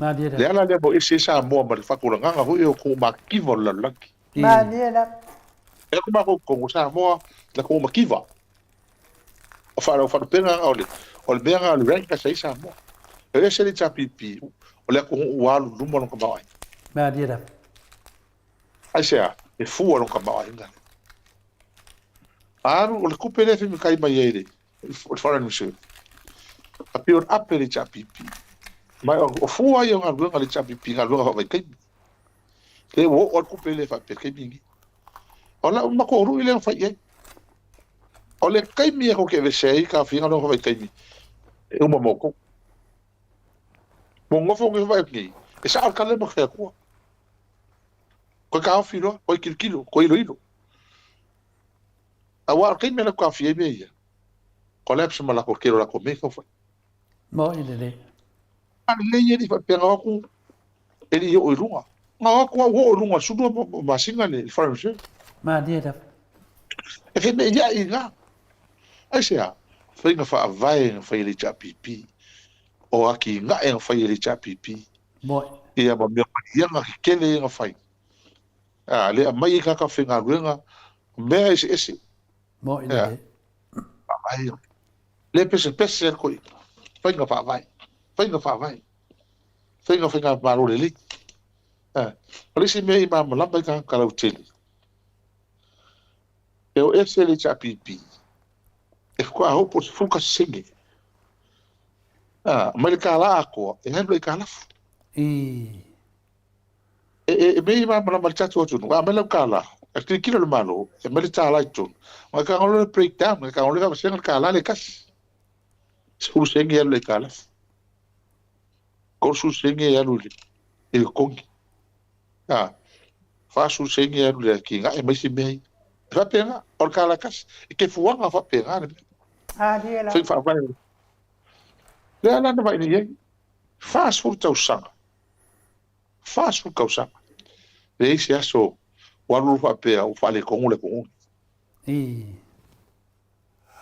S3: le ala le bo ese sa mo ma fa ko nga ho e ko ma kiva la laki
S4: mali la
S3: e ko ma ko sa mo la ko ma kiva o fa penga o o le mea ngā lurai ka sei sa mo. E se le tapipi, o le ko walu luma no ka mawai.
S2: Ma dia da.
S3: Ai sea, e fua no ka mawai nga. Aru, o le kupe le fimi kai mai eire, o le wharan misu. A pion ape le tapipi. Mai o fua i o ngā luenga le tapipi, ngā luenga whawai kaimi. Ke o le kupe le whape kaimi. O la mako oru i le whai ei. O le kaimi e ko ke vesei ka whianga no whawai kaimi. E uma moko. Mo ngofo ngi whai ngi. E sa al kale mo kea kua. Ko ka awhi roa, ko i kilkilo, ko ilo ilo. A wa kaimi na ka awhi e mea ia. Ko lepsa ma lako kero lako me kau whai.
S2: Mo i le.
S3: Ani le ia ni whai pia ngawaku. E ni o i runga. Ngawaku a o runga sudua masinga ni whai mse.
S2: Ma dia da.
S3: E ke me ia i ngā. Ai sea, whainga wha avai ngā whai le tapipi. O aki ngā e ngā whai le tapipi.
S2: Mo.
S3: Ia ma mea manianga ki kele ngā whai. Le a mai i kaka whenga ruenga. Mea ese ese.
S2: Mo i le.
S3: Ai. Le pese pese koi. Whainga wha avai. Whainga wha avai. Whainga whainga maro le li. Alisi mea i maa malamba i kaka kalau tele. E o ese le tapipi. E kua hopo se fuka singe. Mai le kāla akoa, e hendo i kālafu. E mei maa mana mali tatu atunu, mai lau kāla, e kiri kira le malo, e mai le tāla i tunu. Mai ka ngolo le breakdown, mai ka ngolo le kama senga le kāla le kasi. Suru senge e alu le kālafu. Kor suru senge e alu le kongi. Fa suru senge e alu le ki nga e mai si mei. E fa penga, or kāla kasi, e ke fuanga fa penga.
S4: Dia la.
S3: Fai fa vai. Le ala na vai ni. Fast food tau sanga. Fast food kau sanga. Le isi aso walu fa pe au fa le kongu le kongu.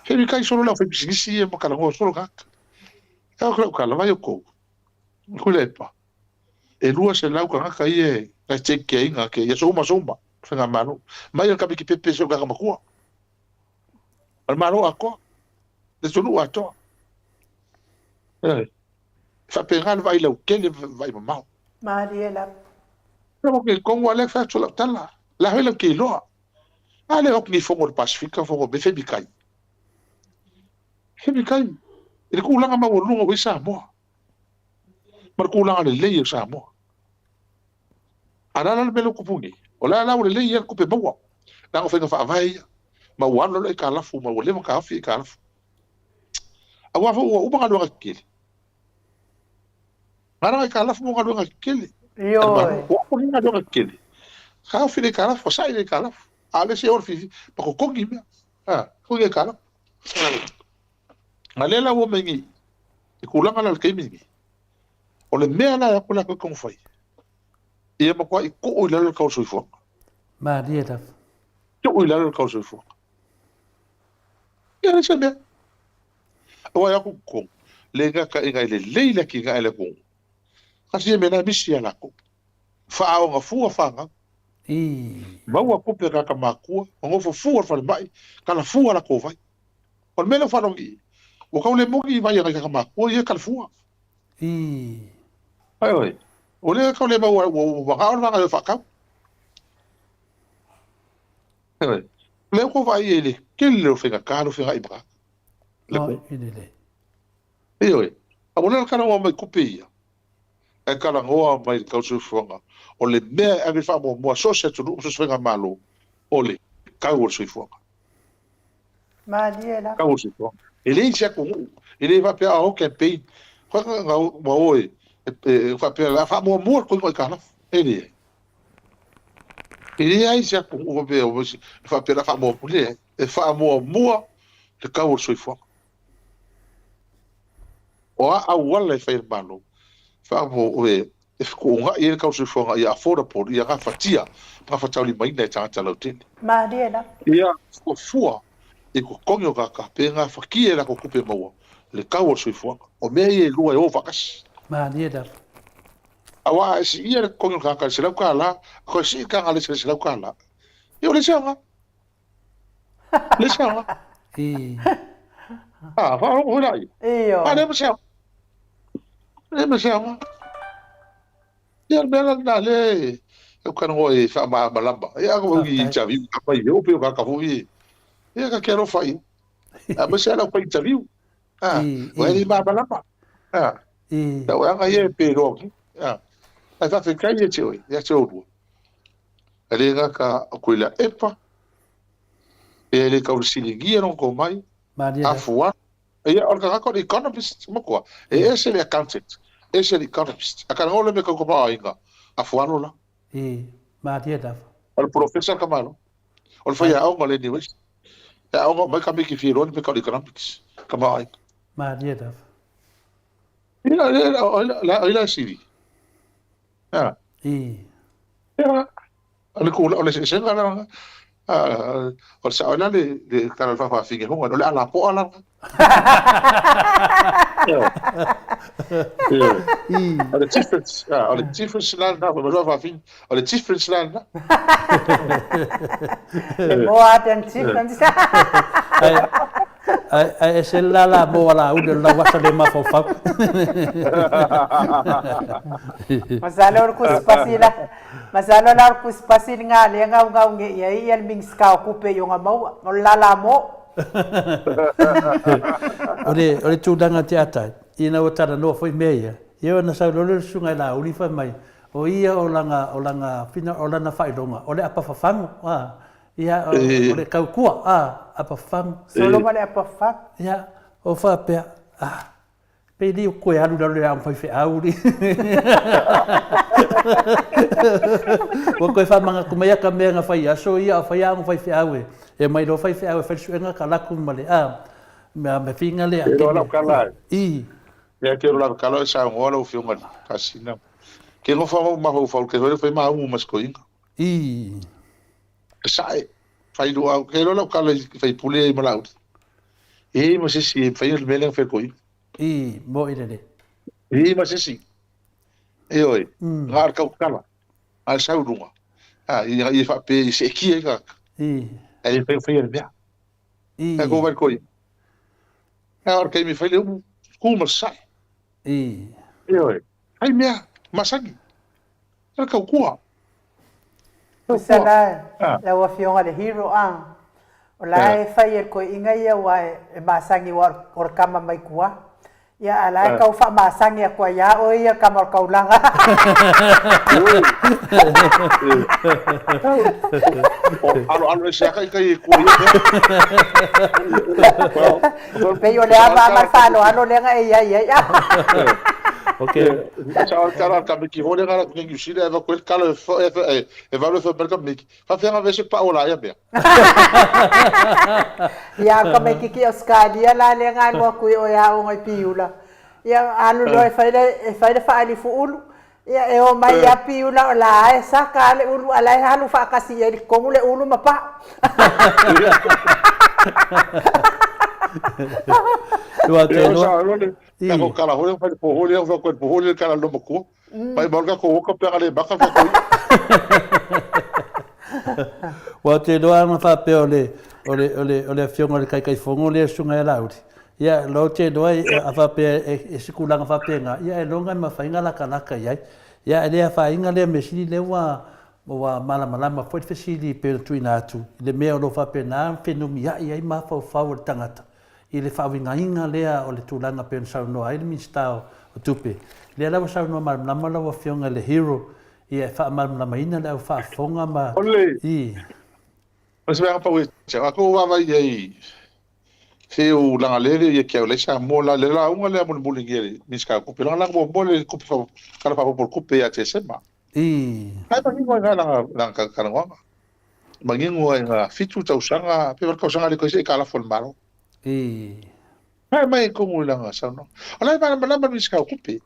S3: Heri kai solo la fa bisisi e makala ngo solo ka. Ka kala vai ko. Ko le pa. E lua se lau ka ka ie ka cheke inga ke ya soma. Fenga mano. Mai ka biki pepe so ka makua. Al mano ako. De solo ato. Fa pengal vai lau kele vai mamau.
S4: Dia la.
S3: Pero que Congo ale fa chola tala. La hela ke loa. Ale ok ni fongo Pacifica fongo be febikai. Febikai. Ele kulanga ma wolunga we sa mo. Mar kulanga le le sa mo. Ara la melo kupungi. Ola la le le ku pe bawa. Na ko fa vai. Ma walo le kala fu ma wole ma ka fi kala fu. Awa fo u ba lo akili. Ara ka la fu mo lo akili.
S4: Yo.
S3: Wa ko ni lo akili. Ka fi le kala fu sai le kala. Ale se or fi pa ko kongi me. Ko le kala. Malela wo mengi. E kulanga la ke mengi. O le mea la ya kula ko kon fai. E ma ko i ko o le ka so fo.
S2: Ma dia da.
S3: To o le ka so fo. Ya se me. O ya ko le ga ka inga le leila ki ga ele ko. Kasi me na misi ala ko. Fa o nga fu fa nga. Ma wa ko pe ka makua, ngo fo fu fa mai, kala fu ala ko vai. O me lo fa no gi. O ka le mo gi vai ka makua ye kala fu. Ai oi. O le ka le ba wa ka o va fa ka. Ai. Le ko vai ele, ke le fe ka no fe ga ibra.
S2: Le ko ile.
S3: Ai oi. A mo le ka no mai kupia. E kala ngoa mai ka so fuanga. O le mea ave fa mo so se tu so swenga malo. O le ka o so fuanga.
S4: Dia la.
S3: Ka o so fuanga. Ele sia ko. Ele va pe a o campaign. Ko nga mo oi. E fa pe la fa mo ko ka. Ele. Ele ai sia ko o pe o fa pe la fa mo le. E fa mo le ka o so fuanga. O a wala fa malo. Fa mo e ko nga e ka so fonga ia affordable ia ga fatia pa fatali mai na tata la tini
S4: dia la.
S3: ia ko fua e ko konyo ka penga fa ki era ko kupe mo le ka o so fonga o me e lua e o vakas
S2: dia da.
S3: awa si ia konyo ka se la ka la ko si ka ale se la ka la yo le sanga fa o lai
S4: Iyo.
S3: pa le ma se ya bela na le eu kan o e fa ma lamba ya ko i interview ka pa eu pe ka fu i ya ka quero fai a ma se la pa interview o e ma lamba da wa ga ye pe ro ai fa fe kai ye che ya che o ele ga ka ko la epa ele ka usiligia no ko mai afua e o ka ko economist mo ko e ese le accountant ese le economist a ka ngole me ko pa inga afua no la
S2: ma dia da
S3: o professor kamalo o foi a ngole ni wis ya o mai ka me ki fi ron me ka economics kama ai
S2: ma dia da
S3: ila siri ya ole ko ole se ngala o sa ona le kana fa finge ho ole ala po ala ole difference land na mo fa fin ole difference land na
S4: Mo aten difference.
S2: ai se la mo la u de la wasa de ma fo fa
S4: Masalo ko spasila. Masalo la ko spasil nga le nga nge ya yel ming ska ku pe yo nga mau lala mo.
S2: Ole tu danga te ata ina o tara no foi meia eu na sa lo sunga la uni fa mai o ia o langa fina o lana fai donga ole apa fa fango ia ole kau kua apa fang
S4: solo male apa fang
S2: ia o fa pe pe di ko ya lu le am fai fe auri o ko fa manga kuma ya ka menga fai aso ia fa ya fai fe awe e mai do fai fe awe fa suenga kala ku male me finga le
S3: ya que la calo esa ngolo fio ngal kasina que no fa ma fa que foi ma mas coinga sai fai do que lo calo fai pule ma laut ma se si fai il belen fe coi
S2: mo ide
S3: ma se si oi ngar ka kala al sau dunga i fa pe se ki ga ele fai il bia ko va coi que mi fai le kuma sai oi ai mea masagi ka kua
S4: Sala la wa fionga le hero o la fai ko inga ia wa masangi or kama mai kua ya ala ka fa masangi ko ya o ia kama ka ulanga
S3: alo se ka ko
S4: pe yo le ama falo alo le nga ia
S3: okay ciao cara ka ki hole gara ku ngi shida eva ko kala va lo fa per kamik fa fer invece pa ola ya be
S4: ya ka me ki oskadia la le nga no ku o ya o ngai piula ya alu lo e fa ali fu ulu ya e o mai ya piula la e saka le ulu ala halu fa kasi ya ko le ulu mapa
S3: Ko kala hole fa po hole fa ko po hole kala no ko pai borga ko ko pega le baka fa ko
S2: wa te do ana fa pe ole fionga le kai fongo le sunga la uti ya lo te do a fa pe e sikula fa pe nga ya longa ma fa inga la kala kai ya ele fa inga le mesili le wa mala ma foi fesili pe tuina tu le me lo fa pe na fenumi ya ma fa tangata i le whawingainga lea o le tūlanga pe sau noa i le minstao o tupe. Lea lawa sau noa marama lawa whionga le hero i e whaamarama ina lea whaafonga ma...
S3: Ole! O se mea pau e te ako wawa i ei whiu langa lere i e kia leisa mo la le la unga lea muli muli ngere minska kupe. Langa langa mo le kupe kala whapapor kupe a te sema. Hai pa ngingo nga langa karangonga. Mangingo nga fitu tausanga, pe warkausanga le koise e kala folmaro. Hai mai ko ngulanga sa no. Ala ba ba miska kupe.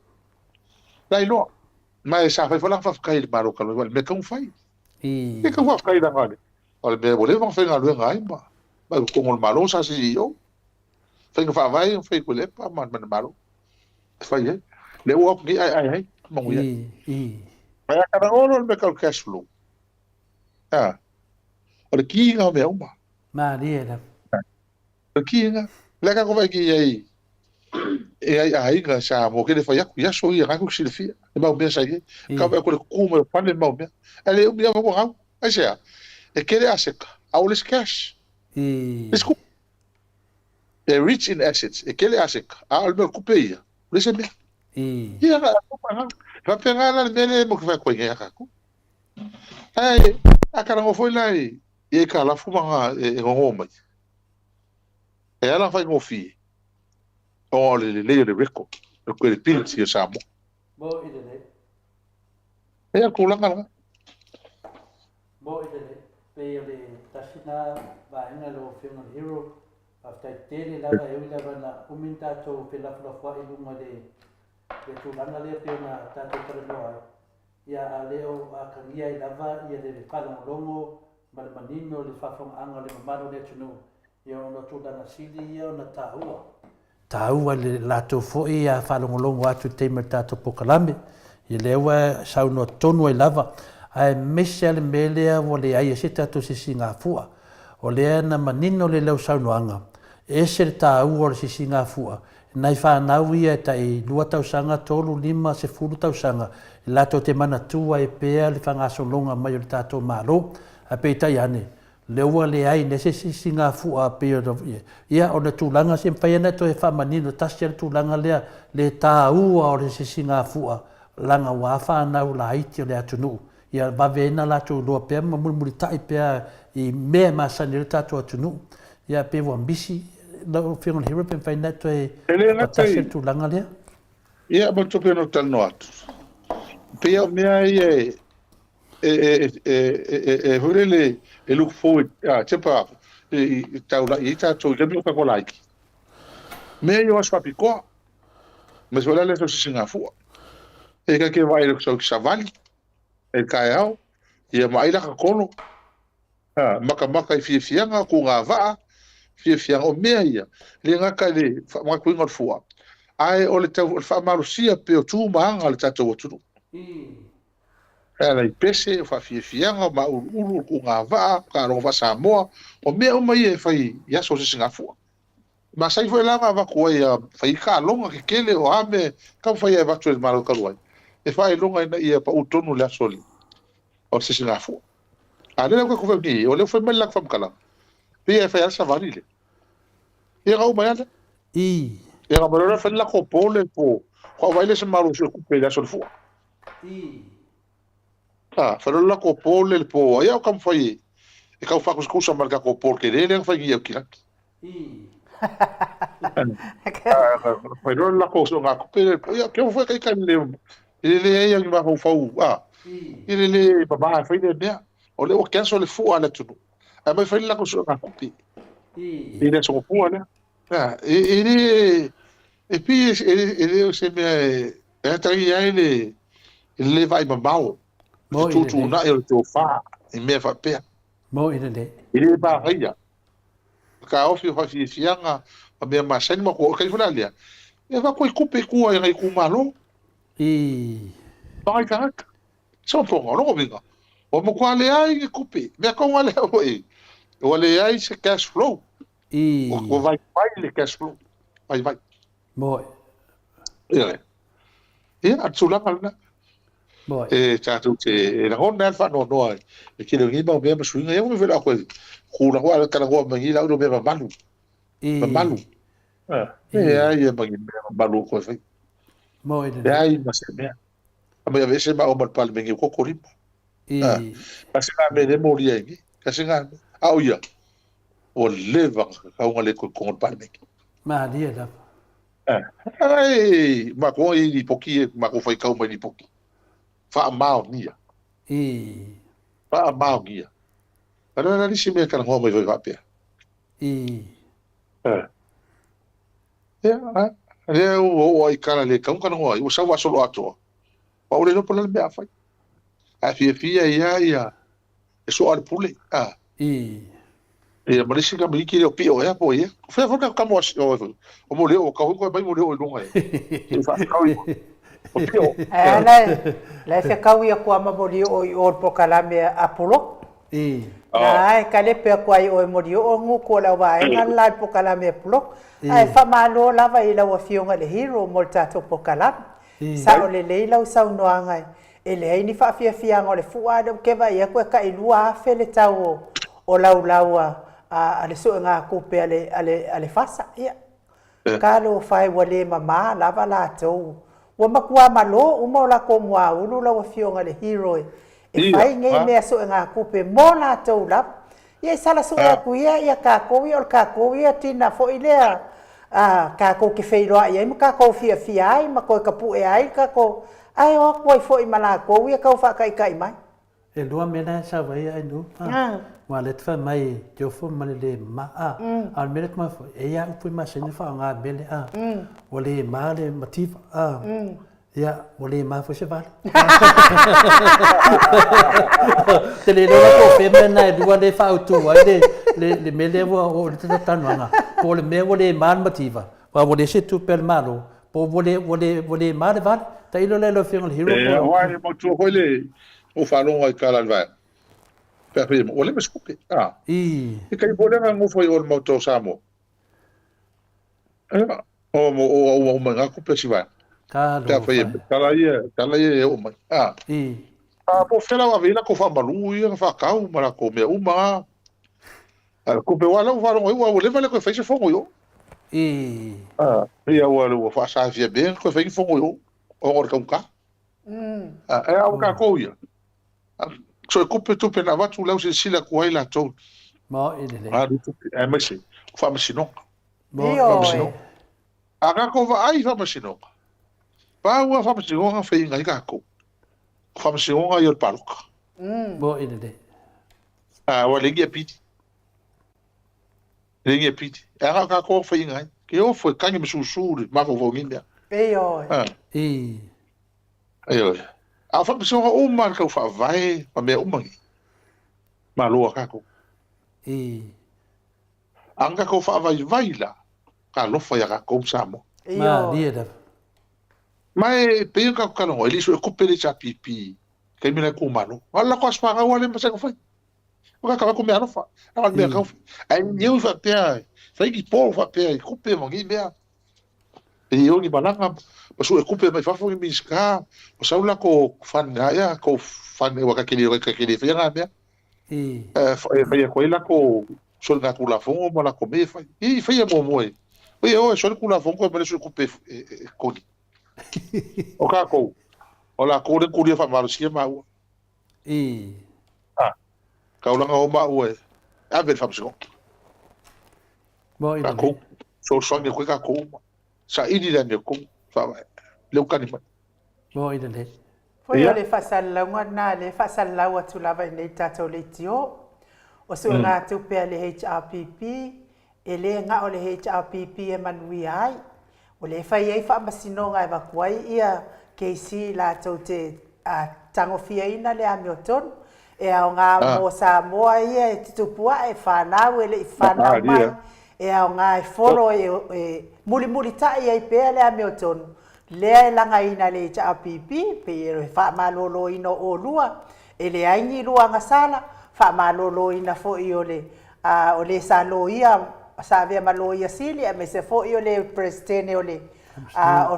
S3: Lai lo. Mai sa fa fola fa kai maro ka lo me ka fai. E ka fa kai da ngale. Ala be bole va fa ngalu ngai ba. Ba ko ngol maro sa si yo. Fa fa vai fa ko le pa man maro. Fa ye. Le wo ni ai mo ya. Mai ka ngol me ka cash flow. Ala ki nga me uma.
S2: Ma dia
S3: Kia Le ka ko vai ki ai ai ga sa mo ke le fa ya so ia ku silfia e mau me sai ka ba ko le ku mo pa le mau me ele u ia ko ha ai sea e ke le aseka au le cash isku e rich in assets e ke le aseka au me ku pe ia le se me ia ga ko pa va pegar la mele mo ke va ko ia ka ku ai akara ngo foi lá e ka la fuma e ngo mai e ala fa ngo fi o le record ko le pin si sa mo
S2: Bo idele.
S3: e ko la ngala
S2: Bo idele. Pe le tasina ba ina lo film hero after tele la ba eu la na uminta to pe la fa i lunga de tu langa le pe na ta te tre no ia a leo a kangia i lava ia le whalongo longo ma le manino le whawhonga anga le mamaro le tunu ia ona tu lana sili ia ona tāua. Tāua le lato fo'i a whalongo longo atu teima tātou pokalame ia lewa sauno tonu i lava ai mese ale melea o le ai se tātou sisi ngā fua o lea na manino le leo sauno anga e se le tāua o le sisi ngā fua nai whanau ia ta i 2 tausanga tolu 5 se 10 tausanga lato te mana tua e pea le whangasongonga mai o le tātou mālo a peitai ane leua le ai ne se sisi ngā fua pea ia o na tūlanga se mpai ana to e whamanino tasi ana tūlanga lea le tāua o le sisi ngā fua langa wā whanau la haiti o le atunu ia wawena lato loa pea ma muri tai pea i mea masani le tātou atunu ia pe wa mbisi lo fiona hero pe fai nato e patasi tu langa lea
S3: ia ba to pe no tal no atu pe o me ai horele e look forward tempa e taula e tato le mi ka ko like me yo aspa piko me sola le so singa fu e ka ke vai so savali e ka ao ia mai la ka kono maka i fianga ku nga va fianga o mea ia le ngaka le ma ku ngor fu ai o le tau fa marusia pe o tu manga le tato o tu ela i pese fa fianga ma uru ku nga va ka ro va Samoa o mea o mai e fai ia so singa fu ma sai foi lá va ku ia fai ka longa ke kele o ame ka fai e va tu ma ka ruai e fai longa ia pa utonu le soli o singa fu ale ko ko ni o le foi mel la fam kala pe fai sa varile e ga o mai ala e ga mo fa la ko pole po ko vai le se maru se ku pe la sol fu fa la ko pole po ia kam fai e ka fa ko scusa marca ko por que le fai ia kila foi la ko so nga ko pe ia que foi kai kan le ia ngi ma ko fau le baba fai de bia o le o kenso le fu ala tu a mai fai la ko so nga ko pe le so fu ala e pi ele se me e trai ele le vai babau tu na eu to fa e me fa pe
S2: mo ile
S3: ele ba ria ka o fa fianga a me ma sen mo ko kai funa lia e va ko kupe ku ai ku malo vai ka so po no vinga o mo kwa le ai kupe me ko wale o le ai se cash flow o vai le cash flow vai
S2: mo
S3: a tsula kalna
S2: mo
S3: tu te la honda fa no e ke le ngi ba be swinga e mo vela ko ku la wa ka la wa ma ngi la do be ba malu ai ba ngi be malu ko fe
S2: mo
S3: ai ma se me a me vese ba o mal pal me ngi ko ko ri pa se na me de mori ngi ka se nga au ya o leva ka un le ko pal me
S2: ma dia da
S3: ai ma ko i poki ma ko fai ka mai poki fa mau nia fa mau nia para na lisi me kan ho mai vai va pe le o ai kana le kan kan ho o sa wa solo ato pa o le no pola be afai a fia ia e so al pule e ma lisi ka mi ki le pio e po ia fa ka mo o mo le o ka ko mai mo le o lunga e fa ka o pio
S4: la se kawi ko ma boli o pokalame apolo Ai, kale pe kwai o mori o ngu ko la wa nga la po kala me plo. Ai fa malo la va ila wa fionga le hero molta to po kala. Sa o le leila o sa no ngai. Ele ai ni fa fia ngo le fuwa de ke va ia ko ka ilua fe le tau o laua a le so nga ko pe ale fasa ia. Kalo fai wale mama lava la to. Wa makua malo uma la ko mua ulu la wa fionga le hero. E fai ngai mea so ngā kupe mō nā tau lap. Ia sala so ngā kuia, ia kākou ia o kākou ia tina fo i lea. Kākou ke wheiroa ia, ima kākou fia ai, ma koe ka pue ai, kākou. Ai o koi fo i mana kou ia kau whakaikai mai.
S2: E lua mena sa vai ai nu. Wa le tfa mai te fo male le maa. Al mele ma fo e ia upu ma se ni fa nga bele a. O le ma le motif a. Ya, boleh maaf saya bal. Tele lo ko pemena na dua le fa tu ai le mele wo te tan wanga. Po le me boleh man motiva. Wa boleh se tu per malo. Po boleh mal bal. Ta ilo le lo fiong hero.
S3: Wa mo tu ko le o fa lo ai kala va. Per primo, o le meskuke. E kai boleh nga foi o mo to samo. O manga ko pesiva. Ka foi kala ia o mai. Po fela wa vela ko fa malu ia fa kau mara ko me uma. Ko pe wala wa o le vale ko fez fongo yo. Ia o fa sa via bem ko fez fongo yo. O or ka ka. O ka ko ia. So ko pe tu pe na va tu la se sila ko ai la to.
S2: Mo ile le.
S3: Mas fa masino.
S4: Io.
S3: Aga ko va ai fa masino. Pa ua whamasingonga whainga i kako. Whamasingonga i o paluka.
S2: Mo ina de.
S3: Wa lengi a piti. Lengi a piti. Aga kako whainga i. Ke o fwe kange me susuri. Mako whaungi mea.
S4: Eoi.
S3: Eoi. A whamasingonga umar kau whaavai. Ma mea umangi. Ma loa kako. Anga kau whaavai vaila. Ka lofa ya kako samo.
S2: Ma lia da.
S3: Mai pe ka ka no ele so ko pele cha pipi kai mina ku mano wala ko aspa ga wala masa ko fai o ka ko me ano fa na me ka ai eu fa pe sai ki po fa pe ku pe mo ngi me e eu ni balanga pa so ku pe mai fa fo mi ska o sa ula ko fan ga ya ko fan e wa ka ke fe ga me fa ko ila ko so na ku la fo mo la ko me fa fa mo mo e o so ku la fo ko me so ku pe ko o kako o la kore kuria fa marusia mau ka ulanga o mau e a ver fa msiko
S2: mo ina
S3: ko so songe ko ka ko sa ini da me ko fa le ukani ma
S2: mo ina le
S4: foi le fasal la ngana le fasal la watu lava nei tato le tio o so nga tu pe le HRPP ele nga o le HRPP e manui ai o le fai ai fa masino ngai va kuai ia KC la tote a tango fia ina le amioton e a nga mo sa mo ia e tutupua e fa na ele fa na mai e a nga e foro e muli ta ia pe le amioton le la nga ina le HRPP pe e fa malolo ino o lua e le ai ni lua nga sala fa malolo ina fo i o le salo ia sa via malo ia sili me se fo io le prestene ole o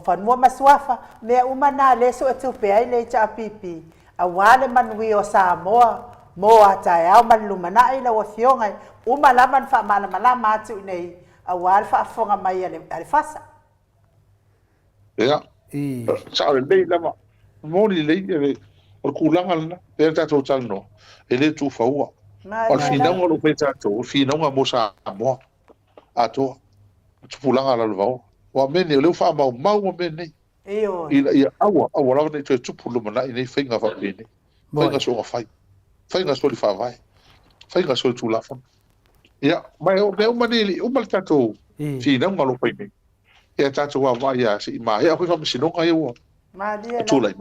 S4: fa no maswafa me umana le so tu pe ai le cha pipi a wale manui o Samoa mo ata ya malumana ai la wafionga umala man fa mala matu nei a wale fa fonga mai ale fasa
S3: ya sa le lama mo le o kulanga na pe ta total no ele tu fa ua o finanga lo pe tato o finanga mo sa mo ato tupulanga la lvao wa mene le fa mau mene ia awa la ne tupulu mana nei finga fa pene finga so nga finga so li fa vai finga so tu la fa ia mai o me manili o mal tato finanga lo pe me ia tato wa vai ya si ma ia fa sinonga ia
S4: ma dia
S3: tu lai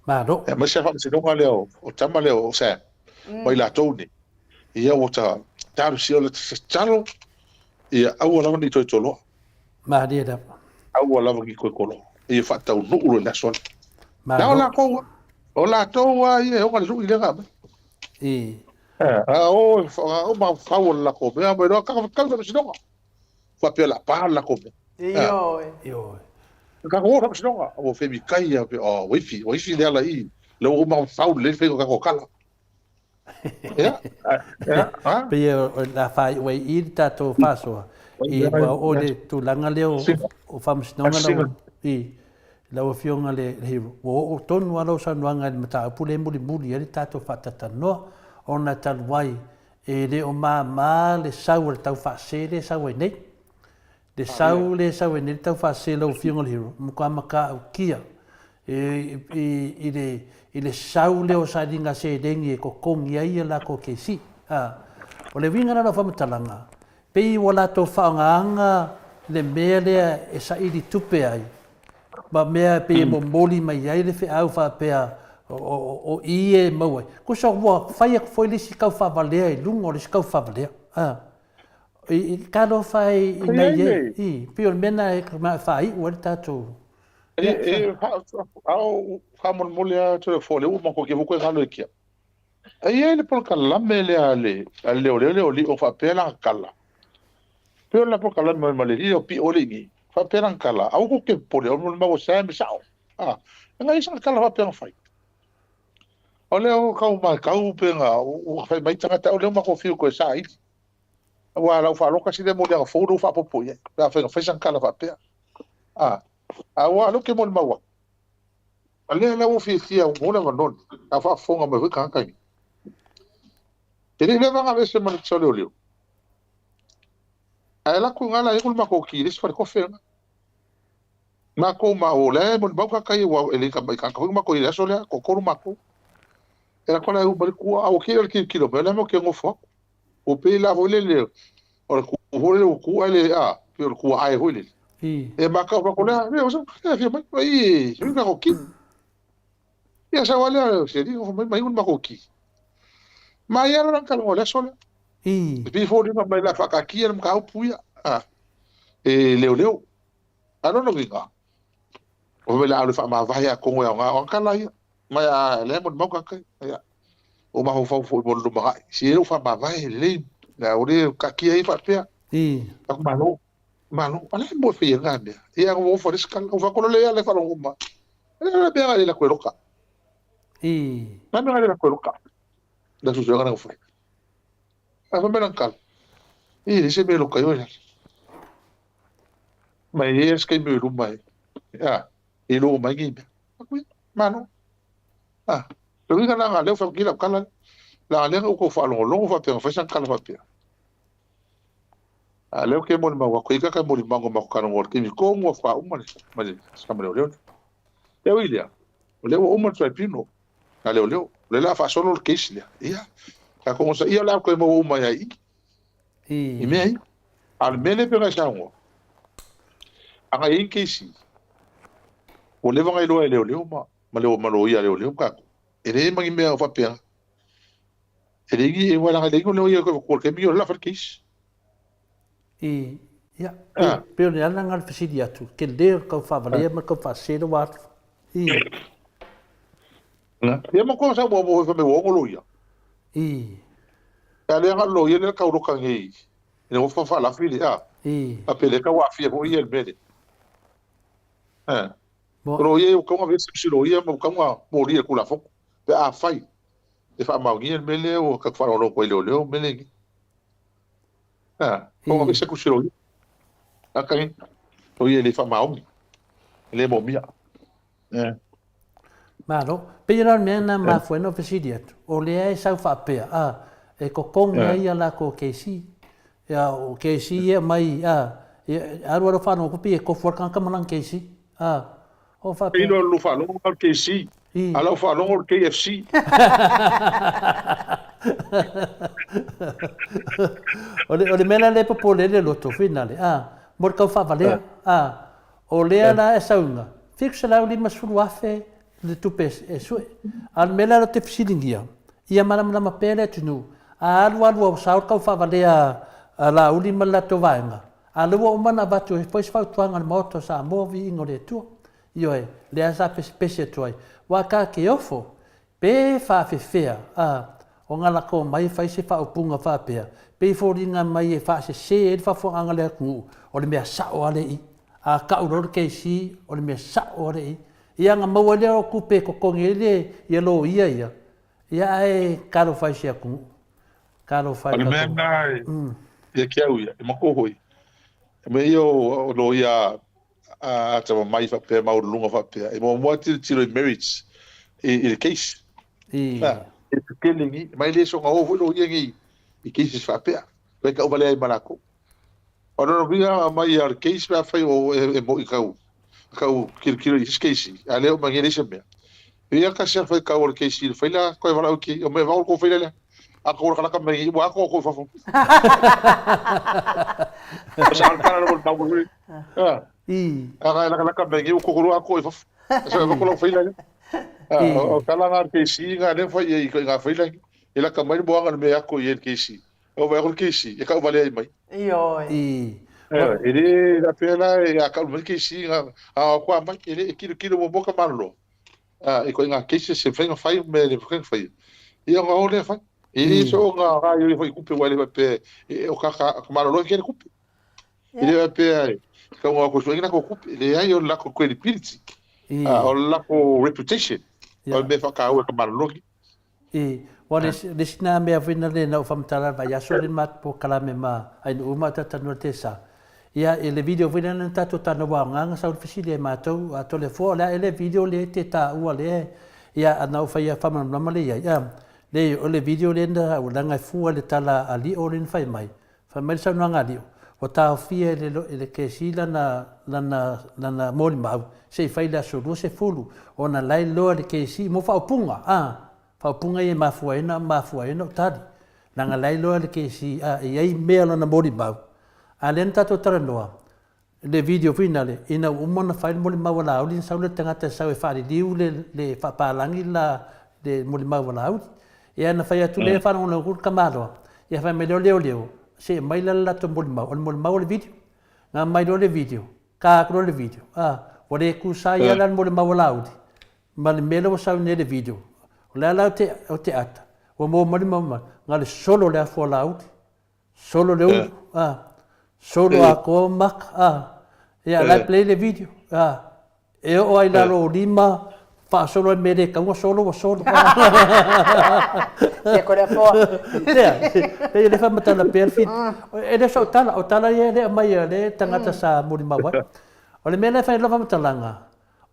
S2: ma do
S3: e ma se fa sinonga le o tama le o sa mai la tone ia o ta taru si o le talo ia au la ni tolo
S2: ma dia da
S3: au la ki ko kolo ia fa tau no ulo la sol na la ko o la to wa ia o ka lu ile ga o ma fau la ko me ma no ka ka sino fa pe la pa la ko me
S4: Io.
S2: Io.
S3: ka ko ra sino o fe mi kai ya pe o wifi de la i lo ma fau le fe ka ko kala ya
S2: Pe la fai we I tato faso. I wa o le tu langa leo o famsinonga la I la o fionga le hiru. O tonu alo sa nuanga le mata pule muli muli ele tato fatata no ona tal wai e le o ma le sau le tau fa se le sau nei. Le sau le sau nei tau fa se lo fionga le hiru. Muka maka au kia. I le sau leo sa dinga se dengi e ko kongi ai la ko ke si. O le winga na whamatalanga. Pei wala to whaongaanga le mea lea e sa ili tupe ai. Ma mea pe mo moli mai ai le whi au wha pea o I e mauai. Ko sa ua whaia foi le si kau whavalea I lungo le si kau whavalea. I kano whai I nei e. Pio mena e whai ua le tātou.
S3: au fa mon molia to le fole u ma ko ke ko ngalo kia ai le por kala me le ale le oli o fa pela kala pero la por kala me le o pi oli ni fa pela kala au ko ke por o ma o sa me sao ngai sa kala fa pela fai ole o ka u pe nga o fa mai tanga ta ole ma ko fi ko sa I wa la fa lo ka si de mo le fo do fa popo ye fa sa kala fa pela awa lo ke mon mawa ale la o fi o mona non a fa fonga me ka ka te le va a se man solo leo ala ku ngala e ma ko ki ris fa ko fe ma ko ma o le mon ba ka kai wa ele ka ka ma ko ile solo ko ko ma ko era ko la u ba ku a o ki lo le mo ke ngo fo o pe la vo le o ku ale pe ku ai ho le e ma ka ko la me o so e fi mai eu na ko ki ya sa wala se digo mai un ma ko ki ma ya ran ka lo le solo bi fo di mai la fa ka ki er ka puya leo ano no vinga o me la fa ma va ya ko nga o ka la ya ma ya le mo ma ka ya o ma fo mo lo ma si eu fa ma va le na o de ka ki ai fa pe ka malo ala mo fe nga me ia o fo riska o fa ko le ya le fa lo ma le be ale la kweloka na me ale la kweloka da su joga na fo a fa me na kal se me lo kayo ya mai es que me lo mai e lo mai gi mano lo vi na le fa ki la kala la le ko fa lo fa pe fa san kala fa pe leo ke mo ma ko ika ka mo ma ko ma ka no ke mi ko mo fa uma ma sa me leo eu ilia leo uma trai pino na leo le la fa solo ke islia ia ka ko sa ia la ko mo uma ya I me ai al mele pe ga sango anga in ke si o le vanga leo ma lo ia leo ka e ma me fa pe e gi e wala ga le ko ia ko ke mi la fa ke
S2: ja, pero ni ala ngal fasidi atu ke le ko fa vale ma ko fa se do wat
S3: ya mo ko sa bo fa me wo lo ya ya le ngal lo ye le ka ro ka ngi ne wo fa la fili a pele ka wa fi ko ye bele ro ye ko ma vesi si lo ye mo ka mo ri ku la fo pe a fai e fa ma ngi mele o ka fa lo ko le mele como que se kushiro akai to ye le fa maomi le momia
S2: Malo, pero mena ma fue no fesidiat. O le sa fa pe e ko konga ia la ko kesi. Ya o kesi e mai aro fa no ko pi ko for kan kamalan kesi. O fa pe.
S3: Pero lo fa no ko kesi. Ala fa no ko KFC.
S2: o le mena le popo le loto finale mor ka fa vale o le ala e saunga fixa la li masulu afe le tupes e su al mena lo te fsilingia ia mana ma pele tunu alu sa ka fa vale la uli mala to vaenga alu o mana batu pois fa tuanga moto sa movi ngore tu io le asa specie toi wa ka ke ofo pe fa fea o ngala ko mai fai se whaupunga whapea. Pei fōringa mai e wha se e whawhanga lea kungu, o le mea sao ale i. A ka uror kei si, o le mea sao ale i. Ia ngā maua lea o kupe ko kongi e le, ia lo ia ia. Ia e karo whai se a kungu. Karo whai
S3: o le mea nā ia kia uia, e mako hoi. Me i o lo ia a tama mai whapea, maurulunga whapea. E mua tiro i marriage, i le case. E kelingi, mai le so ngā ovo lo ia ngi, i cases whapea. Koe ka umalea i manako. O nono vinga mai ar case mea whai o e mo i kau. Kau kiro i his case. A leo mangi le se mea. Ia ka sia whai kau o le case i le whaila, koe wala au ki, o me wau ko whaila lea. A ko ora ka mai, wa ko ko fafo. Sa kana no ba ko. Ah. Aga la ka mai, ko ko ro ko fafo. Sa ko lo whaila. O kala nga ke si nga ne fa i nga fa ila ila ka mai boanga me ako i ke si o va ko ke si e ka vale ai mai
S4: io
S3: ele la pena e a ka mai ke si nga a ko mai ele kilo mo boka marlo e ko nga ke si se fenga fai me le fenga fai i nga ole fa ele so nga ga yo foi kupe wale pe o ka marlo ke kupe ele pe ka nga ko so nga ko kupe ele ai o la ko credibility o la ko reputation o me whakau e ka maralogi.
S2: Wa le sina mea whina le nau whamatara vai aso le mat po kalame ma ainu uma tatanua te sa. Ia e le video whina na tato tana wā nganga sau le whisile e mātou a tole fō lea e le video le te tā ua le ia anau whai a whamanama le ia. Le o le video le na o langai fua le tala a li o le whai mai. Whai mai sau nanga li o. O tāo fia le ke si lana mōri mau. Se whai la so se fulu. O na lai loa le ke si mo whaupunga. Whaupunga i e mafuaina o tari. Nanga lai loa le ke si i ei mea lana mōri mau. A len tato tara noa. Le video whina le ina umona whai mōri mau wala auli. Sau le tangata sau e whari liu le whapalangi la le mōri mau wala auli. E ana whai atu le whanonga kuru kamaroa. Ia whai me leo. Se mai la lato moli mau le video. Ngā mai le video. Ka akro le video. O le kusai ala moli mau laudi. Ma le mele o sau ne le video. O le ala o te ata. O mo moli mau ma. Ngā le solo le afo laudi. Solo le ulu. Solo a ko mak. Ia la play le video. E o ai lalo lima. Fa solo me le ka solo.
S4: E ko le fo.
S2: E le fa mata la perfit. E le so tala ye le mai le tangata sa muri mawa. O le mele fa lo fa matalanga.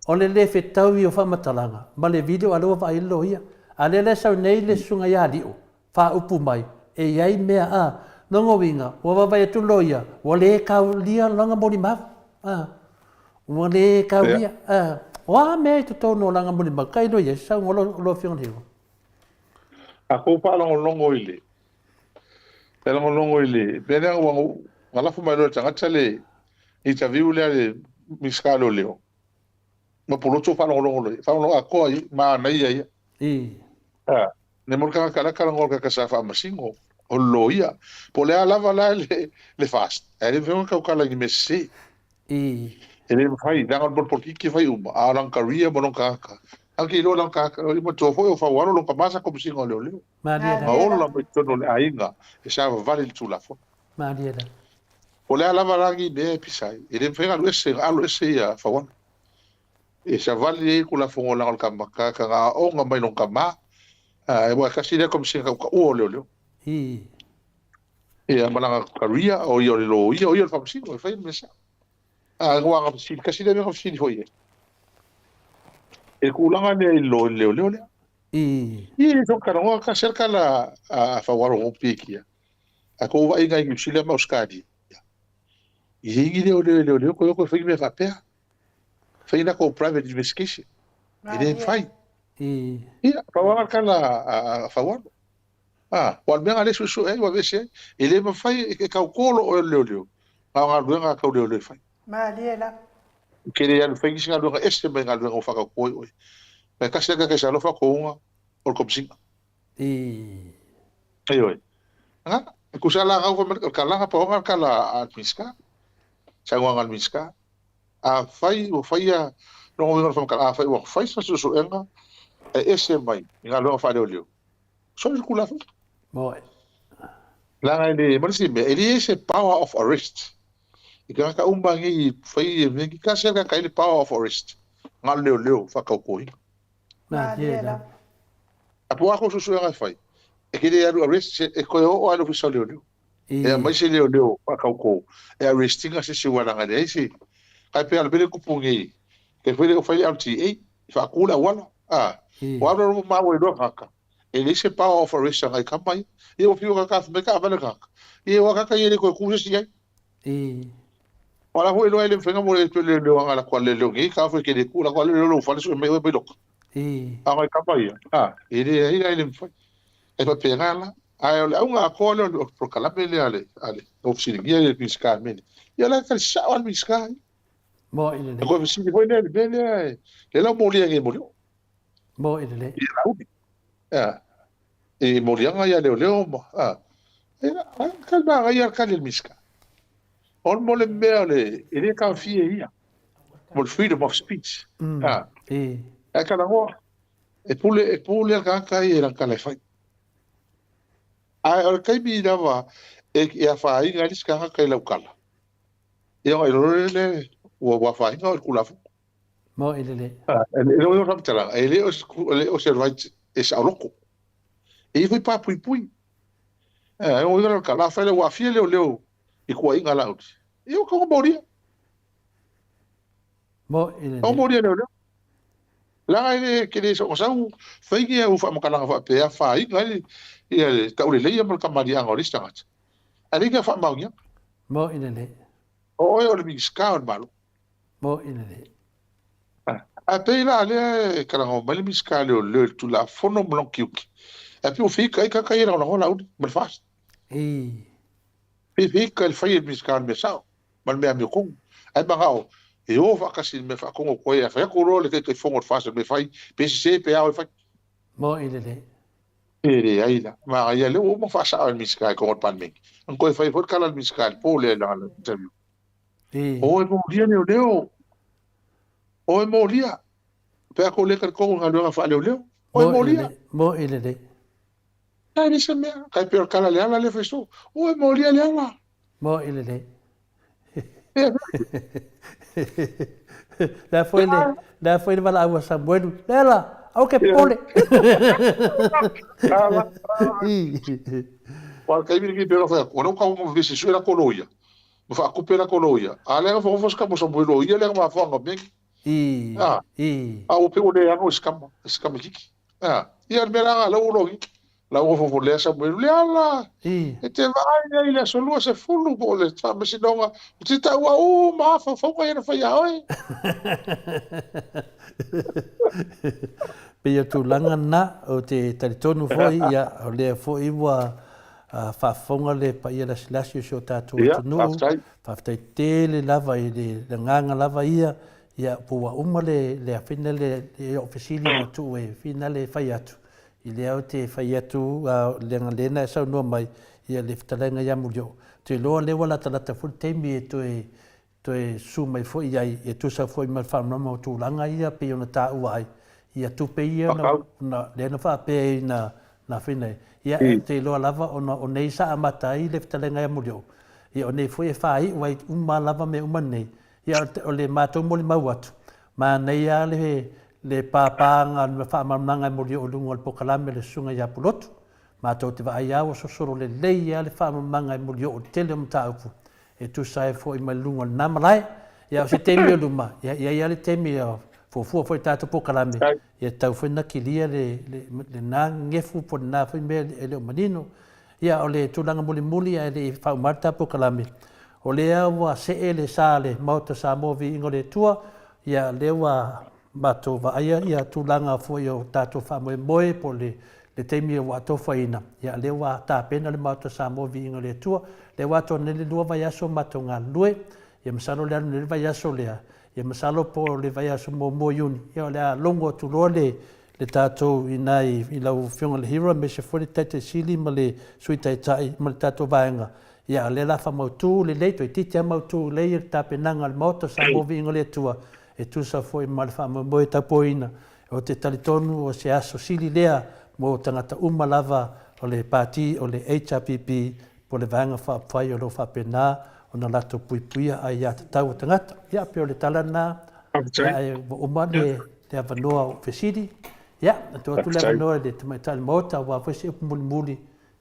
S2: O le fe tau i o fa matalanga. Ma le video alo va ilo ia. Ale le sa nei le sunga ya dio. Fa upu mai. E yai mea nongo winga. O va vai tu loia. O le ka lia longa muri mawa. O le ka lia. Wa me tu tono langa muri mawa. Kai no ye sa lo fion hiu.
S3: A ko pa longo ile. Te longo ile. Pena wangu ngala fu mai lo tanga tale. Interview le miskalo leo. Ma polo to fa longo le. Fa longo a ko ai ma na ia. Ne mo ka kala ngol ka sa fa masingo. O loia. Po le ala vala le fast. Ele veo ka kala ni messe. Ele fai dangal bol politiki fai uma. Alang career mo ka. Anche lo lang ka mo to fo fa walo lo ka masa ko singo leo.
S2: Ma dia.
S3: Ma o la mo to le ainga. E sa vale il tu la fo.
S2: Ma dia.
S3: O le ala varangi ne pisai. Ele fenga lo ese ya fa wan. E sa vale ku la fongo la ka maka ka o nga mai non ka ma. E mo ka sile kom singa ka o leo. E amala career o yo lo yo fa singo fa mesa. Ngwa ka sile ka sile me ka sile foi. E kulanga ne lo leo. So karonga ka cerca la a favor o pikia. A ko vai ga i sile ma uskadi. E leo ko foi me papel. Foi na ko private investigation. Ele fai. Favor a favor. O bem ale su wa vese. Ele me fai que ka kolo o leo. Nga nga ka leo fai.
S4: Ma liela.
S3: Que ele fai singa do este me nga do fa ka ko. Me ka se ka sa lo fa ko nga o ko singa. Ayo. Ku sa la ga ka la pa o ka la administka. Sa nga administka. A fai o fai a no mo fa ka fai o fai sa su enga. E ese mai nga lo fa leo. So le kula fu.
S2: Mo
S3: La ngai le marisi me ele se power of arrest. Ika ka umbangi fai me ka se ka le power of arrest. Ngal leo fa ka ko.
S2: na ye la.
S3: Apo ako susu nga fai. E ke le arrest e ko o alo fi leo. E mai se leo fa ka ko. E arresting se se wala nga le se. Kai pe al bele ku pungi. Ke fai le fai RTA fa kula wala. Wa ro ma wo do haka. Ele se power of arrest nga kampai. E o fio ka me ka vale ka. E o ka ye le ko ku se ai. Wala ho elo ele fenga mo le le nga la kwa le ngi ka fa ke le kula kwa le fa le so me be lok. Ai kampai. Ele fa. E pa pegala. Ai le unga ko le pro kala pele ale. Ofisi ngia le miska meni. Ya la ka sa al miska.
S2: Mo ile le.
S3: Ko ofisi ni ko ne bele. Le la mo le ngi mo.
S2: Mo ile le.
S3: E mo le nga ya le mo. Kalma ga ya ka le miska. On mo le mele, ele ka fie ia. Mo freedom of speech. E ka na ho. E pule ka e la ka le fai. Ai o kai bi dava e a fa inga lis ka ka le ukala. E o le wa fa inga o kula fu.
S2: Mo ile le.
S3: Ele o raptala, ele o servait e sa loko. E foi pa pui. O ira ka la fa le wa fie le I kua inga lauti. I o ka moria.
S2: Mo ile.
S3: O moria leo. La ele que le so sau faigi e ufa makala fa pe fa inga i ta ule le mal kamari anga lista ngat. Ali ka fa maunya.
S2: Mo ile le.
S3: O le mi skaun malo.
S2: Mo ile le.
S3: A pe la le kala ngo mal mi ska le tu la fono blonkiuki. A pe o fi kai ka kai ra la out mal fast. Fica ele fai mis kan me sao mal me ami kong ai bangao e o fa kasi me fa kong ko ya fa ko le ke fongo fa me fai pc pe ao fa
S2: mo ile le
S3: ai la ma ya le o mo fa sa mis kan ko pan me an ko fai por kala mis kan po le la interview o e mo dia ne o e mo dia pe ko le ko nga fa le o e mo dia
S2: mo ile le
S3: ai ni se me kai per kala le ala le feso o e mo dia le ala
S2: mo ile le la foi vala agua sabuelo lela au que pole
S3: Wal kai mi pero fa ko no ka mo visi suela koloia mo fa kupela koloia ale fa fo ska mo sabuelo ia le ma fa ngam o pe o le anga skam kiki ia mera la o la o fo le sabuelo le ala e te vai ile solo se fulu po le fa me sinonga ti ta wa o ma fa fo ka ia fa ia oi
S2: pe tu langa na o te talitonu foi ia o le foi wa fa fonga le pa ia la slasio so tatu no fa tai tele lava i le nganga lava ia po wa umale le afina le ofisili no tu e fina le fai atu i le au te fai atu le ngalena sa no mai ia le ftalenga ia mulio te lo le wala tala full time e su mai foi ia e tu sa foi mal fa no tu langa ia pe ona ta uai ia tu pe ia na le na fa pe na fina ia te lo lava o nei sa amata i le ftalenga ia mulio ia o nei foi fai wai lava me nei ia o le matou mo le mau atu ma nei a le papanga me whaamamanga mo le o lunga o le pokalame le sunga ia pulotu matou te vai au sosoro le lei a le whaamamanga mo le o tele mta upu e tu sai fo i mai lunga o namalai ia o se temi o luma ia le temi o fua foi tato pokalame ia tau foi na kilia le na ngefu po na foi me le o manino ia o le tulanga muli a le whaumarta pokalame o le awa se ele sale mauta sa movi ingo le tua ia lewa bato va ia tulanga foi o tato fa moe po le temi wa to faina ia lewa ta pena le mauta sa movi ingo le tua le wato ne le lua vai aso matonga lue ia masalo le ne vai aso le ia masalo po le vai aso mo yuni ia le longo tu le tato inai i lau fionga le hira me se foi tete sili ma le suita tai ma le tato vaenga ia le la fa mautu le leito e titi mautu le ir tapenanga le moto sa movi ngole tua e tu sa foi mal fa mo ta poina o te talitonu o se aso sili lea mo tangata uma lava o le pati o le HRPP po le vanga whai o lo whapena o na lato puipuia ai ia te tau tangata. Ia pe o le talana, ia e uma le awanoa o Fesiri. Ia, tu atu le awanoa le te maitale mota wa whesi upu muli muli.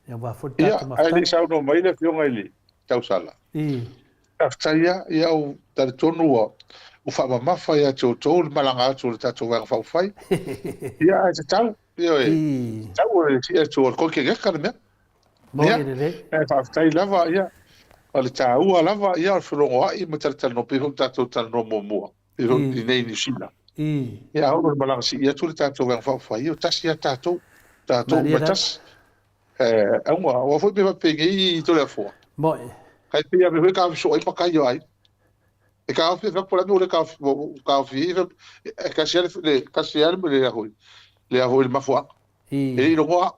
S2: Ia wa whori tatu maftai.
S3: Ia, ai le sauno mai le fionga ili, tau sala. Aftaia, ia o tare tonu o whamamafa ia tō le malanga atu le tato wanga whawhai. Ia, ai te tau. Ia e, tau e ia tō al koke ngeka le mea.
S2: Ia,
S3: e whaftai lava, ia. O le tā ua lava, ia o whulongo ai, ma tare tano piho tato tano mua. Piho i nei ni sila. Ia, au le malanga si ia tō le tato wanga whawhai. Ia, tasi ia tato matas. Aunga, wa fwoi pewa penge i tō le afua.
S2: Moi.
S3: Kai pia me ka so ai pakai ai. E ka ofi fa pola no le ka ofi e ka sia me le hoi. Le hoi ma fo. E lo mo.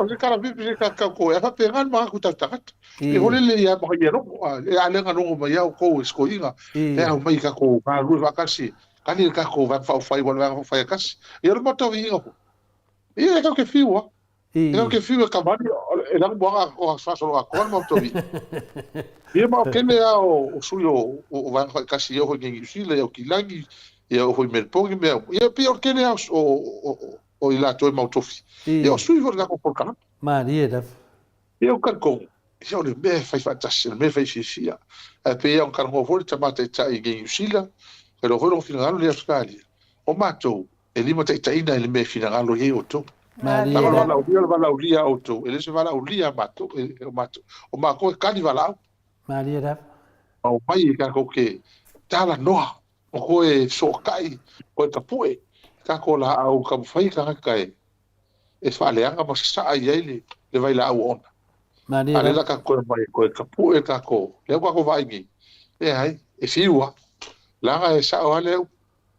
S3: O se kala bibi ka ko e fa pengan ma ku tata. E hole le ia ma ia no. E ale nga no ma ia ko sko inga. E au mai ka ko ka lu va kasi. Kani ka ko va fa fa igual va fa kasi. E lo mo to vinga. E ka ke fiwa. Não que fica acabando, ele não boa a sua só a cor não tô vi. E mas que me o suyo o vai casi eu que Chile o Kilangi e o foi Melpong me e pior que ele o ila to mautofi. E o suyo vai com porcana.
S2: Maria.
S3: E o carcom. Eu le me faz fantástico, me faz xixia. A pe um carcom foi chamate tai em Chile, pero foi no final de Australia. O matou, ele mata itaina ele me final o eu to.
S2: Maria.
S3: Vala ulia auto. Ele se vala ulia mato. O mako e kani vala.
S2: Maria.
S3: O mai ka ko ke tala noa. O ko e sokai. O e kapue. Ka ko la au ka fai ka kai. E fale anga ma sa ai ele. Le vai la au ona.
S2: Maria.
S3: Ale la ka ko mai ko e kapue ka ko. Le ko vai ngi. E ai e fiwa. La e sa o le.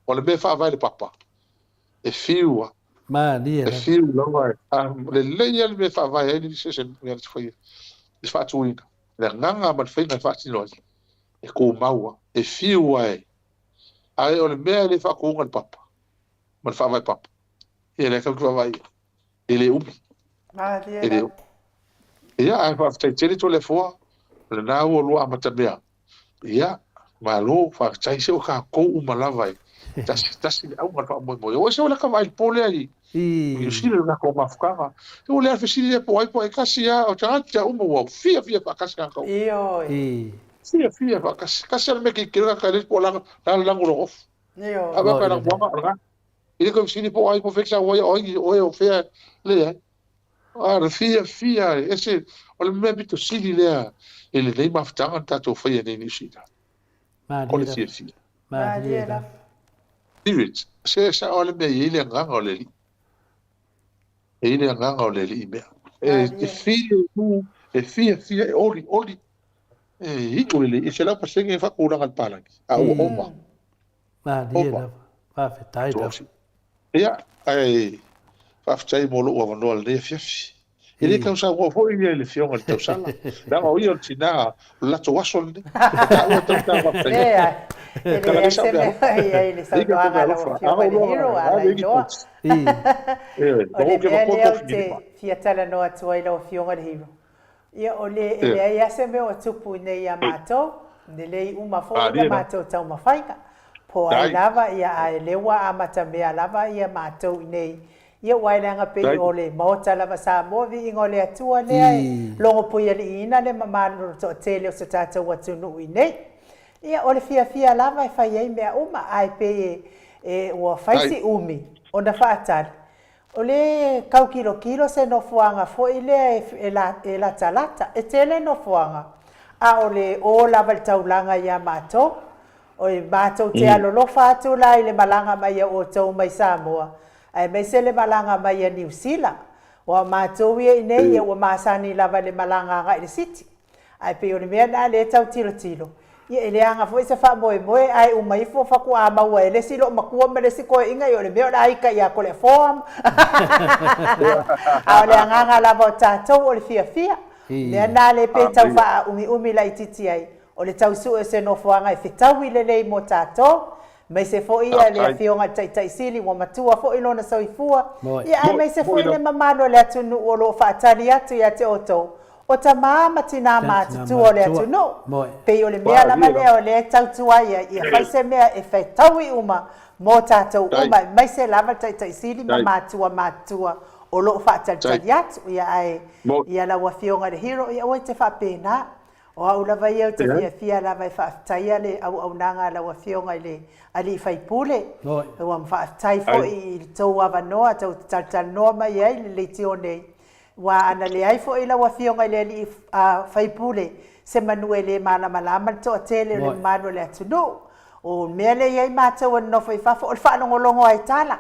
S3: O le me fa vai le papa. E fiwa.
S2: Maria.
S3: E fiu lava le leia le fa vai ele se me foi es fa tu ina le nganga ma foi na fa ti no e ko maua e fiu ai o le me le fa ko ngal papa ma fa vai papa e le ka ko vai ele ubi
S4: Maria.
S3: ele ia ai fa te to le fo le na o lo amata bea ia ma lo fa tai se o ka ko uma lava tas au ma fa mo o se o le ka vai pole ali e si le na ko mafukanga e o le a fesi le po ai po e kasi a o tanga uma o fia pa kasi ka fia pa kasi me ki kira ka le po la lango of aba ka na wa ile ko si po ai po fecha o fia le a fia ese o le me bito si le ele nei mafutanga tato fia nei ni sita
S2: Maria.
S3: David, se sa ole me ile nganga ole li. Ile nganga ole li me. E fia oli. I ole e se la pa senge fa kura ngal pala. A o oma.
S2: Maria. Va fetai da.
S3: Ja, ai fa ftai mo lo o no le fiafi. Ele ka usa wo foi ele fion al tau sala. Da o io tina la to wasol.
S4: Ele se me ele sa do aga lo hero ala no. Ele fia tala no atu ila o fion al hero. Ia ole ele ia se me o tupu nei ia mato, nele uma fo ia mato tau mafaika. Po ai lava ia ai lewa amata me lava ia mato nei. Ia wailanga pe ole mota lava sa movi ingole atua le longo puia le ina le mamano to tele o se tata watu no nei. Ia ole fia lava e fai ai mea uma ai pe ua faisi umi ona faatal. Ole kau kilo se no fuanga fo ile e la talata e tele no fuanga. A ole o lava le taulanga ia mato. O mato te alolo fatu la ile malanga mai o tau mai Samoa. Ai mai se le malanga mai a New Zealand. Wa mato ia nei e wa masani lava le malanga ga le city. Ai pe o le mea na le tau tilo. Ia ele anga foi se fa moe ai o mai fo fa ku ama wa ele silo makua me le siko inga yo le mea ai ka ia ko le form. A le anga la bota to o le fia. Le na le pe tau fa umi la ititi ai. O le tau su e se no fuanga e fitau ile le mo tato. mai se fo'i ia le afioga taʻitaʻisili ua matua fo'i lona soifua ia ai mai se fo'i le mamalo le atunuu o loo faatali atu iā te outou o tamā ma tinā matutua o le atunuu pei o le mea lama lea o le tautua ia fai se mea e faitaui uma mo tatou uma mai se lava taʻitaʻisili ma matua o loo faatalitali atu ia ai ia lau afioga le hiro ia ua te faapena o au lava ia o te fiafia lava e faafetaia le auaunaga lau afioga i le alii faipule ua mafaafetai foʻi i le tou avanoa tou talitalinoa mai ai le leitio nei ua ana leai foʻi lau afioga i le alii faipule se manue lē malamalama le toʻatele o le mamalo le atunuu o mea leiai matou anonofo i fafo o le faalogologo ai tala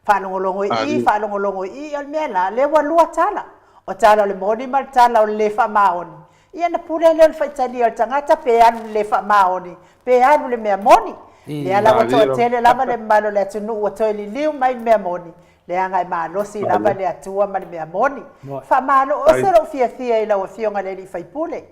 S4: faalogologo i faalogologo i o le mea la le ua lua tala o tala o le moni ma le tala o le lē faamaoni ia na pule le faitalia o le tagata pe anu le faamaoni pe anu le mea moni le ala ua toʻatele lava le mamalo le atunuu ua toe liliu mai le mea moni le aga e malosi lava le atua ma le mea moni faamalo o se loo fiafia i lau afioga le alii faipule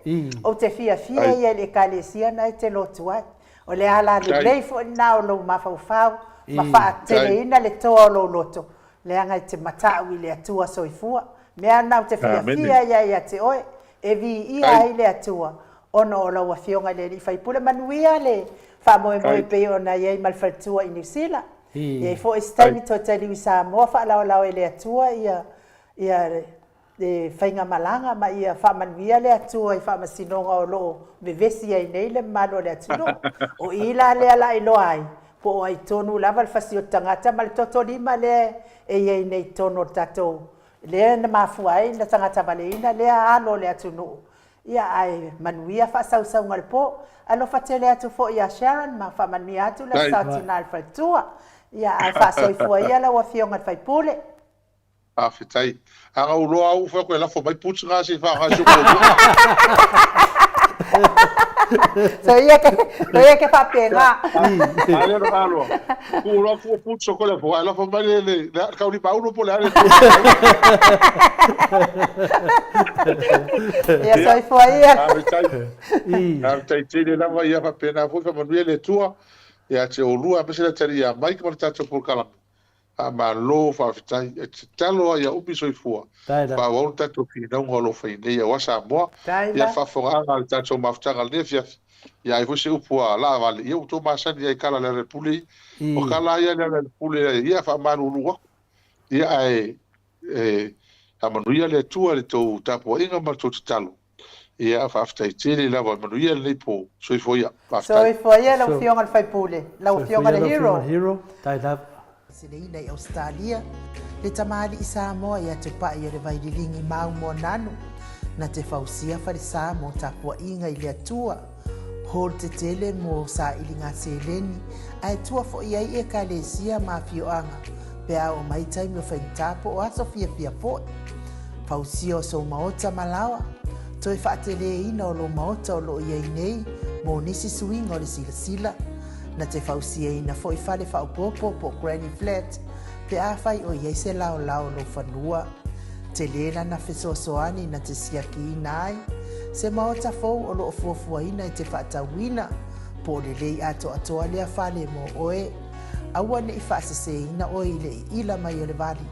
S4: ou te fiafia ia i le ekalesia na e te lotu ai o le ala lelei foʻi na o lou mafaufau ma faateleina le toa o lou loto le aga i te mataʻu i le atua soifua mea na o te fiafia ia ia te oe e viia ai le atua ona o lau afioga i le alii faipule manuia le faamoemoe pei ona iai ma le faletua i niusila iai foʻi se taimi toetaliu i samoa faalaolao e le atua ia le faiga malaga ma ia faamanuia le atua i faamasinoga o loo vevesi ai nei le mamalo o le atunuu o i la lea laʻiloa ai po o ai tonu lava le fasi o tagata ma le totolima lea e iai nei tonu o le tatou lea na mafua ai na tagata valeina lea alo le atunuu ia ai manuia faasausauga le po alofa tele atu foʻi a Sharon ma faamanuia atu le saotina le faletua ia ai faasoifua ia lau afioga le faipule
S3: afetai aga uloa au fa koe lafo mai putu nga se fa ga so
S4: so ia ke faapega
S3: ale no alo uloa fu putu ko le fo ala fo mai le ka uri paulo po le ale
S4: ia soifua ia
S3: afetai tele lava ia fa pena fo fa manuia le tua ia te olua pe se la tari ia mai ka tato por kala ma lo fa fitai e talo ia upi soifua fa o tato ki não holo fa nei o sa mo ia fa fonga al tato maftanga le fia ia i fosse upua la vale ia to ma sa ia kala le repuli o kala ia le repuli ia fa manu lu ia e a manuia le tua le to tapo inga ma to talo ia fa fitai tele la manuia le po soifua
S4: ia la fionga fai pule la fionga le hero
S2: tai tap
S1: Sileina i Australia, le tamali i Samoa ia te pai o le vaililingi mau mo nanu, na te fausia farisa mo tapua inga i le atua, hol te tele mo sa ilinga seleni, ai tua fo iai e ka lesia ma fioanga, pe a o mai taimi o whaintapo o aso fia po. Fausia o so maota malawa, toi whaatele ina o lo maota o lo iai nei, mo nisi suinga o le sila. Na te fausia ina fo i fale fa popo po Granny Flat pe a fai o iei se lao lo fanua te lela na fesoasoani na te siaki ina ai se maota fou o lo fuafua ina i te whaatawina po le lei ato atoa lea fale mo oe aua ne i whaasese ina oe i le ila mai o le vali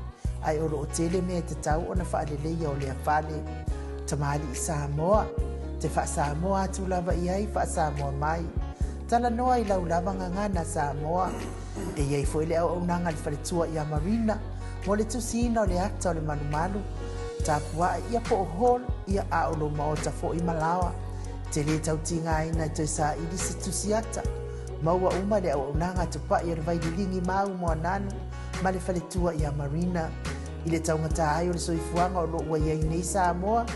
S1: ai o lo o tele mea te tau o na whaalelei o lea fale tamali i Samoa te whaasamoa atu lava i ai whaasamoa mai tala noa i lau lava ngangana Samoa e iei fo ile au nanga le faletua i a Marina mo le tusina o le ata o le manumalu tapua ia po hol ia a o lo maota fo i malawa te le tautinga ina i toisa i disi tusiata maua uma le au nanga tupa i le vaililingi mau mo ananu ma le faletua i a Marina i le taungata ai o le soifuanga o lo ua iei nei Samoa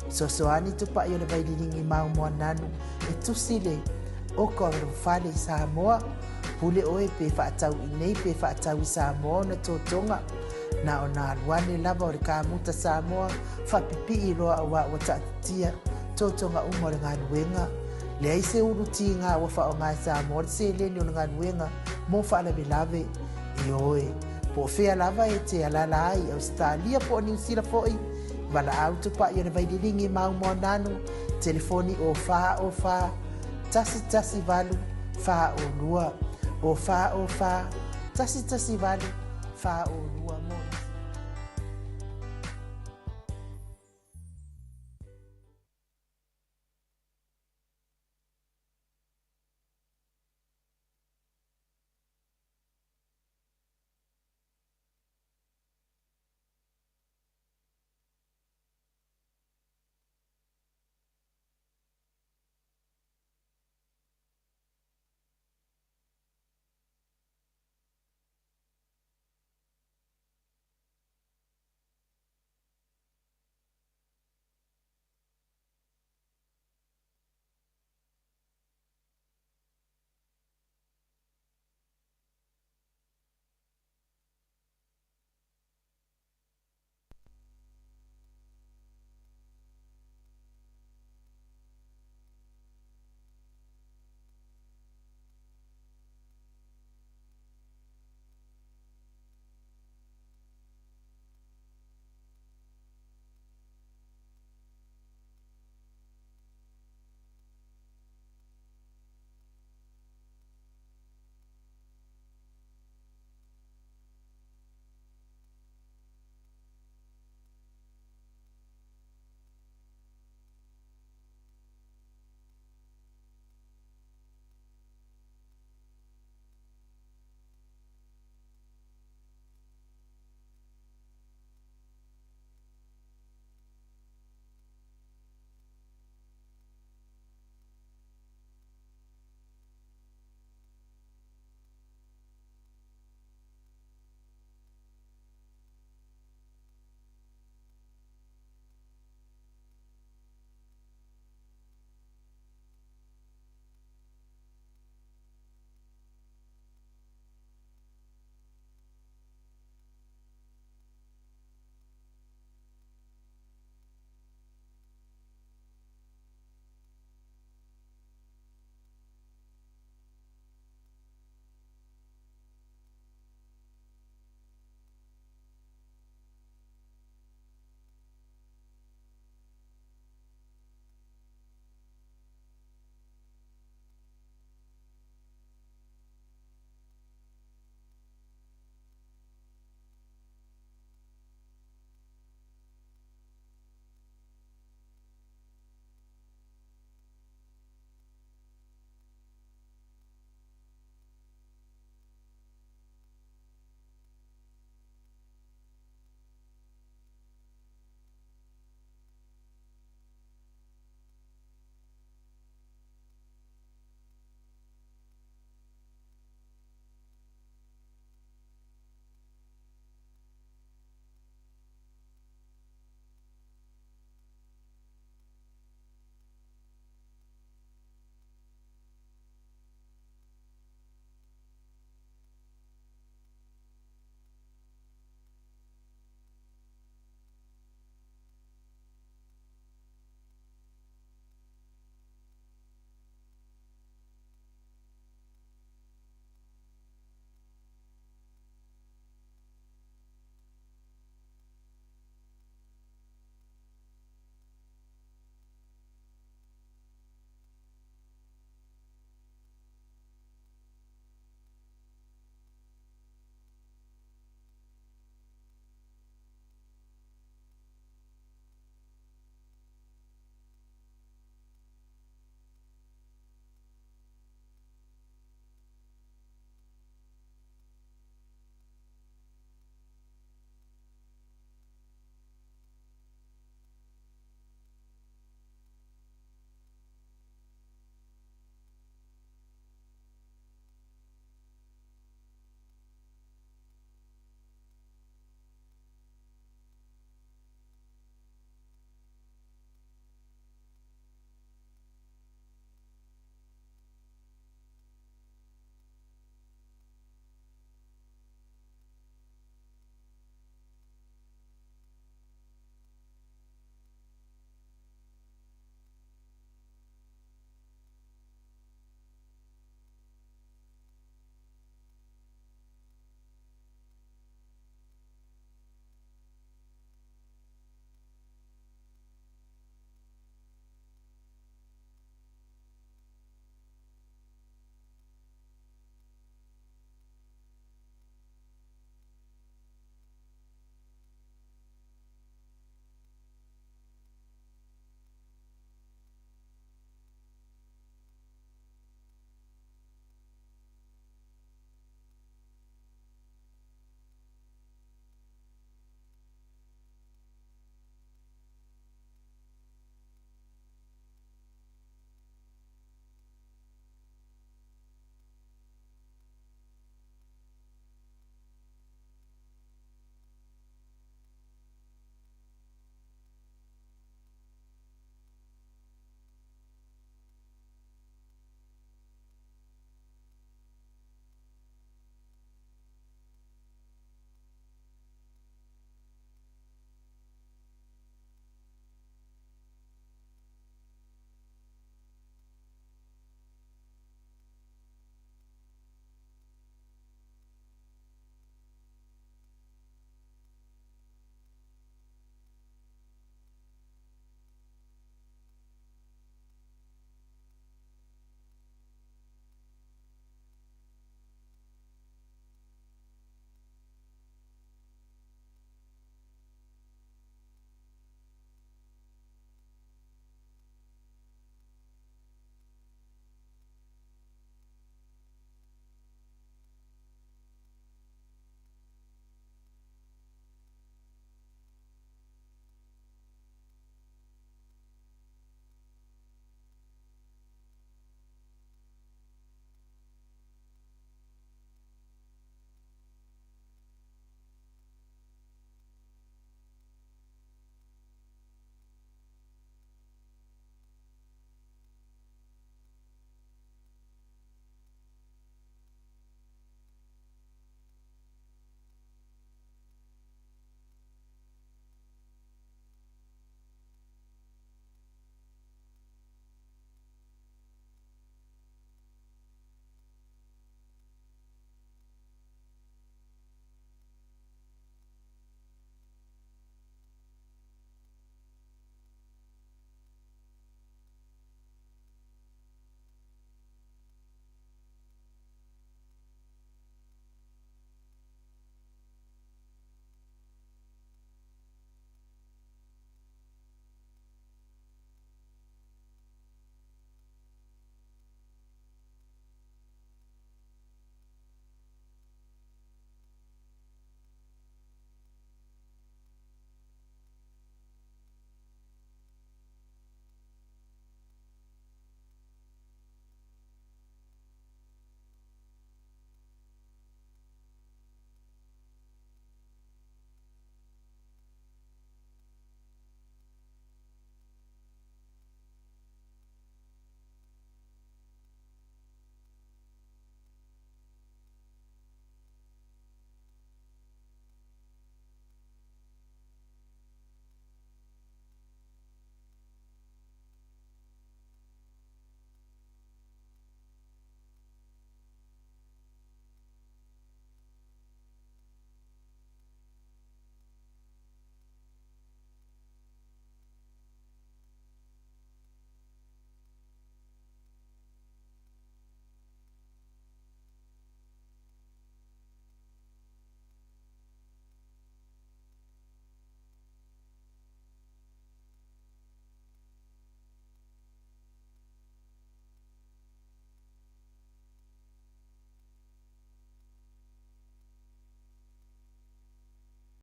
S1: sosoani tupa i le vaililingi mau mo ananu e tusile o ko fale i Samoa pule oe pe whaatau i nei pe whaatau i Samoa na tōtonga na o nā ruane lava o le kāmuta Samoa whapipi i roa a wa tatatia tōtonga umore ngā nuenga le aise uruti ngā wafa o ngā Samoa le se leni o ngā nuenga mo whaalawe lave i oe po whea lava e te alala ai Australia po New Zealand foi wala autupa i o le vaililingi mau mo nanu telefoni o wha tasi valu fa o lua o fa tasi vale fa o lua